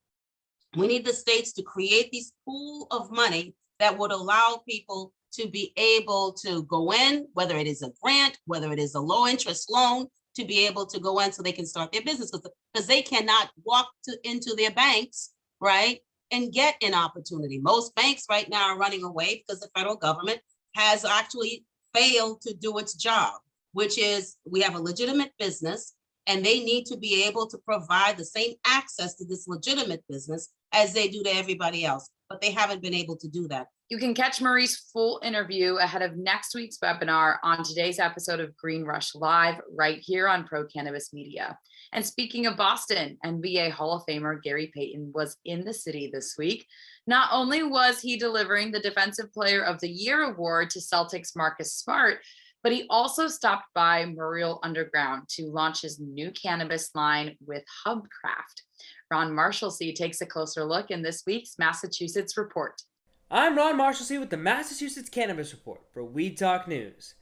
We need the states to create these pool of money that would allow people to be able to go in, whether it is a grant, whether it is a low interest loan, to be able to go in so they can start their business, because they cannot walk into their banks, right, and get an opportunity. Most banks right now are running away because the federal government has actually failed to do its job, which is we have a legitimate business and they need to be able to provide the same access to this legitimate business as they do to everybody else, but they haven't been able to do that. You can catch Marie's full interview ahead of next week's webinar on today's episode of Green Rush Live right here on Pro Cannabis Media. And speaking of Boston, NBA Hall of Famer Gary Payton was in the city this week. Not only was he delivering the Defensive Player of the Year award to Celtics Marcus Smart, But he also stopped by Muriel Underground to launch his new cannabis line with Hubcraft. Ron Marshalsea takes a closer look in this week's Massachusetts Report. I'm Ron Marshalsea with the Massachusetts Cannabis Report for Weed Talk News.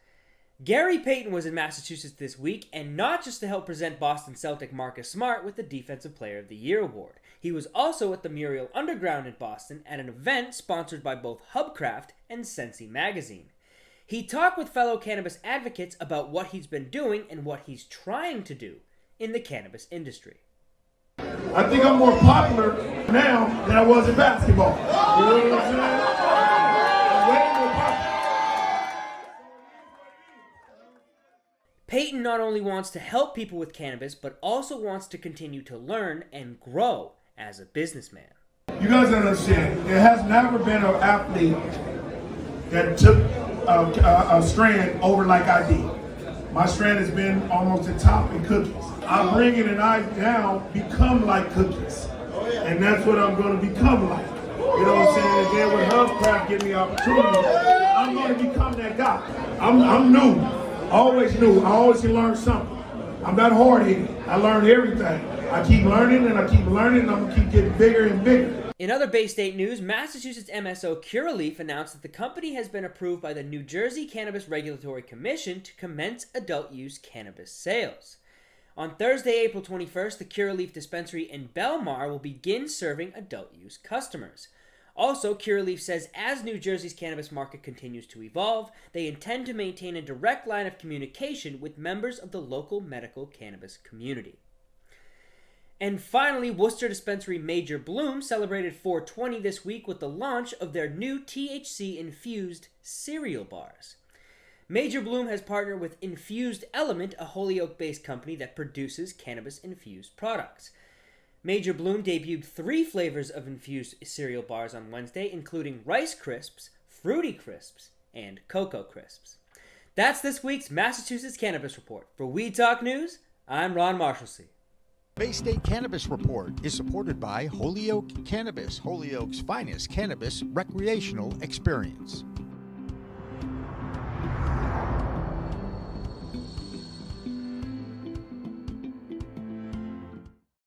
Gary Payton was in Massachusetts this week, and not just to help present Boston Celtic Marcus Smart with the Defensive Player of the Year award. He was also at the Muriel Underground in Boston at an event sponsored by both Hubcraft and Sensi Magazine. He talked with fellow cannabis advocates about what he's been doing and what he's trying to do in the cannabis industry. I think I'm more popular now than I was in basketball. You know what I'm saying? I'm way more popular. Payton not only wants to help people with cannabis, but also wants to continue to learn and grow as a businessman. You guys don't understand. There has never been an athlete that took a strand over like I did. My strand has been almost the top in cookies. I bring it and I now become like cookies. And that's what I'm going to become like. You know what I'm saying? And then with Hubcraft giving me opportunity, I'm going to become that guy. I'm new. Always new. I always can learn something. I'm not hard-headed. I learn everything. I keep learning and I keep learning and I'm going to keep getting bigger and bigger. In other Bay State news, Massachusetts MSO Curaleaf announced that the company has been approved by the New Jersey Cannabis Regulatory Commission to commence adult-use cannabis sales. On Thursday, April 21st, the Curaleaf dispensary in Belmar will begin serving adult-use customers. Also, Curaleaf says as New Jersey's cannabis market continues to evolve, they intend to maintain a direct line of communication with members of the local medical cannabis community. And finally, Worcester dispensary Major Bloom celebrated 420 this week with the launch of their new THC-infused cereal bars. Major Bloom has partnered with Infused Element, a Holyoke-based company that produces cannabis-infused products. Major Bloom debuted 3 flavors of infused cereal bars on Wednesday, including Rice Crisps, Fruity Crisps, and Cocoa Crisps. That's this week's Massachusetts Cannabis Report. For Weed Talk News, I'm Ron Marshalsea. Bay State Cannabis Report is supported by Holyoke Cannabis, Holyoke's finest cannabis recreational experience.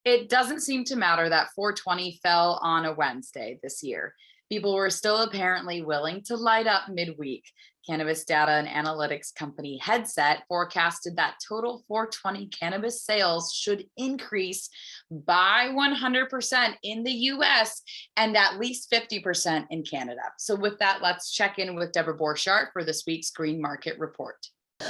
It doesn't seem to matter that 420 fell on a Wednesday this year. People were still apparently willing to light up midweek. Cannabis data and analytics company Headset forecasted that total 420 cannabis sales should increase by 100% in the US and at least 50% in Canada. So with that, let's check in with Debra Borchardt for this week's Green Market Report.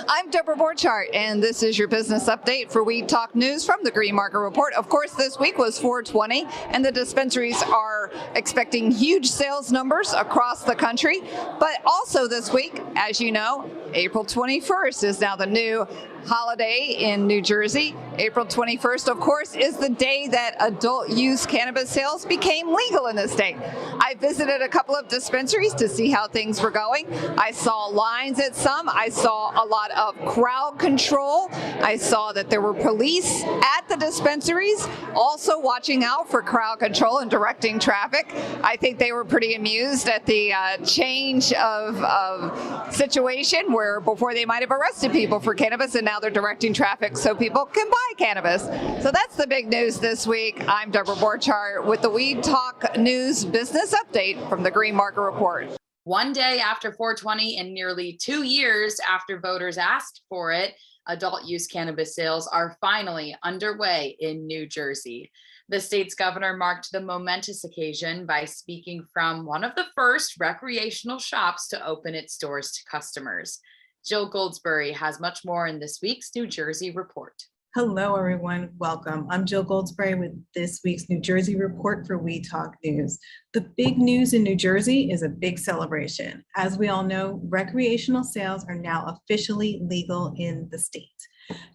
I'm Debra Borchardt, and this is your business update for Weed Talk News from the Green Market Report. Of course, this week was 420, and the dispensaries are expecting huge sales numbers across the country. But also this week, as you know, April 21st is now the new holiday in New Jersey. April 21st, of course, is the day that adult use cannabis sales became legal in the state. I visited a couple of dispensaries to see how things were going. I saw lines at some. I saw a lot of crowd control. I saw that there were police at the dispensaries also watching out for crowd control and directing traffic. I think they were pretty amused at the change of situation where before they might have arrested people for cannabis and now they're directing traffic so people can buy cannabis. So that's the big news this week. I'm Debra Borchardt with the Weed Talk News Business Update from the Green Market Report. One day after 420 and nearly 2 years after voters asked for it, adult use cannabis sales are finally underway in New Jersey. The state's governor marked the momentous occasion by speaking from one of the first recreational shops to open its doors to customers. Jill Goldsberry has much more in this week's New Jersey Report. Hello, everyone. Welcome. I'm Jill Goldsberry with this week's New Jersey Report for Weed Talk News. The big news in New Jersey is a big celebration. As we all know, recreational sales are now officially legal in the state.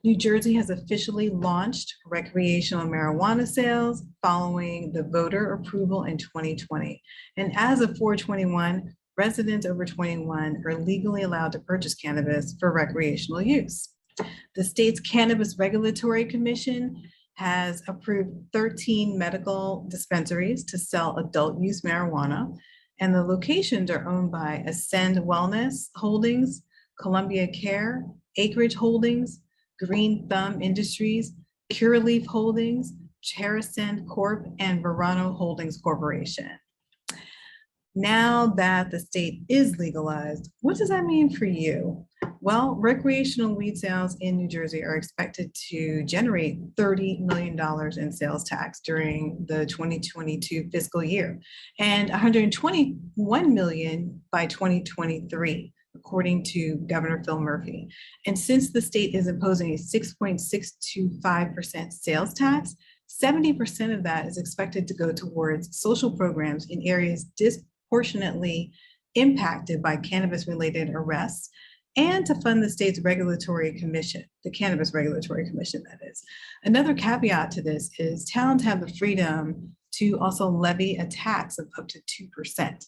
New Jersey has officially launched recreational marijuana sales following the voter approval in 2020. And as of 4/21, residents over 21 are legally allowed to purchase cannabis for recreational use. The state's Cannabis Regulatory Commission has approved 13 medical dispensaries to sell adult use marijuana, and the locations are owned by Ascend Wellness Holdings, Columbia Care, Acreage Holdings, Green Thumb Industries, Curaleaf Holdings, Terrascend Corp., and Verano Holdings Corporation. Now that the state is legalized, what does that mean for you? Well, recreational weed sales in New Jersey are expected to generate $30 million in sales tax during the 2022 fiscal year and $121 million by 2023, according to Governor Phil Murphy. And since the state is imposing a 6.625% sales tax, 70% of that is expected to go towards social programs in areas disproportionately impacted by cannabis-related arrests, and to fund the state's regulatory commission, the Cannabis Regulatory Commission, that is. Another caveat to this is towns have the freedom to also levy a tax of up to 2%.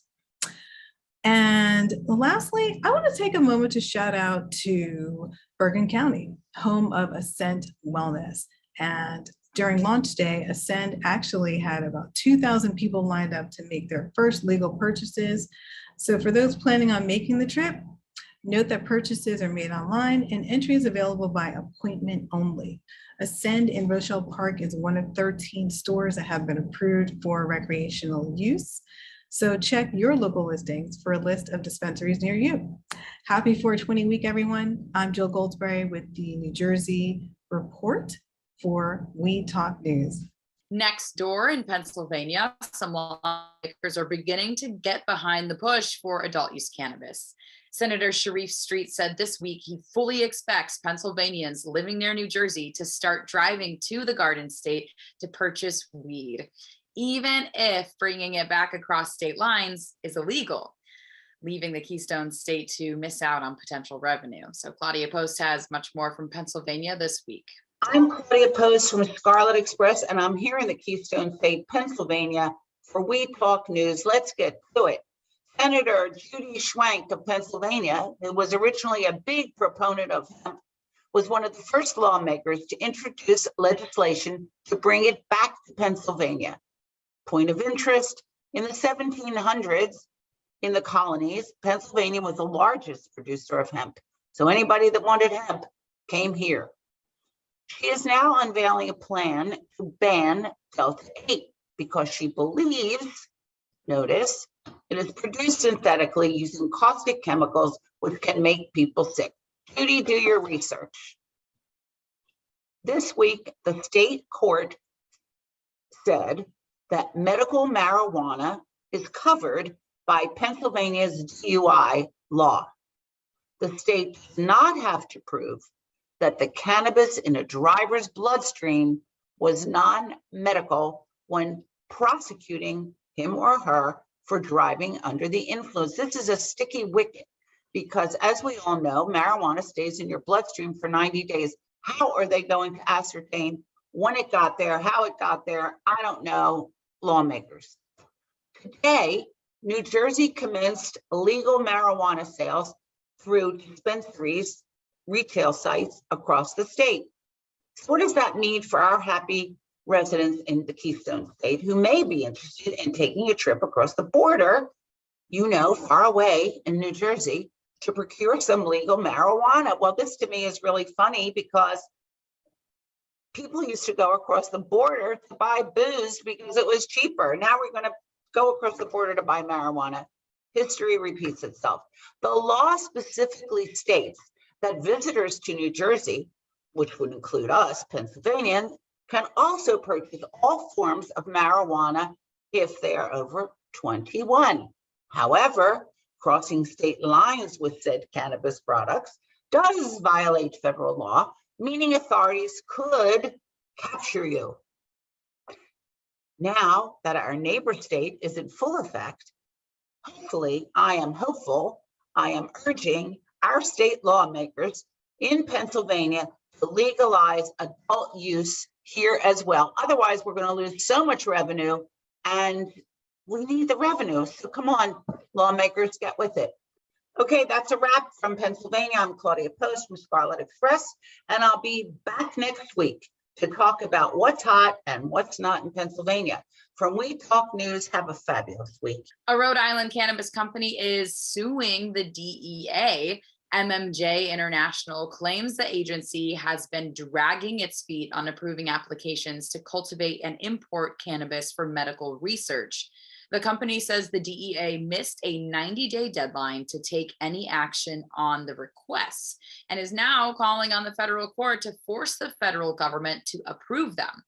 And lastly, I want to take a moment to shout out to Bergen County, home of Ascent Wellness. And during launch day, Ascend actually had about 2,000 people lined up to make their first legal purchases. So for those planning on making the trip, note that purchases are made online and entry is available by appointment only. Ascend in Rochelle Park is one of 13 stores that have been approved for recreational use. So check your local listings for a list of dispensaries near you. Happy 420 week, everyone. I'm Jill Goldsberry with the New Jersey Report for Weed Talk News. Next door in Pennsylvania, some lawmakers are beginning to get behind the push for adult use cannabis. Senator Sharif Street said this week he fully expects Pennsylvanians living near New Jersey to start driving to the Garden State to purchase weed, even if bringing it back across state lines is illegal, leaving the Keystone State to miss out on potential revenue. So Claudia Post has much more from Pennsylvania this week. I'm Claudia Post from Scarlet Express, and I'm here in the Keystone State, Pennsylvania for Weed Talk News. Let's get to it. Senator Judy Schwank of Pennsylvania, who was originally a big proponent of hemp, was one of the first lawmakers to introduce legislation to bring it back to Pennsylvania. Point of interest, in the 1700s, in the colonies, Pennsylvania was the largest producer of hemp. So anybody that wanted hemp came here. She is now unveiling a plan to ban Delta 8 because she believes, notice, it is produced synthetically using caustic chemicals which can make people sick. Judy, do your research. This week, the state court said that medical marijuana is covered by Pennsylvania's DUI law. The state does not have to prove that the cannabis in a driver's bloodstream was non-medical when prosecuting him or her for driving under the influence. This is a sticky wicket because, as we all know, marijuana stays in your bloodstream for 90 days. How are they going to ascertain when it got there, how it got there? I don't know, lawmakers. Today, New Jersey commenced legal marijuana sales through dispensaries, retail sites across the state. So what does that mean for our happy residents in the Keystone State who may be interested in taking a trip across the border, far away in New Jersey, to procure some legal marijuana? Well, this to me is really funny because people used to go across the border to buy booze because it was cheaper. Now we're going to go across the border to buy marijuana. History repeats itself. The law specifically states that visitors to New Jersey, which would include us, Pennsylvanians, can also purchase all forms of marijuana if they are over 21. However, crossing state lines with said cannabis products does violate federal law, meaning authorities could capture you. Now that our neighbor state is in full effect, hopefully, I am urging our state lawmakers in Pennsylvania to legalize adult use here as well. Otherwise, we're going to lose so much revenue, and we need the revenue. So come on, lawmakers, get with it. Okay, that's a wrap from Pennsylvania. I'm Claudia Post from Scarlet Express, and I'll be back next week to talk about what's hot and what's not in Pennsylvania. From We Talk News, have a fabulous week. A Rhode Island cannabis company is suing the DEA MMJ International claims the agency has been dragging its feet on approving applications to cultivate and import cannabis for medical research. The company says the DEA missed a 90-day deadline to take any action on the requests and is now calling on the federal court to force the federal government to approve them.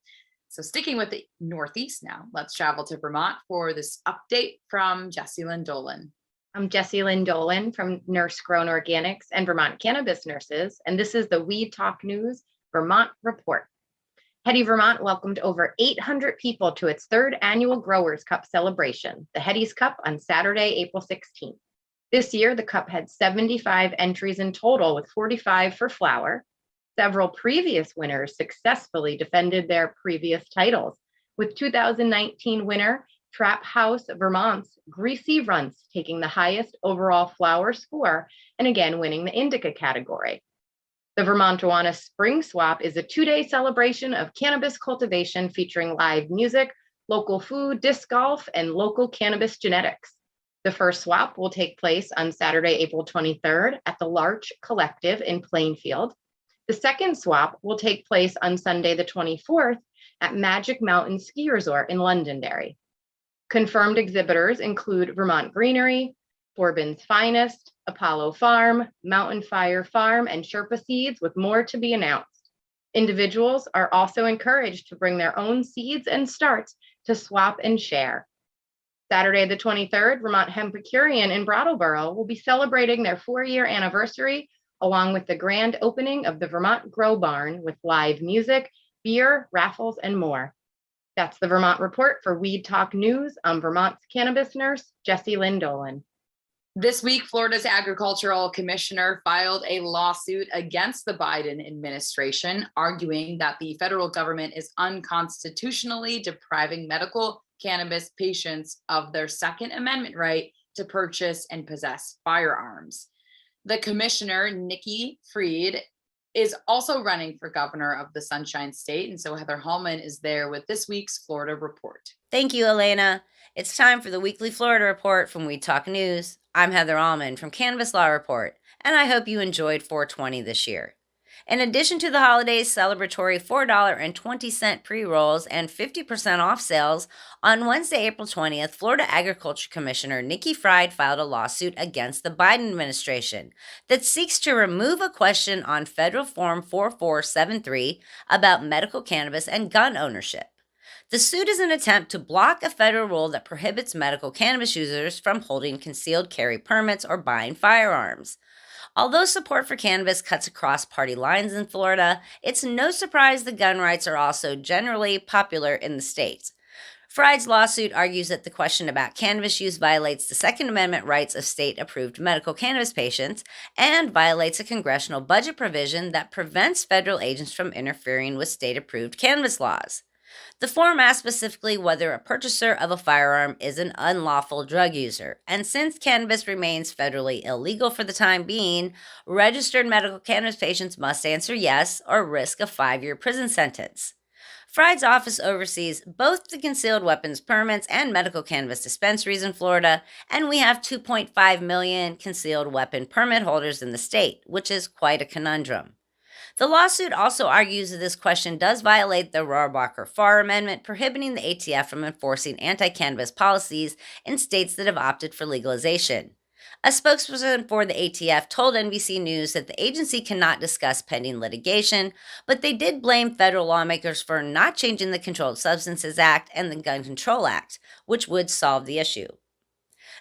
So sticking with the Northeast now, let's travel to Vermont for this update from Jessie Lynn Dolan. I'm Jessie Lynn Dolan from Nurse Grown Organics and Vermont Cannabis Nurses, and this is the Weed Talk News Vermont Report. Hetty Vermont welcomed over 800 people to its third annual Growers Cup celebration, the Hetty's Cup, on Saturday, April 16th. This year, the Cup had 75 entries in total, with 45 for flower. Several previous winners successfully defended their previous titles, with 2019 winner Trap House Vermont's Greasy Runts taking the highest overall flower score and again winning the Indica category. The Vermontuana Spring Swap is a 2-day celebration of cannabis cultivation featuring live music, local food, disc golf, and local cannabis genetics. The first swap will take place on Saturday, April 23rd at the Larch Collective in Plainfield. The second swap will take place on Sunday, the 24th at Magic Mountain Ski Resort in Londonderry. Confirmed exhibitors include Vermont Greenery, Forbin's Finest, Apollo Farm, Mountain Fire Farm, and Sherpa Seeds, with more to be announced. Individuals are also encouraged to bring their own seeds and starts to swap and share. Saturday, the 23rd, Vermont Hempicurian in Brattleboro will be celebrating their 4-year anniversary, along with the grand opening of the Vermont Grow Barn with live music, beer, raffles, and more. That's the Vermont Report for Weed Talk News. I'm Vermont's cannabis nurse, Jessie Lynn Dolan. This week, Florida's agricultural commissioner filed a lawsuit against the Biden administration, arguing that the federal government is unconstitutionally depriving medical cannabis patients of their Second Amendment right to purchase and possess firearms. The commissioner, Nikki Fried, is also running for governor of the Sunshine State. And so Heather Hallman is there with this week's Florida Report. Thank you, Elena. It's time for the weekly Florida Report from Weed Talk News. I'm Heather Hallman from Cannabis Law Report, and I hope you enjoyed 420 this year. In addition to the holidays' celebratory $4.20 pre-rolls and 50% off sales, on Wednesday, April 20th, Florida Agriculture Commissioner Nikki Fried filed a lawsuit against the Biden administration that seeks to remove a question on Federal Form 4473 about medical cannabis and gun ownership. The suit is an attempt to block a federal rule that prohibits medical cannabis users from holding concealed carry permits or buying firearms. Although support for cannabis cuts across party lines in Florida, it's no surprise the gun rights are also generally popular in the state. Fried's lawsuit argues that the question about cannabis use violates the Second Amendment rights of state-approved medical cannabis patients and violates a congressional budget provision that prevents federal agents from interfering with state-approved cannabis laws. The form asks specifically whether a purchaser of a firearm is an unlawful drug user, and since cannabis remains federally illegal for the time being, registered medical cannabis patients must answer yes or risk a 5-year prison sentence. Fried's office oversees both the concealed weapons permits and medical cannabis dispensaries in Florida, and we have 2.5 million concealed weapon permit holders in the state, which is quite a conundrum. The lawsuit also argues that this question does violate the Rohrabacher-Farr Amendment, prohibiting the ATF from enforcing anti-cannabis policies in states that have opted for legalization. A spokesperson for the ATF told NBC News that the agency cannot discuss pending litigation, but they did blame federal lawmakers for not changing the Controlled Substances Act and the Gun Control Act, which would solve the issue.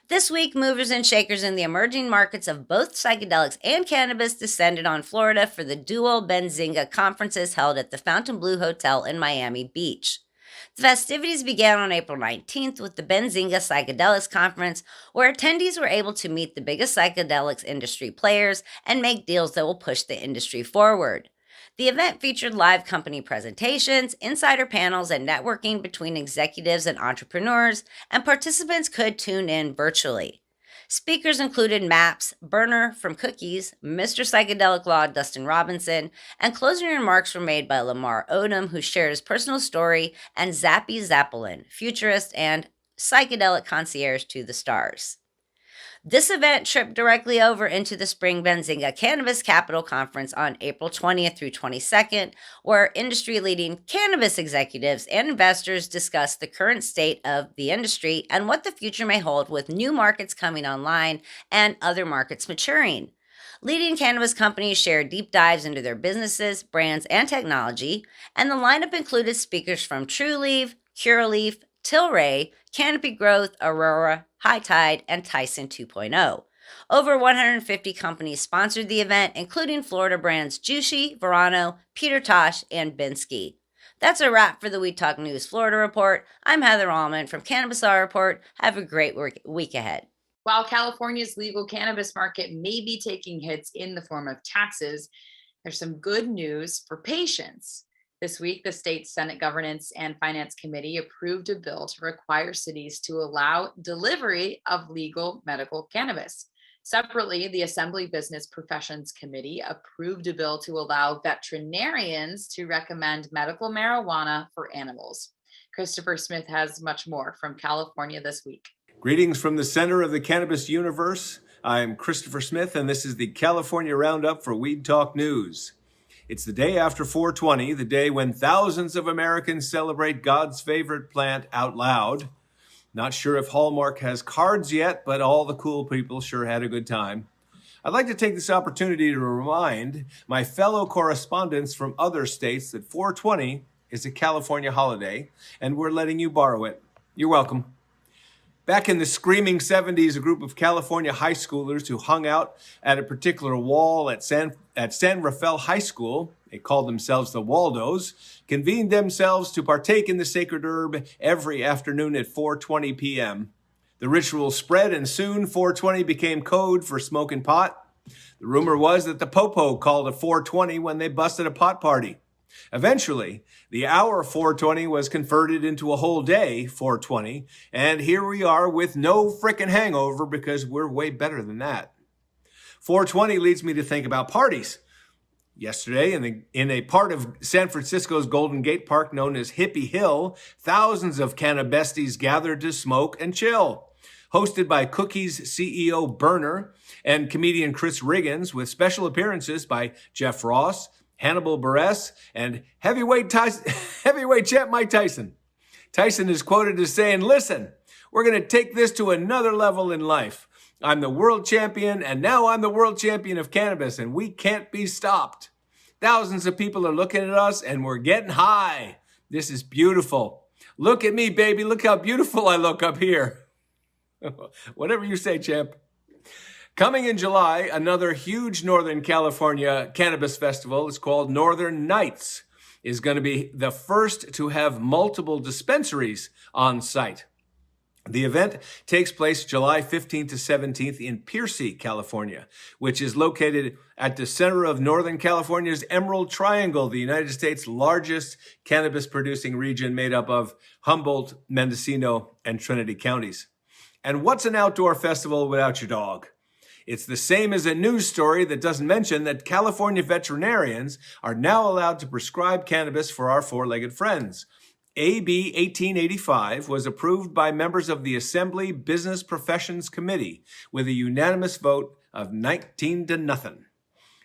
This week, movers and shakers in the emerging markets of both psychedelics and cannabis descended on Florida for the dual Benzinga conferences held at the Fontainebleau Hotel in Miami Beach. The festivities began on April 19th with the Benzinga Psychedelics Conference, where attendees were able to meet the biggest psychedelics industry players and make deals that will push the industry forward. The event featured live company presentations, insider panels, and networking between executives and entrepreneurs, and participants could tune in virtually. Speakers included Maps, Burner from Cookies, Mr. Psychedelic Law Dustin Robinson, and closing remarks were made by Lamar Odom, who shared his personal story, and Zappy Zappelin, futurist and psychedelic concierge to the stars. This event tripped directly over into the Spring Benzinga Cannabis Capital Conference on April 20th through 22nd, where industry-leading cannabis executives and investors discussed the current state of the industry and what the future may hold with new markets coming online and other markets maturing. Leading cannabis companies shared deep dives into their businesses, brands, and technology, and the lineup included speakers from Trulieve, Curaleaf, Tilray, Canopy Growth, Aurora, High Tide, and Tyson 2.0. Over 150 companies sponsored the event, including Florida brands Jushi, Verano, Peter Tosh, and Binsky. That's a wrap for the We Talk News Florida Report. I'm Heather Allman from Cannabis Law Report. Have a great week ahead. While California's legal cannabis market may be taking hits in the form of taxes, there's some good news for patients. This week, the state Senate Governance and Finance Committee approved a bill to require cities to allow delivery of legal medical cannabis. Separately, the Assembly Business Professions Committee approved a bill to allow veterinarians to recommend medical marijuana for animals. Christopher Smith has much more from California this week. Greetings from the center of the cannabis universe. I'm Christopher Smith, and this is the California Roundup for Weed Talk News. It's the day after 420, the day when thousands of Americans celebrate God's favorite plant out loud. Not sure if Hallmark has cards yet, but all the cool people sure had a good time. I'd like to take this opportunity to remind my fellow correspondents from other states that 420 is a California holiday, and we're letting you borrow it. You're welcome. Back in the screaming 70s, a group of California high schoolers who hung out at a particular wall at San Rafael High School, they called themselves the Waldos, convened themselves to partake in the sacred herb every afternoon at 4:20 p.m. The ritual spread, and soon 420 became code for smoking pot. The rumor was that the Popo called it 420 when they busted a pot party. Eventually, the hour 420 was converted into a whole day 420, and here we are with no frickin' hangover because we're way better than that. 420 leads me to think about parties. Yesterday, in a part of San Francisco's Golden Gate Park known as Hippie Hill, thousands of cannabesties gathered to smoke and chill. Hosted by Cookie's CEO Berner and comedian Chris Riggins, with special appearances by Jeff Ross, Hannibal Buress, and heavyweight champ Mike Tyson. Tyson is quoted as saying, "Listen, we're going to take this to another level in life. I'm the world champion, and now I'm the world champion of cannabis, and we can't be stopped. Thousands of people are looking at us, and we're getting high. This is beautiful. Look at me, baby. Look how beautiful I look up here." Whatever you say, champ. Coming in July, another huge Northern California cannabis festival is called Northern Nights, is going to be the first to have multiple dispensaries on site. The event takes place July 15th to 17th in Piercy, California, which is located at the center of Northern California's Emerald Triangle, the United States' largest cannabis-producing region made up of Humboldt, Mendocino, and Trinity counties. And what's an outdoor festival without your dog? It's the same as a news story that doesn't mention that California veterinarians are now allowed to prescribe cannabis for our four-legged friends. AB 1885 was approved by members of the Assembly Business Professions Committee with a unanimous vote of 19-0.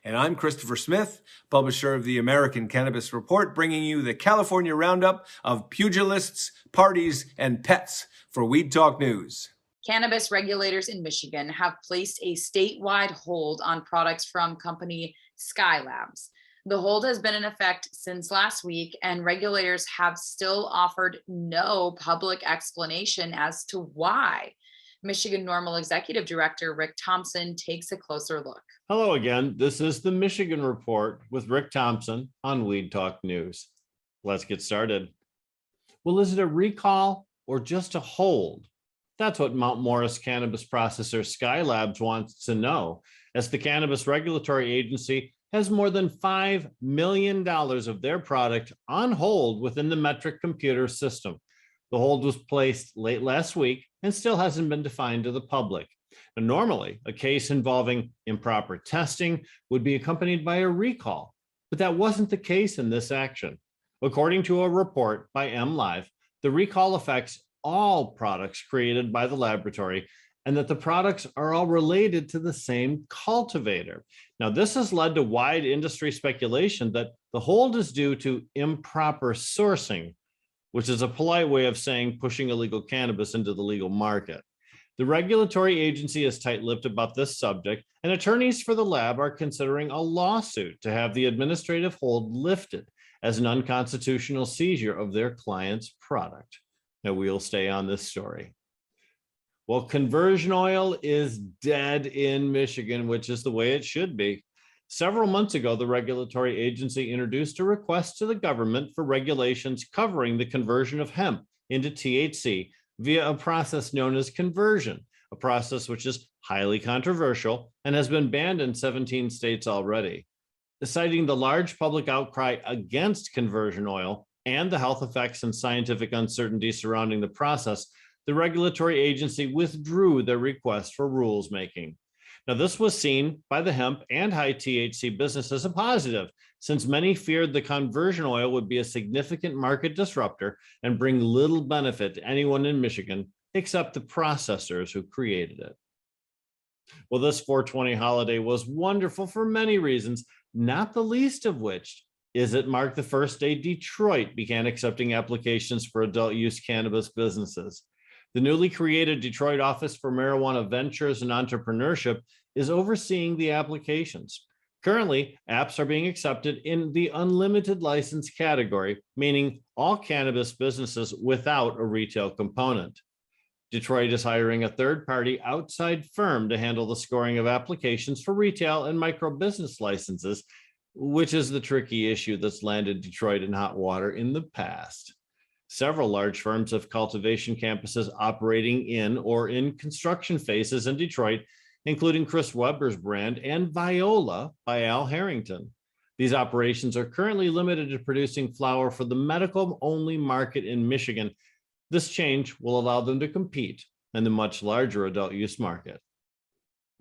And I'm Christopher Smith, publisher of the American Cannabis Report, bringing you the California Roundup of pugilists, parties, and pets for Weed Talk News. Cannabis regulators in Michigan have placed a statewide hold on products from company Skylabs. The hold has been in effect since last week, and regulators have still offered no public explanation as to why. Michigan Normal Executive Director Rick Thompson takes a closer look. Hello again. This is the Michigan Report with Rick Thompson on Weed Talk News. Let's get started. Well, is it a recall or just a hold? That's what Mount Morris cannabis processor Skylabs wants to know, as the Cannabis Regulatory Agency has more than $5 million of their product on hold within the Metric computer system. The hold was placed late last week and still hasn't been defined to the public. And normally, a case involving improper testing would be accompanied by a recall, but that wasn't the case in this action. According to a report by MLive, the recall affects all products created by the laboratory and that the products are all related to the same cultivator. Now, this has led to wide industry speculation that the hold is due to improper sourcing, which is a polite way of saying pushing illegal cannabis into the legal market. The regulatory agency is tight-lipped about this subject, and attorneys for the lab are considering a lawsuit to have the administrative hold lifted as an unconstitutional seizure of their client's product. Now, we'll stay on this story. Well, conversion oil is dead in Michigan, which is the way it should be. Several months ago, the regulatory agency introduced a request to the government for regulations covering the conversion of hemp into THC via a process known as conversion, a process which is highly controversial and has been banned in 17 states already. Citing the large public outcry against conversion oil and the health effects and scientific uncertainty surrounding the process, the regulatory agency withdrew their request for rules making. Now, this was seen by the hemp and high THC business as a positive, since many feared the conversion oil would be a significant market disruptor and bring little benefit to anyone in Michigan except the processors who created it. Well, this 420 holiday was wonderful for many reasons, not the least of which is it marked the first day Detroit began accepting applications for adult use cannabis businesses. The newly created Detroit Office for Marijuana Ventures and Entrepreneurship is overseeing the applications. Currently, apps are being accepted in the unlimited license category, meaning all cannabis businesses without a retail component. Detroit is hiring a third-party outside firm to handle the scoring of applications for retail and micro business licenses, which is the tricky issue that's landed Detroit in hot water in the past. Several large firms have cultivation campuses operating in or in construction phases in Detroit, including Chris Webber's brand and Viola by Al Harrington. These operations are currently limited to producing flower for the medical-only market in Michigan. This change will allow them to compete in the much larger adult use market.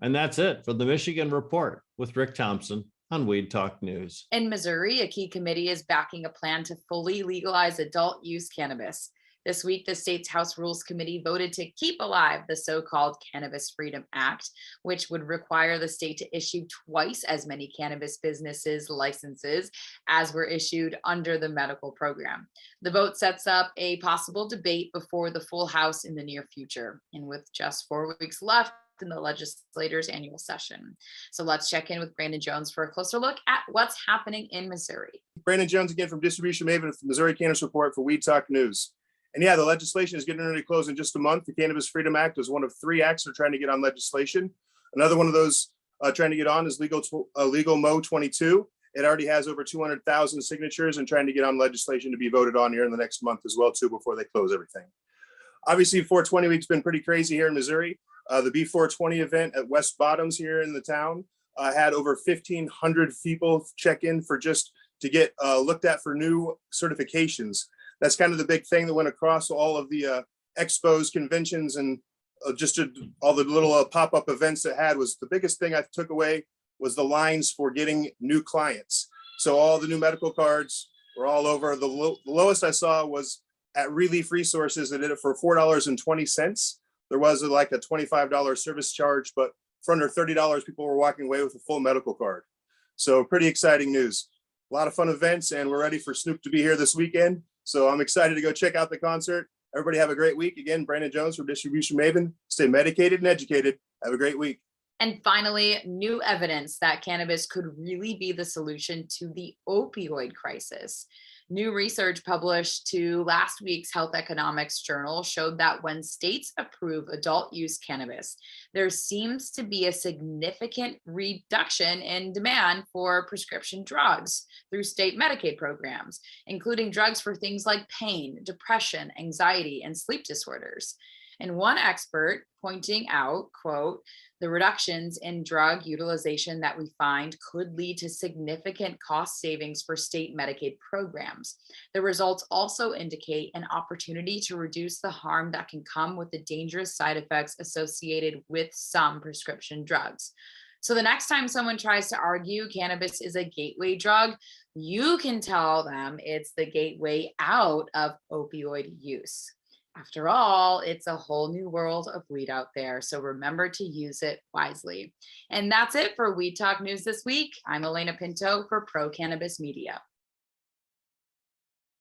And that's it for the Michigan Report with Rick Thompson on Weed Talk News. In Missouri, a key committee is backing a plan to fully legalize adult use cannabis. This week, the state's House Rules Committee voted to keep alive the so-called Cannabis Freedom Act, which would require the state to issue twice as many cannabis businesses licenses as were issued under the medical program. The vote sets up a possible debate before the full House in the near future. And with just 4 weeks left in the legislator's annual session. So let's check in with Brandon Jones for a closer look at what's happening in Missouri. Brandon Jones again from Distribution Maven with the Missouri Cannabis Report for Weed Talk News. And yeah, the legislation is getting ready to close in just a month. The Cannabis Freedom Act is one of 3 acts they're trying to get on legislation. Another one of those trying to get on is Legal Mo 22. It already has over 200,000 signatures and trying to get on legislation to be voted on here in the next month as well too before they close everything. Obviously, 420 week's been pretty crazy here in Missouri. The B420 event at West Bottoms here in the town had over 1,500 people check in for just to get looked at for new certifications. That's kind of the big thing that went across all of the expos, conventions, and all the little pop-up events that had. Was the biggest thing I took away was the lines for getting new clients. So all the new medical cards were all over. The lowest I saw was at Relief Resources. They did it for $4.20. There was like a $25 service charge, but for under $30, people were walking away with a full medical card. So pretty exciting news. A lot of fun events, and we're ready for Snoop to be here this weekend. So I'm excited to go check out the concert. Everybody have a great week. Again, Brandon Jones from Distribution Maven. Stay medicated and educated. Have a great week. And finally, new evidence that cannabis could really be the solution to the opioid crisis. New research published to last week's Health Economics Journal showed that when states approve adult use cannabis, there seems to be a significant reduction in demand for prescription drugs through state Medicaid programs, including drugs for things like pain, depression, anxiety, and sleep disorders. And one expert pointing out, quote, the reductions in drug utilization that we find could lead to significant cost savings for state Medicaid programs. The results also indicate an opportunity to reduce the harm that can come with the dangerous side effects associated with some prescription drugs. So the next time someone tries to argue cannabis is a gateway drug, you can tell them it's the gateway out of opioid use. After all, it's a whole new world of weed out there, so remember to use it wisely. And that's it for Weed Talk News this week. I'm Elena Pinto for Pro Cannabis Media.